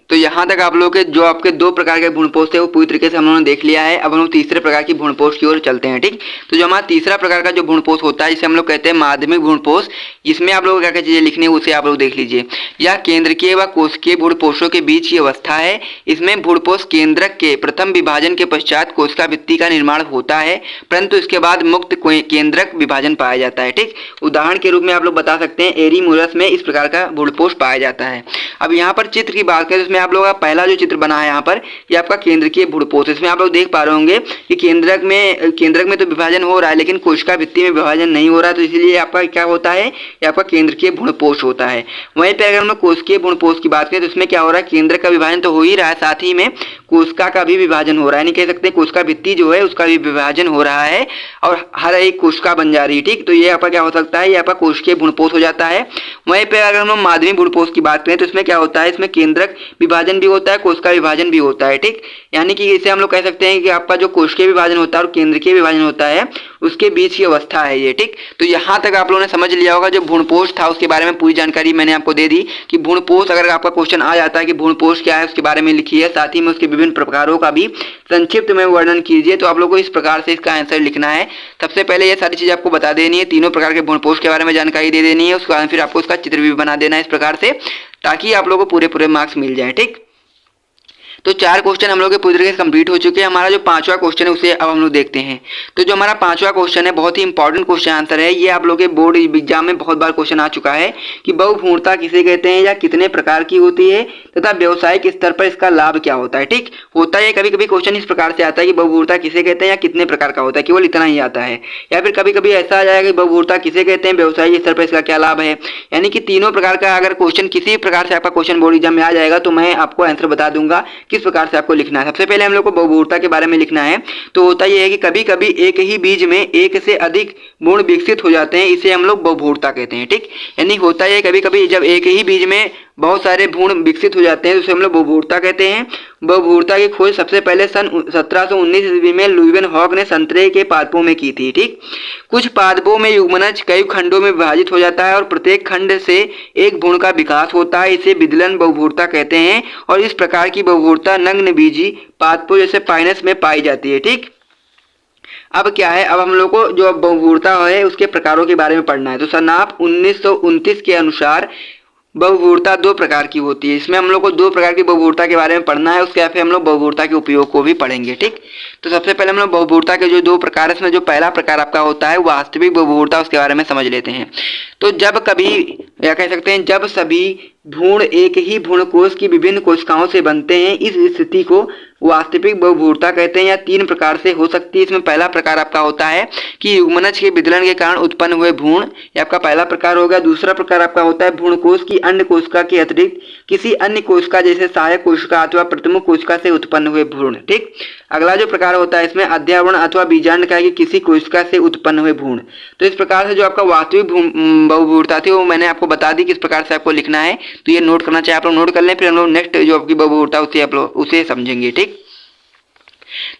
तो यहाँ तक आप लोग के जो आपके 2 प्रकार के भ्रूणपोष थे वो पूरी तरीके से हम लोगों ने देख लिया है। अब हम लोग तीसरे प्रकार की भ्रूणपोष की ओर चलते हैं। ठीक, तो जो हमारा तीसरा प्रकार का जो भ्रूणपोष होता है जिसे हम लोग कहते हैं माध्यमिक भ्रूणपोष, इसमें आप लोग क्या क्या चीजें लिखनी है उसे आप लोग देख लीजिए। यह केंद्रकीय व कोशिकीय भ्रूणपोषों के बीच की अवस्था है। इसमें भ्रूणपोष केंद्रक के प्रथम विभाजन के पश्चात कोशिका भित्ति का निर्माण होता है, परंतु इसके बाद मुक्त केंद्रक विभाजन पाया जाता है। ठीक, उदाहरण के रूप में आप लोग बता सकते हैं एरीमूरस में इस प्रकार का भ्रूणपोष पाया जाता है। अब यहाँ पर चित्र की बात करें तो इसमें आप लोग का पहला जो चित्र बना है यहाँ पर ये आपका केंद्रकीय भ्रूणपोष। इसमें आप लोग देख पा रहे होंगे कि केंद्रक में तो विभाजन हो रहा है लेकिन कोशिका भित्ति में विभाजन नहीं हो रहा है, तो इसलिए आपका क्या होता है, ये आपका केंद्रकीय भ्रूणपोष होता है। वहीं पे अगर हम कोशिकीय भ्रूणपोष की बात करें तो इसमें क्या हो रहा है, केंद्रक का विभाजन तो हो ही रहा है, साथ ही में कोशिका का भी विभाजन हो रहा है। नहीं कह सकते कोशिका भित्ति जो है उसका भी विभाजन हो रहा है और हर एक कोशिका बन जा रही है। ठीक, तो ये आपका क्या हो सकता है, ये आपका कोशिकीय भ्रूणपोष हो जाता है। वहीं पे अगर हम माध्यमिक भ्रूणपोष की बात करें तो इसमें क्या होता है, इसमें केंद्रक विभाजन भी होता है, कोशिका विभाजन भी होता है। ठीक, यानी कि इसे हम लोग कह सकते हैं कि आपका जो कोशिकीय विभाजन होता है और केंद्रकीय विभाजन होता है उसके बीच की अवस्था है ये। ठीक, तो यहाँ तक आप लोगों ने समझ लिया होगा। जो भ्रूणपोष था उसके बारे में पूरी जानकारी मैंने आपको दे दी कि भ्रूणपोष अगर आपका क्वेश्चन आ जाता है कि भ्रूणपोष क्या है उसके बारे में लिखिए, साथ ही में उसके विभिन्न प्रकारों का भी संक्षिप्त में वर्णन कीजिए। तो आप लोगों को इस प्रकार से इसका आंसर लिखना है। सबसे पहले ये सारी चीज आपको बता देनी है, तीनों प्रकार के भ्रूणपोष के बारे में जानकारी दे देनी है, उसके बाद फिर आपको उसका चित्र भी बना देना है इस प्रकार से, ताकि आप लोगों को पूरे मार्क्स मिल जाए। ठीक, तो 4 क्वेश्चन हम लोग के पूरी तरीके से कंप्लीट हो चुके हैं। हमारा जो 5वां क्वेश्चन है उसे अब हम लोग देखते हैं। तो जो हमारा 5वां क्वेश्चन है बहुत ही इंपॉर्टेंट क्वेश्चन आंसर है। ये आप लोग के बोर्ड एग्जाम में बहुत बार क्वेश्चन आ चुका है कि बहुभ्रूणता किसे कहते हैं या कितने प्रकार की होती है तथा व्यावसायिक स्तर पर इसका लाभ क्या होता है। ठीक, होता है कभी कभी क्वेश्चन इस प्रकार से आता है कि बहुभ्रूणता किसे कहते हैं या कितने प्रकार का होता है, केवल इतना ही आता है। या फिर कभी कभी ऐसा आ जाएगा कि बहुभ्रूणता किसे कहते हैं, व्यावसायिक स्तर पर इसका क्या लाभ है। यानी कि तीनों प्रकार का अगर क्वेश्चन किसी प्रकार से आपका क्वेश्चन बोर्ड एग्जाम में आ जाएगा तो मैं आपको आंसर बता दूंगा किस प्रकार से आपको लिखना है। सबसे पहले हम लोग को बहुभ्रूणता के बारे में लिखना है। तो होता यह है कि कभी कभी एक ही बीज में एक से अधिक भ्रूण विकसित हो जाते हैं, इसे हम लोग बहुभ्रूणता कहते हैं। ठीक, यानी होता है कभी कभी जब एक ही बीज में बहुत सारे भ्रूण विकसित हो जाते हैं तो उसे हम लोग बहुभ्रूणता कहते हैं। बहुभ्रूणता की खोज सबसे पहले सन 1719 ईस्वी में लुईविन हॉक ने संतरे के पादपों में की थी। ठीक, कुछ पादपों में युग्मनज कई खंडों में विभाजित हो जाता है और प्रत्येक खंड से एक भ्रूण का विकास होता है, इसे विदलन बहुभ्रूणता कहते हैं। और इस प्रकार की बहुभ्रूणता नग्न बीजी पादपों जैसे पाइनस में पाई जाती है। ठीक, अब क्या है, अब हम लोग को जो बहुभ्रूणता है उसके प्रकारों के बारे में पढ़ना है। तो सनाप 1929 के अनुसार बहुभ्रूणता 2 प्रकार की होती है। इसमें हम लोग को 2 प्रकार की बहुभ्रूणता के बारे में पढ़ना है, उसके फिर हम लोग बहुभ्रूणता के उपयोग को भी पढ़ेंगे। ठीक, तो सबसे पहले हम लोग बहुभ्रूणता के जो 2 प्रकार है, इसमें जो पहला प्रकार आपका होता है वास्तविक बहुभ्रूणता, उसके बारे में समझ लेते हैं। तो जब कभी या कह सकते हैं जब सभी भ्रूण एक ही भ्रूणकोश की विभिन्न कोशिकाओं से बनते हैं, इस स्थिति को वास्तविक बहुभ्रूणता कहते हैं। या 3 प्रकार से हो सकती है। इसमें पहला प्रकार आपका होता है कि युग्मनज के विदलन के कारण उत्पन्न हुए भ्रूण, ये आपका पहला प्रकार होगा। दूसरा प्रकार आपका होता है भ्रूणकोश की अन्य कोशिका के अतिरिक्त किसी अन्य कोशिका जैसे सहायक कोशिका अथवा प्रतिमुख कोशिका से उत्पन्न हुए भ्रूण। ठीक, अगला जो प्रकार होता है इसमें अध्यावरण अथवा बीजांड का कि किसी कोशिका से उत्पन्न हुए भ्रूण। तो इस प्रकार से जो आपका वास्तविक बहुभ्रूणता थी वो मैंने आपको बता दी किस प्रकार से आपको लिखना है। तो ये नोट करना चाहिए, आप लोग नोट कर लें, फिर हम लोग नेक्स्ट जो आपकी बहुभ्रूणता उसे आप लोग उसे समझेंगे। ठीक,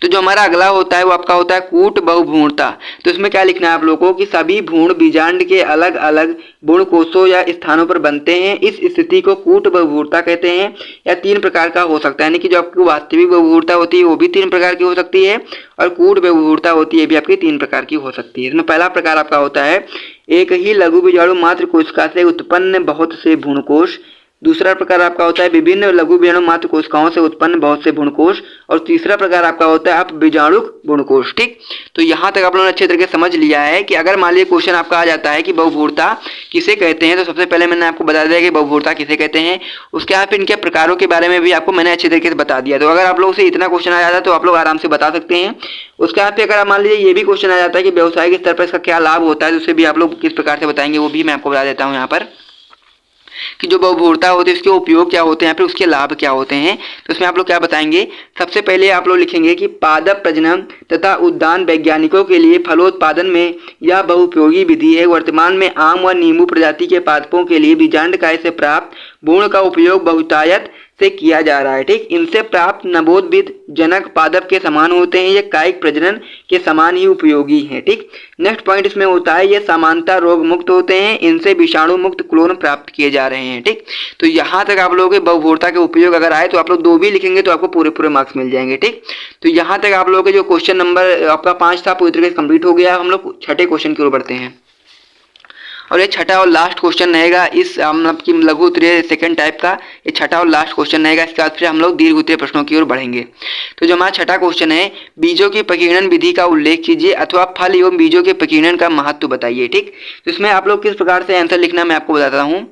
तो जो हमारा अगला होता है वो आपका होता है कूट बहुभ्रूणता। तो इसमें क्या लिखना है आप लोगों को कि सभी भ्रूण बीजांड के अलग अलग भ्रूण कोषों या स्थानों पर बनते हैं, इस स्थिति को कूट बहुभ्रूणता कहते हैं। या 3 प्रकार का हो सकता है, यानी कि जो आपकी वास्तविक बहुभ्रूणता होती है वो भी 3 प्रकार की हो सकती है और कूट बहुभ्रूणता होती है भी आपकी 3 प्रकार की हो सकती है। इसमें पहला प्रकार आपका होता है एक ही लघु बीजाणु मात्र कोशिका से उत्पन्न बहुत से भ्रूणकोश। दूसरा प्रकार आपका होता है विभिन्न लघु बीजाणु मात्र कोशिकाओं से उत्पन्न बहुत से भ्रूणकोश, और तीसरा प्रकार आपका होता है अपबीजाणुक भ्रूणकोश। ठीक, तो यहाँ तक आप लोगों ने अच्छे तरीके से समझ लिया है कि अगर मान लीजिए क्वेश्चन आपका आ जाता है कि बहुभ्रूणता किसे कहते हैं, तो सबसे पहले मैंने आपको बता दिया कि बहुभ्रूणता किसे कहते हैं, उसके बाद फिर इनके प्रकारों के बारे में भी आपको मैंने अच्छे तरीके से बता दिया। तो अगर आप लोगों से इतना क्वेश्चन आ जाता है तो आप लोग आराम से बता सकते हैं। उसके बाद फिर अगर मान लीजिए ये भी क्वेश्चन आ जाता है कि व्यवसायिक स्तर पर इसका क्या लाभ होता है, तो उसे भी आप लोग किस प्रकार से बताएंगे वो भी मैं आपको बता देता हूँ यहाँ पर, कि जो बहुभ्रूणता होती है उसके उपयोग क्या होते हैं, फिर उसके लाभ क्या होते हैं। तो इसमें आप लोग क्या बताएंगे, सबसे पहले आप लोग लिखेंगे कि पादप प्रजनन तथा उद्यान वैज्ञानिकों के लिए फलोत्पादन में यह बहुउपयोगी विधि है। वर्तमान में आम व नींबू प्रजाति के पादपों के लिए बीजांडकाय से प्राप्त भ्रूण का उपयोग बहुतायत से किया जा रहा है। ठीक, इनसे प्राप्त नवोद्भिद जनक पादप के समान होते हैं, ये कायिक प्रजनन के समान ही उपयोगी हैं। ठीक, नेक्स्ट पॉइंट इसमें होता है ये सामान्यतः रोग मुक्त होते हैं, इनसे विषाणु मुक्त क्लोन प्राप्त किए जा रहे हैं। ठीक, तो यहाँ तक आप लोगों के बहुभ्रूणता के उपयोग अगर आए तो आप लोग 2 भी लिखेंगे तो आपको पूरे मार्क्स मिल जाएंगे। ठीक, तो यहाँ तक आप लोगों के जो क्वेश्चन नंबर आपका 5 था पूरी तरीके से कंप्लीट हो गया। हम लोग छठे क्वेश्चन की ओर बढ़ते हैं, और ये छठा और लास्ट क्वेश्चन रहेगा इस मतलब कि लघु उत्तरीय सेकंड टाइप का, ये छठा और लास्ट क्वेश्चन रहेगा। इसके बाद फिर हम लोग दीर्घ उत्तरीय प्रश्नों की ओर बढ़ेंगे। तो जो हमारा छठा क्वेश्चन है, बीजों की प्रकीर्णन विधि का उल्लेख कीजिए अथवा फल एवं बीजों के प्रकीर्णन का महत्व बताइए। ठीक, तो इसमें आप लोग किस प्रकार से आंसर लिखना मैं आपको बताता हूँ।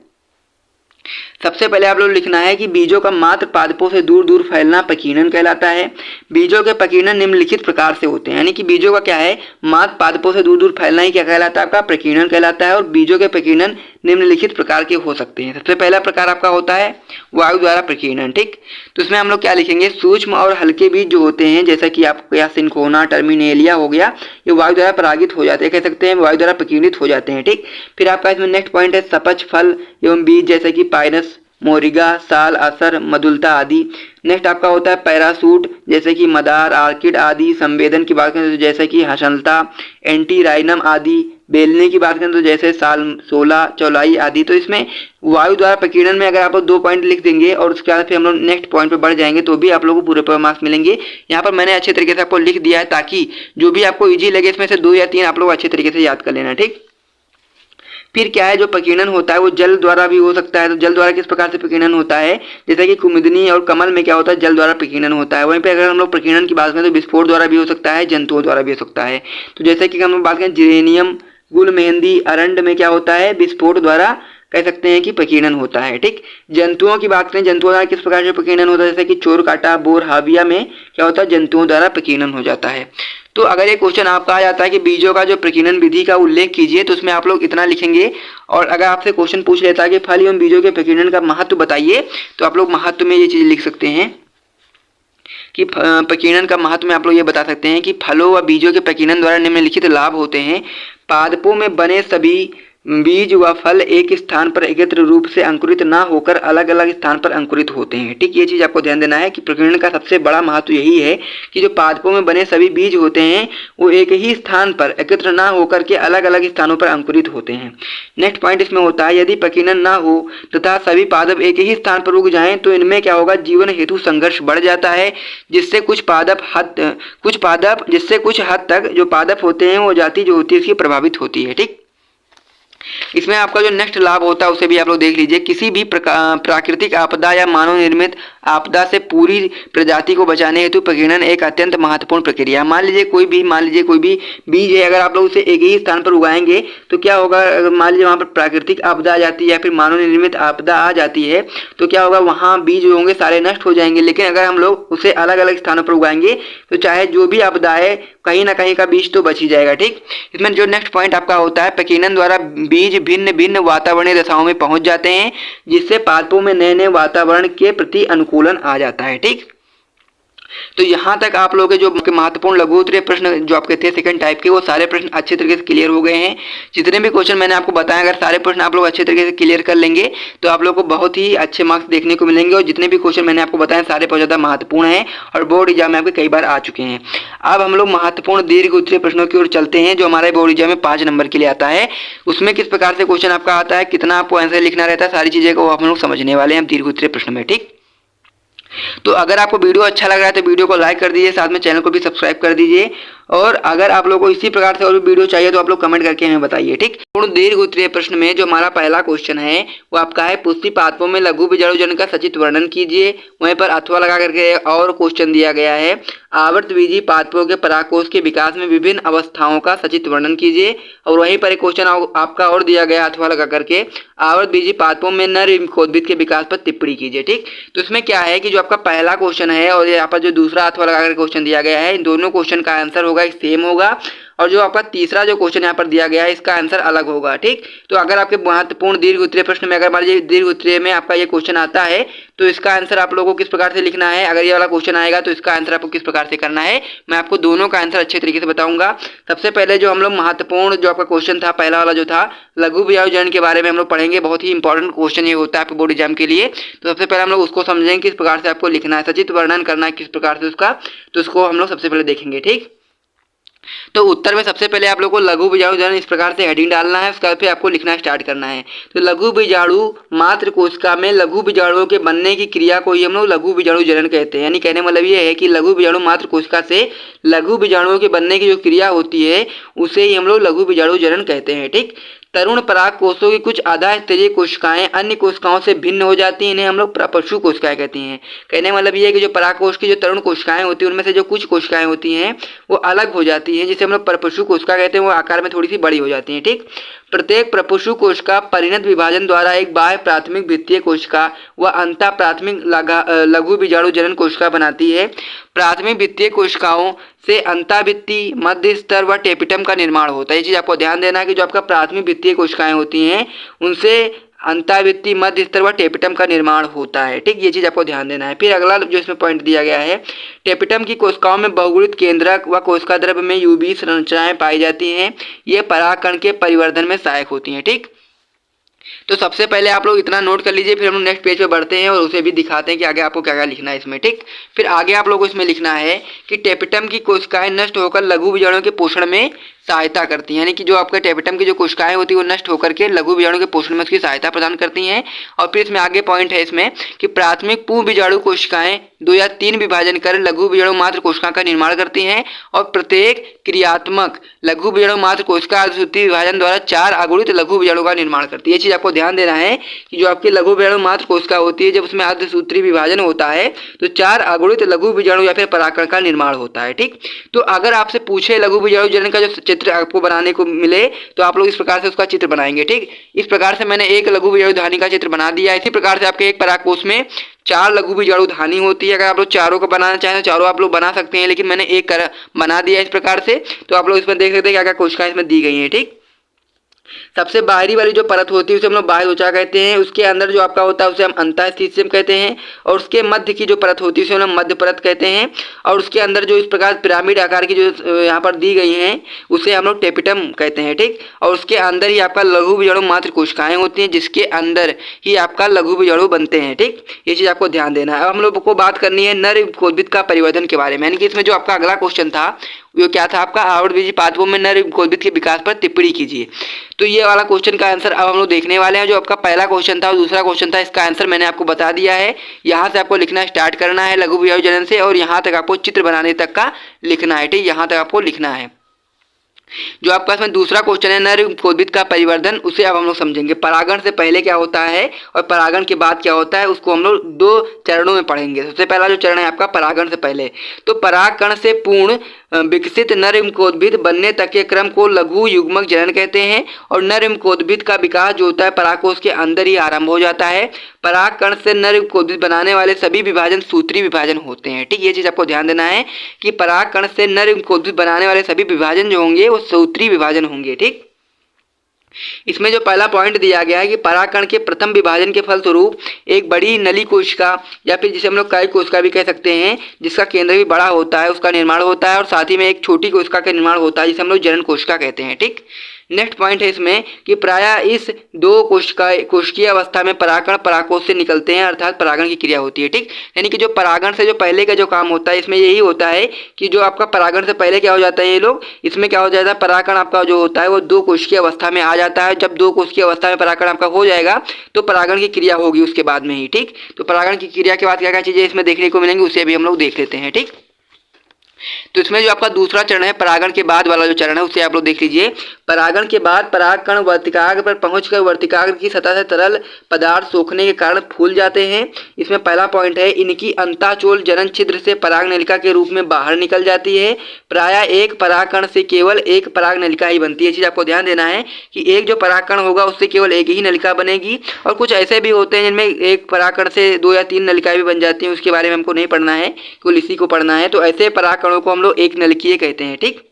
सबसे पहले आप लोग लिखना है कि बीजों का मात्र पादपों से दूर दूर फैलना प्रकीर्णन कहलाता है। बीजों के प्रकीर्णन निम्नलिखित प्रकार से होते हैं, यानी कि बीजों का क्या है, मात्र पादपों से दूर दूर फैलना ही क्या कहलाता है, आपका प्रकीर्णन कहलाता है। और बीजों के प्रकीर्णन निम्नलिखित प्रकार के हो सकते हैं। सबसे पहला प्रकार आपका होता है वायु द्वारा प्रकीर्णन। ठीक, तो इसमें हम लोग क्या लिखेंगे, सूक्ष्म और हल्के बीज जो होते हैं जैसा कि आपको यहाँ सिंकोना टर्मिनेलिया हो गया, ये वायु द्वारा परागित हो जाते हैं, कह सकते हैं वायु द्वारा प्रकीर्णित हो जाते हैं। ठीक, फिर आपका इसमें नेक्स्ट पॉइंट है सपच फल एवं बीज जैसे कि पाइनस, मोरिगा, साल, असर, मधुलता आदि। नेक्स्ट आपका होता है पैरासूट जैसे कि मदार, आर्किड आदि। संवेदन की बात करें तो जैसे कि हसनता, एंटीराइनम आदि। बेलने की बात करें तो जैसे साल, 16, चौलाई आदि। तो इसमें वायु द्वारा प्रकीर्णन में अगर आप लोग 2 पॉइंट लिख देंगे और उसके बाद फिर हम लोग नेक्स्ट पॉइंट पे बढ़ जाएंगे तो भी आप लोगों को पूरे मार्क्स मिलेंगे। यहाँ पर मैंने अच्छे तरीके से आपको लिख दिया है ताकि जो भी आपको इजी लगे इसमें से 2 या 3 आप लोग अच्छे तरीके से याद कर लेना। ठीक, फिर क्या है, जो प्रकीर्णन होता है वो जल द्वारा भी हो सकता है। तो जल द्वारा किस प्रकार से प्रकीर्णन होता है, जैसे कि कुमुदनी और कमल में क्या होता है, जल द्वारा प्रकीर्णन होता है। वहीं पे अगर हम लोग प्रकीर्णन की बात करें तो विस्फोट द्वारा भी हो सकता है, जंतुओं द्वारा भी हो सकता है। तो जैसे कि हम लोग बात करें जिरेनियम, गुल मेहंदी, अरंड में क्या होता है, विस्फोट द्वारा कह सकते हैं कि प्रकीर्णन होता है। ठीक, जंतुओं की बात करें, जंतुओं द्वारा किस प्रकार से प्रकीर्णन होता है, जैसे कि चोर काटा, बोर, हाविया में क्या होता है, जंतुओं द्वारा प्रकीर्णन हो जाता है। तो अगर ये क्वेश्चन आपका आ जाता है कि बीजों का जो प्रकीर्णन विधि का उल्लेख कीजिए, तो उसमें आप लोग इतना लिखेंगे। और अगर आपसे क्वेश्चन पूछ लेता है कि फल एवं बीजों के प्रकीर्णन का महत्व बताइए, तो आप लोग महत्व में ये चीज लिख सकते हैं कि प्रकीर्णन का महत्व में आप लोग ये बता सकते हैं कि फलों व बीजों के प्रकीर्णन द्वारा निम्नलिखित लाभ होते हैं। पादपों में बने सभी बीज व फल एक स्थान पर एकत्र रूप से अंकुरित न होकर अलग अलग स्थान पर अंकुरित होते हैं। ठीक, ये चीज आपको ध्यान देना है कि प्रकीर्णन का सबसे बड़ा महत्व यही है कि जो पादपों में बने सभी बीज होते हैं वो एक ही स्थान पर एकत्र न होकर के अलग अलग स्थानों पर अंकुरित होते हैं। नेक्स्ट पॉइंट इसमें होता है यदि प्रकीर्णन न हो तथा सभी पादप एक ही स्थान पर उग जाएं तो इनमें क्या होगा, जीवन हेतु संघर्ष बढ़ जाता है, जिससे कुछ हद तक जो पादप होते हैं वो जाति जो होती है उसकी प्रभावित होती है। ठीक, इसमें आपका जो नेक्स्ट लाभ होता है उसे भी आप लोग देख लीजिए। किसी भी प्राकृतिक आपदा या मानव निर्मित आपदा से पूरी प्रजाति को बचाने हेतु प्रकीर्णन एक अत्यंत महत्वपूर्ण प्रक्रिया। मान लीजिए कोई भी बीज है, अगर आप लोग उसे एक ही स्थान पर उगाएंगे तो क्या होगा, अगर मान लीजिए वहाँ पर प्राकृतिक आपदा आ जाती है या फिर मानव निर्मित आपदा आ जाती है तो क्या होगा, वहाँ बीज होंगे सारे नष्ट हो जाएंगे। लेकिन अगर हम लोग उसे अलग अलग स्थानों पर उगाएंगे तो चाहे जो भी आपदा है कहीं ना कहीं का बीज तो बच ही जाएगा। ठीक, इसमें जो नेक्स्ट पॉइंट आपका होता है प्रकीर्णन द्वारा बीज भिन्न भिन्न वातावरणीय दशाओं में पहुंच जाते हैं, जिससे पादपों में नए नए वातावरण के प्रति अनुकूलन आ जाता है। ठीक, तो यहाँ तक आप लोगों के जो महत्वपूर्ण लघु उत्तरीय प्रश्न जो आपके थे सेकंड टाइप के वो सारे प्रश्न अच्छे तरीके से क्लियर हो गए हैं। जितने भी क्वेश्चन मैंने आपको बताया अगर सारे प्रश्न आप लोग अच्छे तरीके से क्लियर कर लेंगे तो आप लोग को बहुत ही अच्छे मार्क्स देखने को मिलेंगे। और जितने भी क्वेश्चन मैंने आपको बताया सारे बहुत ज़्यादा महत्वपूर्ण हैं और बोर्ड एग्जाम में आपके कई बार आ चुके हैं। अब हम लोग महत्वपूर्ण दीर्घ उत्तरीय प्रश्नों की ओर चलते हैं जो हमारे बोर्ड एग्जाम में 5 नंबर के लिए आता है। उसमें किस प्रकार से क्वेश्चन आपका आता है, कितना आपको आंसर लिखना रहता है, सारी चीज़ें को हम लोग समझने वाले हैं दीर्घ उत्तरीय प्रश्न में। ठीक, तो अगर आपको वीडियो अच्छा लग रहा है तो वीडियो को लाइक कर दीजिए, साथ में चैनल को भी सब्सक्राइब कर दीजिए। और अगर आप लोगों को इसी प्रकार से और भी वीडियो चाहिए तो आप लोग कमेंट करके हमें बताइए, ठीक। पूर्ण दीर्घ उत्तरीय प्रश्न में जो हमारा पहला क्वेश्चन है वो आपका है, पुष्टि पादपों में लघु बीजाणु जनन का सचित वर्णन कीजिए। वहीं पर अथवा लगा करके और क्वेश्चन दिया गया है, आवर्तबीजी पादपों के परागकोश के विकास में विभिन्न अवस्थाओं का सचित वर्णन कीजिए। और वहीं पर एक क्वेश्चन आपका और दिया गया अथवा लगा करके, आवर्तबीजी पादपों में नर एवं के विकास पर टिप्पणी कीजिए, ठीक। तो इसमें क्या है कि जो आपका पहला क्वेश्चन है और यहाँ पर जो दूसरा अथवा लगा कर क्वेश्चन दिया गया है, इन दोनों क्वेश्चन का आंसर होगा सेम होगा। और जो आपका तीसरा जो क्वेश्चन यहाँ पर दिया गया है इसका आंसर अलग होगा, ठीक। तो अगर आपके महत्वपूर्ण दीर्घ उत्तरीय प्रश्न में अगर मान लीजिए दीर्घ उत्तरीय में आपका ये क्वेश्चन आता है तो इसका आंसर आप लोगों को किस प्रकार से लिखना है, अगर ये वाला क्वेश्चन आएगा तो इसका आंसर आपको किस प्रकार से करना है, मैं आपको दोनों का आंसर अच्छे तरीके से बताऊंगा। सबसे पहले जो हम लोग महत्वपूर्ण जो आपका क्वेश्चन था, पहला वाला जो था लघु बीजाणु जनन के बारे में हम लोग पढ़ेंगे। बहुत ही इंपॉर्टेंट क्वेश्चन ये होता है आपके बोर्ड एग्जाम के लिए। तो सबसे पहले हम लोग उसको समझेंगे किस प्रकार से आपको लिखना है, सचित वर्णन करना है किस प्रकार से उसका, तो उसको हम लोग सबसे पहले देखेंगे, ठीक। तो उत्तर में सबसे पहले आप लोग को लघु बीजाणु जनन इस प्रकार से हेडिंग डालना है, उसके बाद फिर आपको लिखना स्टार्ट करना है। तो लघु बीजाणु मात्र कोशिका में लघु बीजाणुओं के बनने की क्रिया को ही हम लोग लघु बीजाणु जनन कहते हैं। यानी कहने मतलब ये है कि लघु बीजाणु मात्र कोशिका से लघु बीजाणुओं के बनने की जो क्रिया होती है उसे ही हम लोग लघु बीजाणु जनन कहते हैं, ठीक। तरुण पराग कोषों की कुछ आधा स्तरीय कोशिकाएं अन्य कोशिकाओं से भिन्न हो जाती हैं, इन्हें हम लोग प्रपशु कोशिकाएं कहती हैं। कहने मतलब ये है कि जो परागकोश की जो तरुण कोशिकाएं होती हैं उनमें से जो कुछ कोशिकाएं होती हैं वो अलग हो जाती हैं, जिसे हम लोग परपशु कोशिका कहते हैं। वो आकार में थोड़ी सी बड़ी हो जाती हैं, ठीक। प्रत्येक प्रपशु कोशिका परिणत विभाजन द्वारा एक बाह्य प्राथमिक द्वितीय कोशिका व अंतः प्राथमिक लघु बीजाणु जनन कोशिका बनाती है। प्राथमिक द्वितीय कोशिकाओं से अंतःभित्ति, मध्य स्तर व टेपिटम का निर्माण होता है। ये चीज आपको ध्यान देना है कि जो आपका प्राथमिक द्वितीय कोशिकाएं होती हैं उनसे अंतःभित्ति, मध्य स्तर व टेपिटम का निर्माण होता है, ठीक। ये चीज आपको ध्यान देना है। फिर अगला जो इसमें पॉइंट दिया गया है, टेपिटम की कोशिकाओं में बहुगुणित केंद्रक व कोशिका द्रव्य में यूबी संरचनाएं पाई जाती हैं। ये परागकण के परिवर्धन में सहायक होती हैं, ठीक। तो सबसे पहले आप लोग इतना नोट कर लीजिए, फिर हम लोग नेक्स्ट पेज पे बढ़ते हैं और उसे भी दिखाते हैं कि आगे आपको क्या क्या लिखना है इसमें, ठीक। फिर आगे आप लोगों को इसमें लिखना है कि टेपिटम की कोशिकाएं नष्ट होकर लघु बीजाणुओं के पोषण में सहायता करती हैं। यानी कि जो आपका टेपिटम की जो कोशिकाएं होती है वो नष्ट होकर के लघु बीजाणु के पोषण में उसकी सहायता प्रदान करती हैं। और फिर इसमें आगे पॉइंट है इसमें कि प्राथमिक पूर्ण बीजाणु कोशिकाएं 2 या 3 विभाजन कर लघु बीजाणु मात्र कोशिका का निर्माण करती हैं और प्रत्येक क्रियात्मक लघु बीजाणु मात्र कोशिका अर्धसूत्री विभाजन द्वारा 4 अगुणित लघु बीजाणु का निर्माण करती है। ये चीज आपको ध्यान देना है कि जो आपकी लघु बीजाणु मात्र कोशिका होती है जब उसमें अर्धसूत्री विभाजन होता है तो 4 अगुणित लघु बीजाणु या फिर परागकण का निर्माण होता है, ठीक। तो अगर आपसे पूछे लघु बीजाणु जनन का जो चित्र आपको बनाने को मिले तो आप लोग इस प्रकार से उसका चित्र बनाएंगे, ठीक। इस प्रकार से मैंने एक लघु बीजाणु धानी का चित्र बना दिया। इसी प्रकार से आपके एक परागकोश में 4 लघु बीजाणु धानी होती है। अगर आप लोग चारों को बनाना चाहें तो चारों आप लोग बना सकते हैं, लेकिन मैंने एक बना दिया इस प्रकार से। तो आप लोग इसमें देख सकते हैं क्या क्या कोशिकाएं इसमें दी गई हैं, ठीक। सबसे बाहरी वाली जो परत होती है उसे हम लोग बाह्य त्वचा कहते हैं। उसके अंदर जो आपका होता है उसे हम अंतःस्थितियम कहते हैं। और उसके मध्य की जो परत होती है उसे हम लोग मध्य परत कहते हैं। और उसके अंदर जो इस प्रकार पिरामिड आकार की जो यहाँ पर दी गई हैं उसे हम लोग टेपिटम कहते हैं, ठीक। और उसके अंदर ही आपका लघु बीजाणु मात्र कोशिकाएं होती हैं जिसके अंदर ही आपका लघु बीजाणु बनते हैं, ठीक। ये चीज आपको ध्यान देना है। अब हम लोग को बात करनी है नर कोद्भिद का परिवर्धन के बारे में। यानी कि इसमें जो आपका अगला क्वेश्चन था वो क्या था आपका, आवर्तबीजी पादपों में नर कोद्भिद के विकास पर टिप्पणी कीजिए। तो ये वाला क्वेश्चन का आंसर अब हम लोग देखने वाले हैं। जो आपका पहला क्वेश्चन था और दूसरा क्वेश्चन था, इसका आंसर मैंने आपको बता दिया है। यहाँ से आपको लिखना स्टार्ट करना है लघु बीजाणु जनन से और यहाँ तक आपको चित्र बनाने तक का लिखना है, ठीक। यहाँ तक आपको लिखना है। जो आपका इसमें दूसरा क्वेश्चन है नर कोद्भिद का परिवर्धन, उसे अब हम लोग समझेंगे। परागण से पहले क्या होता है और परागण के बाद क्या होता है उसको हम लोग 2 चरणों में पढ़ेंगे। सबसे पहला जो चरण है आपका परागण से पहले, तो परागकण से पूर्ण विकसित नर कोद्भिद बनने तक के क्रम को लघु युग्मक जनन कहते हैं। और नर कोद्भिद का विकास जो होता है परागकोश के अंदर ही आरंभ हो जाता है। परागकण से नर कोद्भिद बनाने वाले सभी विभाजन सूत्री विभाजन होते हैं, ठीक। ये चीज आपको ध्यान देना है कि परागकण से नर कोद्भिद बनाने वाले सभी विभाजन जो होंगे वो सूत्री विभाजन होंगे, ठीक। इसमें जो पहला पॉइंट दिया गया है कि परागकण के प्रथम विभाजन के फलस्वरूप एक बड़ी नली कोशिका या फिर जिसे हम लोग कायिक कोशिका भी कह सकते हैं जिसका केंद्र भी बड़ा होता है उसका निर्माण होता है। और साथ ही में एक छोटी कोशिका का निर्माण होता है जिसे हम लोग जनन कोशिका कहते हैं, ठीक। नेक्स्ट पॉइंट है इसमें कि प्रायः इस दो कोशिकीय अवस्था में परागकण परागकोश से निकलते हैं, अर्थात परागण की क्रिया होती है। ठीक, यानी कि जो परागण से जो पहले का जो काम होता है इसमें यही होता है कि जो आपका परागण से पहले क्या हो जाता है, ये लोग इसमें क्या हो जाता है, परागकण आपका जो होता है वो दो कोशिकीय अवस्था में आ जाता है। जब दो कोशिकीय अवस्था में परागकण आपका हो जाएगा तो परागण की क्रिया होगी उसके बाद में ही। ठीक, तो परागण की क्रिया के बाद क्या क्या चीजें इसमें देखने को मिलेंगी उसे भी हम लोग देख लेते हैं। ठीक, तो इसमें जो आपका दूसरा चरण है, परागण के बाद वाला जो चरण है उसे आप लोग देख लीजिए। परागण के बाद परागकण वर्तिकाग्र पर पहुंचकर वर्तिकाग्र की सतह से तरल पदार्थ सोखने के कारण फूल जाते हैं। इसमें पहला पॉइंट है, इनकी अंताचोल जनन छिद्र से पराग नलिका के रूप में बाहर निकल जाती है। प्रायः एक परागकण से केवल एक पराग नलिका ही बनती है। चीज आपको ध्यान देना है कि एक जो परागकण होगा उससे केवल एक ही नलिका बनेगी, और कुछ ऐसे भी होते हैं जिनमें एक परागकण से 2 या 3 नलिकाएं भी बन जाती हैं, उसके बारे में हमको नहीं पढ़ना है, केवल इसी को पढ़ना है। तो ऐसे परागकणों को हम लोग एक नलिकीय कहते हैं। ठीक,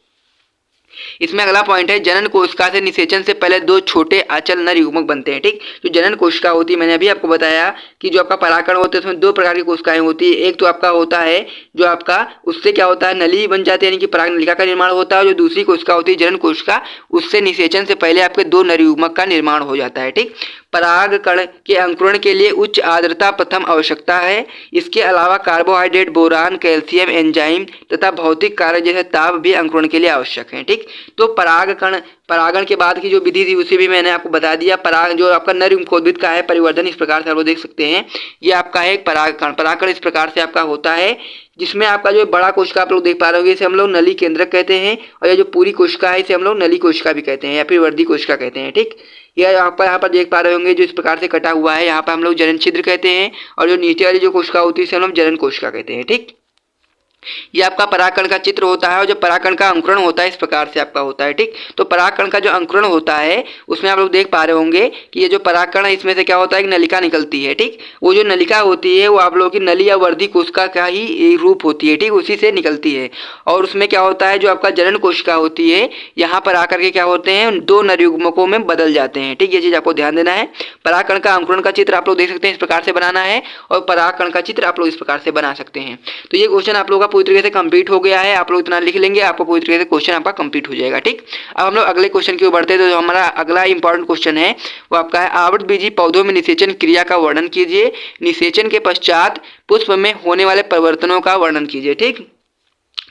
इसमें अगला पॉइंट है, जनन कोशिका से निषेचन से पहले दो छोटे अचल नर युग्मक बनते हैं। ठीक, जो जनन कोशिका होती है, मैंने अभी आपको बताया कि जो आपका परागकण होते हैं उसमें दो प्रकार की कोशिकाएं होती है। एक तो आपका होता है जो आपका उससे क्या होता है, नली बन जाती है, यानी कि पराग नलिका का निर्माण होता है। और जो दूसरी कोशिका होती है जनन कोशिका, उससे निषेचन से पहले आपके दो नर युग्मक का निर्माण हो जाता है। ठीक, परागकण के अंकुरण के लिए उच्च आर्द्रता प्रथम आवश्यकता है। इसके अलावा कार्बोहाइड्रेट, बोरान, कैल्शियम, एंजाइम तथा भौतिक कारक जैसे ताप भी अंकुरण के लिए आवश्यक है। ठीक, तो परागण के बाद की जो विधि थी उसे भी मैंने आपको बता दिया। पराग जो आपका नर युग्मकोद्भिद का है परिवर्धन इस प्रकार से आप लोग देख सकते हैं। ये आपका है एक परागकण। परागकण इस प्रकार से आपका होता है, जिसमें आपका जो बड़ा कोशिका आप लोग देख पा रहे होंगे, इसे हम लोग नली केंद्रक कहते हैं। और ये जो पूरी कोशिका है इसे हम लोग नली कोशिका भी कहते हैं या फिर वर्धी कोशिका कहते हैं। ठीक, यह आप यहाँ पर देख पा रहे होंगे जो इस प्रकार से कटा हुआ है, यहाँ पर हम लोग जनन छिद्र कहते हैं। और जो नीचे वाली जो कोशिका होती है इसे हम लोग जनन कोशिका कहते हैं। ठीक, ये आपका परागकण का चित्र होता है। और जो परागकण का अंकुरण होता है इस प्रकार से आपका होता है। ठीक, तो परागकण का जो अंकुरण होता है उसमें आप लोग देख पा रहे होंगे कि ये जो परागकण है इसमें से क्या होता है, एक नलिका निकलती है। ठीक, वो जो नलिका होती है वो आप लोगों की नली या वर्धी कोशिका का ही रूप होती है। ठीक, उसी से निकलती है। और उसमें क्या होता है, जो आपका जनन कोशिका होती है यहाँ पर आकर के क्या होते हैं, दो नर युग्मकों में बदल जाते हैं। ठीक, ये चीज आपको ध्यान देना है। परागकण का अंकुरण का चित्र आप लोग देख सकते हैं इस प्रकार से बनाना है, और परागकण का चित्र आप लोग इस प्रकार से बना सकते हैं। तो ये क्वेश्चन आप लोगों का पूरी तरीके से कंप्लीट हो गया है। आप लोग इतना लिख लेंगे, आपको पूरी तरीके से क्वेश्चन आपका कंप्लीट हो जाएगा। ठीक, अब हम लोग अगले क्वेश्चन की ओर बढ़ते हैं। तो जो हमारा अगला इंपॉर्टेंट क्वेश्चन है वो आपका है, आवृतबीजी पौधों में निषेचन क्रिया का वर्णन कीजिए। निषेचन के पश्चात पुष्प में होने वाले परिवर्तनों का वर्णन कीजिए। ठीक,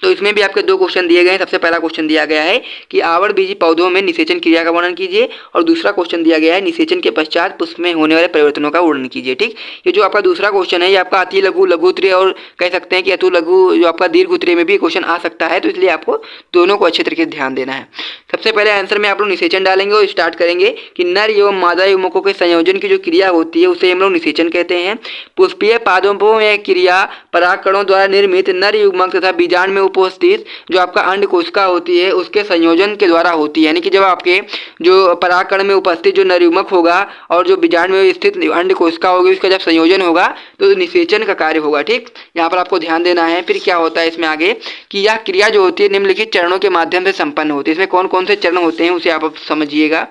तो इसमें भी आपके दो क्वेश्चन दिए गए हैं। सबसे पहला क्वेश्चन दिया गया है कि आवृतबीजी पौधों में निषेचन क्रिया का वर्णन कीजिए, और दूसरा क्वेश्चन दिया गया है निषेचन के पश्चात पुष्प में होने वाले परिवर्तनों का वर्णन कीजिए। ठीक, ये जो आपका दूसरा क्वेश्चन है ये आपका अति लघु, लघु उत्तरीय और कह सकते हैं कि अति लघु जो आपका दीर्घ उत्तरीय में भी क्वेश्चन आ सकता है। तो इसलिए आपको दोनों को अच्छे तरीके से ध्यान देना है। सबसे पहले आंसर में आप लोग निषेचन डालेंगे और स्टार्ट करेंगे कि नर एवं मादा युग्मकों के संयोजन की जो क्रिया होती है उसे हम लोग निषेचन कहते हैं। पुष्पीय पादपों में क्रिया परागकणों द्वारा निर्मित नर युग्मक तथा बीजांड में उपस्थित जो आपका अंड कोशिका होती है उसके संयोजन के द्वारा होती है। यानी कि जब आपके जो परागकण में उपस्थित जो नर युग्मक होगा और जो बीजांड में स्थित अंड कोशिका होगी उसका जब संयोजन होगा तो निषेचन का कार्य होगा। ठीक, यहाँ पर आपको ध्यान देना है। फिर क्या होता है इसमें आगे कि यह क्रिया जो होती है निम्नलिखित चरणों के माध्यम से संपन्न होती है। इसमें कौन कौन से चरण होते हैं उसे आप समझिएगा।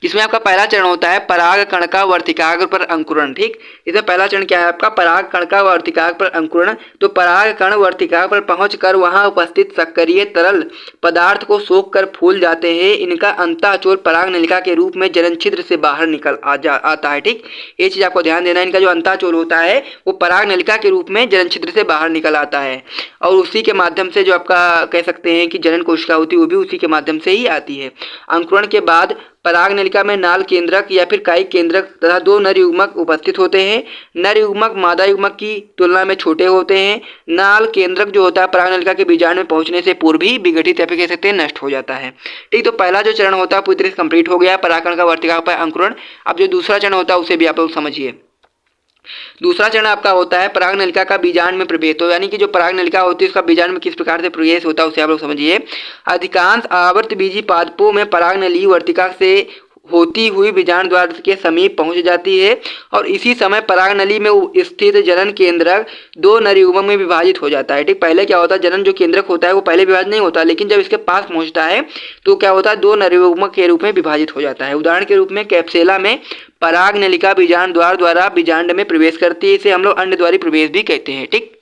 जिसमें आपका पहला चरण होता है पराग कण का वर्तिकाग्र पर अंकुरण। ठीक, इसमें पहला चरण क्या है आपका, पराग कण का वर्तिकाग्र पर अंकुरण। तो पराग कण वर्तिकाग्र पर पहुंचकर वहां उपस्थित सक्रिय तरल पदार्थ को सोख कर फूल जाते हैं। इनका अंताचोल पराग नलिका के रूप में जनन छिद्र से बाहर निकल आता है। ठीक, ये चीज आपको ध्यान देना है। इनका जो अंताचोल होता है वो पराग नलिका के रूप में जनन छिद्र से बाहर निकल आता है, और उसी के माध्यम से जो आपका कह सकते हैं कि जनन कोशिका होती है वो भी उसी के माध्यम से ही आती है। अंकुरण के बाद पराग नलिका में नाल केंद्रक या फिर कायिक केंद्रक तथा दो नर युग्मक उपस्थित होते हैं। नर युग्मक मादा युग्मक की तुलना में छोटे होते हैं। नाल केंद्रक जो होता है पराग नलिका के बीजांड में पहुंचने से पूर्व ही विघटित या फिर कह सकते हैं नष्ट हो जाता है। ठीक, तो पहला जो चरण होता है पूरी तरह से कंप्लीट हो गया, परागकण का वर्तिकाग्र पर अंकुरण। अब जो दूसरा चरण होता है उसे भी आप लोग समझिए। दूसरा चरण आपका होता है पराग नलिका का बीजांड में प्रवेश। तो यानी कि जो पराग नलिका होती है उसका बीजांड में किस प्रकार से प्रवेश होता है उसे आप लोग समझिए। अधिकांश आवर्तबीजी पादपों में पराग नली वर्तिका से होती हुई बीजांड द्वार के समीप पहुंच जाती है, और इसी समय पराग नली में स्थित जनन केंद्रक दो नर युग्मक में विभाजित हो जाता है। ठीक, पहले क्या होता है, जनन जो केंद्रक होता है वो पहले विभाजित नहीं होता, लेकिन जब इसके पास पहुंचता है तो क्या होता है, दो नर युग्मक के रूप में विभाजित हो जाता है। उदाहरण के रूप में कैप्सेला में पराग नलिका बीजांड द्वार द्वारा बीजांड में प्रवेश करती है। इसे हम लोग अंडद्वारी प्रवेश भी कहते हैं। ठीक,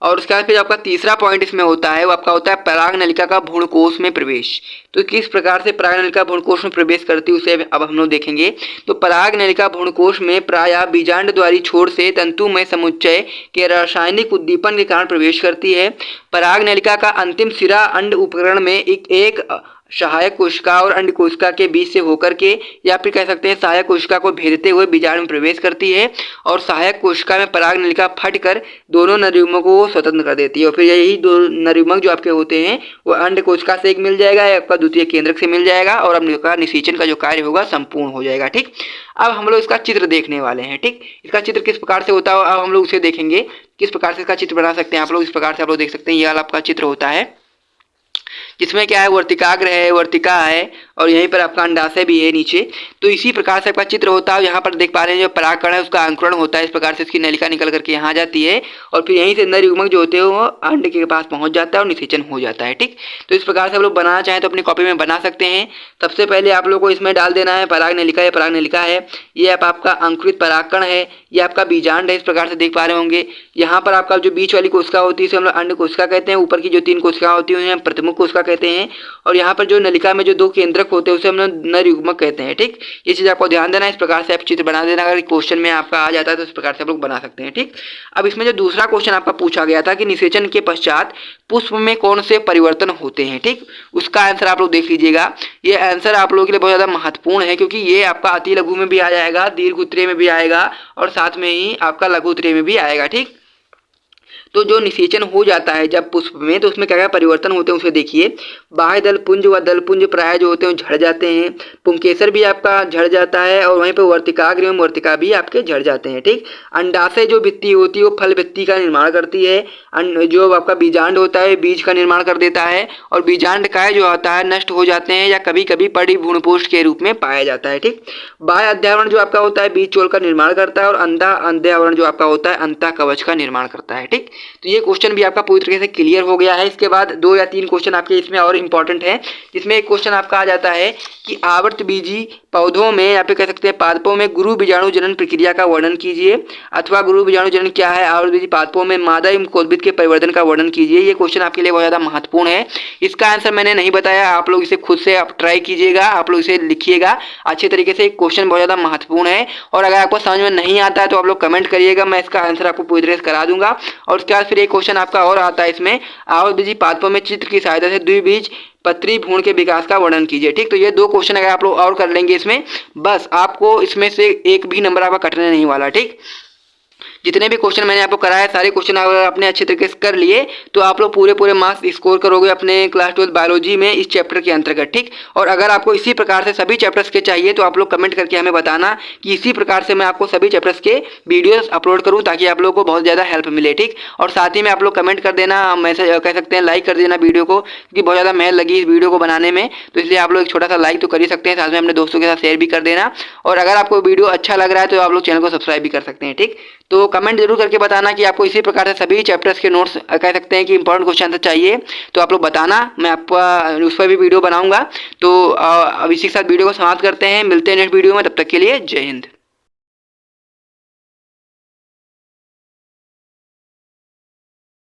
और उसके बाद फिर आपका तीसरा पॉइंट इसमें होता है वो आपका होता है पराग नलिका का भ्रूणकोश में प्रवेश। तो किस प्रकार से पराग नलिका भ्रूणकोश में प्रवेश करती है उसे अब हम लोग देखेंगे। तो पराग नलिका भ्रूणकोश में प्रायः बीजांड द्वारी छोर से तंतुमय समुच्चय के रासायनिक उद्दीपन के कारण प्रवेश करती है। पराग नलिका का अंतिम सिरा अंड उपकरण में एक सहायक कोशिका और अंड कोशिका के बीच से होकर के या फिर कह सकते हैं सहायक कोशिका को भेदते हुए बीजाणु में प्रवेश करती है और सहायक कोशिका में पराग नलिका फटकर दोनों नरयुग्मकों को स्वतंत्र कर देती है और फिर यही दो नरयुग्मक जो आपके होते हैं वो अंड कोशिका से एक मिल जाएगा या आपका द्वितीय केंद्रक से मिल जाएगा और आपका निषेचन का जो कार्य होगा संपूर्ण हो जाएगा। ठीक, अब हम लोग इसका चित्र देखने वाले हैं। ठीक, इसका चित्र किस प्रकार से होता है अब हम लोग उसे देखेंगे किस प्रकार से इसका चित्र बना सकते हैं आप लोग। इस प्रकार से आप लोग देख सकते हैं यह आपका चित्र होता है जिसमें क्या है वर्तिकाग्र है, वर्तिका है और यहीं पर आपका अंडाशय भी है नीचे। तो इसी प्रकार से आपका चित्र होता है। यहाँ पर देख पा रहे हैं जो परागकण है उसका अंकुरण होता है। इस प्रकार से इसकी नलिका निकल करके यहाँ जाती है और फिर यहीं से नरयुग्मक जो होते हैं वो अंड के पास पहुँच जाता है और निषेचन हो जाता है। ठीक, तो इस प्रकार से आप लोग बनाना चाहें तो अपनी कॉपी में बना सकते हैं। सबसे पहले आप लोग को इसमें डाल देना है पराग नलिका। ये पराग नलिका है, ये आपका अंकुरित परागकण है, ये आपका बीजांड है। इस प्रकार से देख पा रहे होंगे। यहाँ पर आपका जो बीच वाली कोशिका होती है इसे हम लोग अंड कोशिका कहते हैं। ऊपर की जो 3 कोशिका होती है उन्हें प्रतिमुख कोशिका कहते हैं और यहाँ पर जो नलिका में जो 2 केंद्रक होते हैं उसे हम लोग नरयुग्मक कहते हैं। ठीक, ये चीज़ आपको ध्यान देना है। इस प्रकार से आप चित्र बना देना। अगर क्वेश्चन में आपका आ जाता है तो इस प्रकार से आप लोग बना सकते हैं। ठीक, अब इसमें जो दूसरा क्वेश्चन आपका पूछा गया था कि निषेचन के पश्चात पुष्प में कौन से परिवर्तन होते हैं। ठीक, उसका आंसर आप लोग देख लीजिएगा। ये आंसर आप लोगों के लिए बहुत ज़्यादा महत्वपूर्ण है क्योंकि ये आपका अति लघु में भी आ जाएगा, दीर्घ उत्तरीय में भी आएगा और साथ में ही आपका लघु उत्तरीय में भी आएगा। ठीक, तो जो निषेचन हो जाता है जब पुष्प में तो उसमें क्या क्या परिवर्तन होते हैं उसे देखिए। बाह्य दल पुंज व दल पुंज प्राय जो होते हैं झड़ जाते हैं। पुंकेसर भी आपका झड़ जाता है और वहीं पर वर्तिकाग्र एवं वर्तिका भी आपके झड़ जाते हैं। ठीक, अंडाशय जो भित्ति होती है वो फल भित्ति का निर्माण करती है। जो आपका बीजांड होता है बीज का निर्माण कर देता है और बीजांड काय जो होता है नष्ट हो जाते हैं या कभी कभी परिभ्रूणपोष के रूप में पाया जाता है। ठीक, बाह्य अध्यावरण जो आपका होता है बीज चोल का निर्माण करता है और अंधा अध्यावरण जो आपका होता है अंतः कवच का निर्माण करता है। ठीक, तो ये क्वेश्चन भी आपका पूरी तरीके से क्लियर हो गया है। इसके बाद 2 या 3 क्वेश्चन आपके इसमें और इम्पॉर्टेंट है जिसमें एक क्वेश्चन आपका आ जाता है कि आवर्त बीजी पौधों में या फिर कह सकते हैं पादपों में गुरु बीजाणु जनन प्रक्रिया का वर्णन कीजिए अथवा गुरु बीजाणु जनन क्या है, आवर्त बीजी पादपों में मादा एवं कोलबित के परिवर्तन का वर्णन कीजिए। ये क्वेश्चन आपके लिए बहुत ज़्यादा महत्वपूर्ण है। इसका आंसर मैंने नहीं बताया, आप लोग इसे खुद से आप ट्राई कीजिएगा, आप लोग इसे लिखिएगा अच्छे तरीके से। क्वेश्चन बहुत ज़्यादा महत्वपूर्ण है और अगर आपको समझ में नहीं आता है तो आप लोग कमेंट करिएगा, मैं इसका आंसर आपको पूरी तरह से करा दूंगा। और उसके बाद फिर एक क्वेश्चन आपका और आता है इसमें आवर्त बीजी पादपों में चित्र की सहायता से द्विबीज पत्री भ्रूण के विकास का वर्णन कीजिए। ठीक, तो ये 2 क्वेश्चन अगर आप लोग और कर लेंगे इसमें बस आपको इसमें से एक भी नंबर आपका कटने नहीं वाला। ठीक, जितने भी क्वेश्चन मैंने आपको कराया सारे क्वेश्चन अगर आपने अच्छे तरीके से कर लिए तो आप लोग पूरे मार्क्स स्कोर करोगे अपने क्लास 12 बायोलॉजी में इस चैप्टर के अंतर्गत। ठीक, और अगर आपको इसी प्रकार से सभी चैप्टर्स के चाहिए तो आप लोग कमेंट करके हमें बताना कि इसी प्रकार से मैं आपको सभी चैप्टर्स के वीडियोस अपलोड करूं ताकि आप लोगों को बहुत ज़्यादा हेल्प मिले। ठीक, और साथ ही में आप लोग कमेंट कर देना, मैसेज कह सकते हैं लाइक कर देना वीडियो को क्योंकि बहुत ज़्यादा मेहनत लगी इस वीडियो को बनाने में, तो इसलिए आप लोग एक छोटा सा लाइक तो कर ही सकते हैं, साथ में अपने दोस्तों के साथ शेयर भी कर देना। और अगर आपको वीडियो अच्छा लग रहा है तो आप लोग चैनल को सब्सक्राइब भी कर सकते हैं। ठीक, तो कमेंट जरूर करके बताना कि आपको इसी प्रकार से सभी चैप्टर्स के नोट्स कह सकते हैं कि इंपॉर्टेंट क्वेश्चन आंसर चाहिए तो आप लोग बताना, मैं आपका उस पर भी वीडियो बनाऊंगा। तो अब इसी के साथ वीडियो को समाप्त करते हैं, मिलते हैं नेक्स्ट वीडियो में, तब तक के लिए जय हिंद।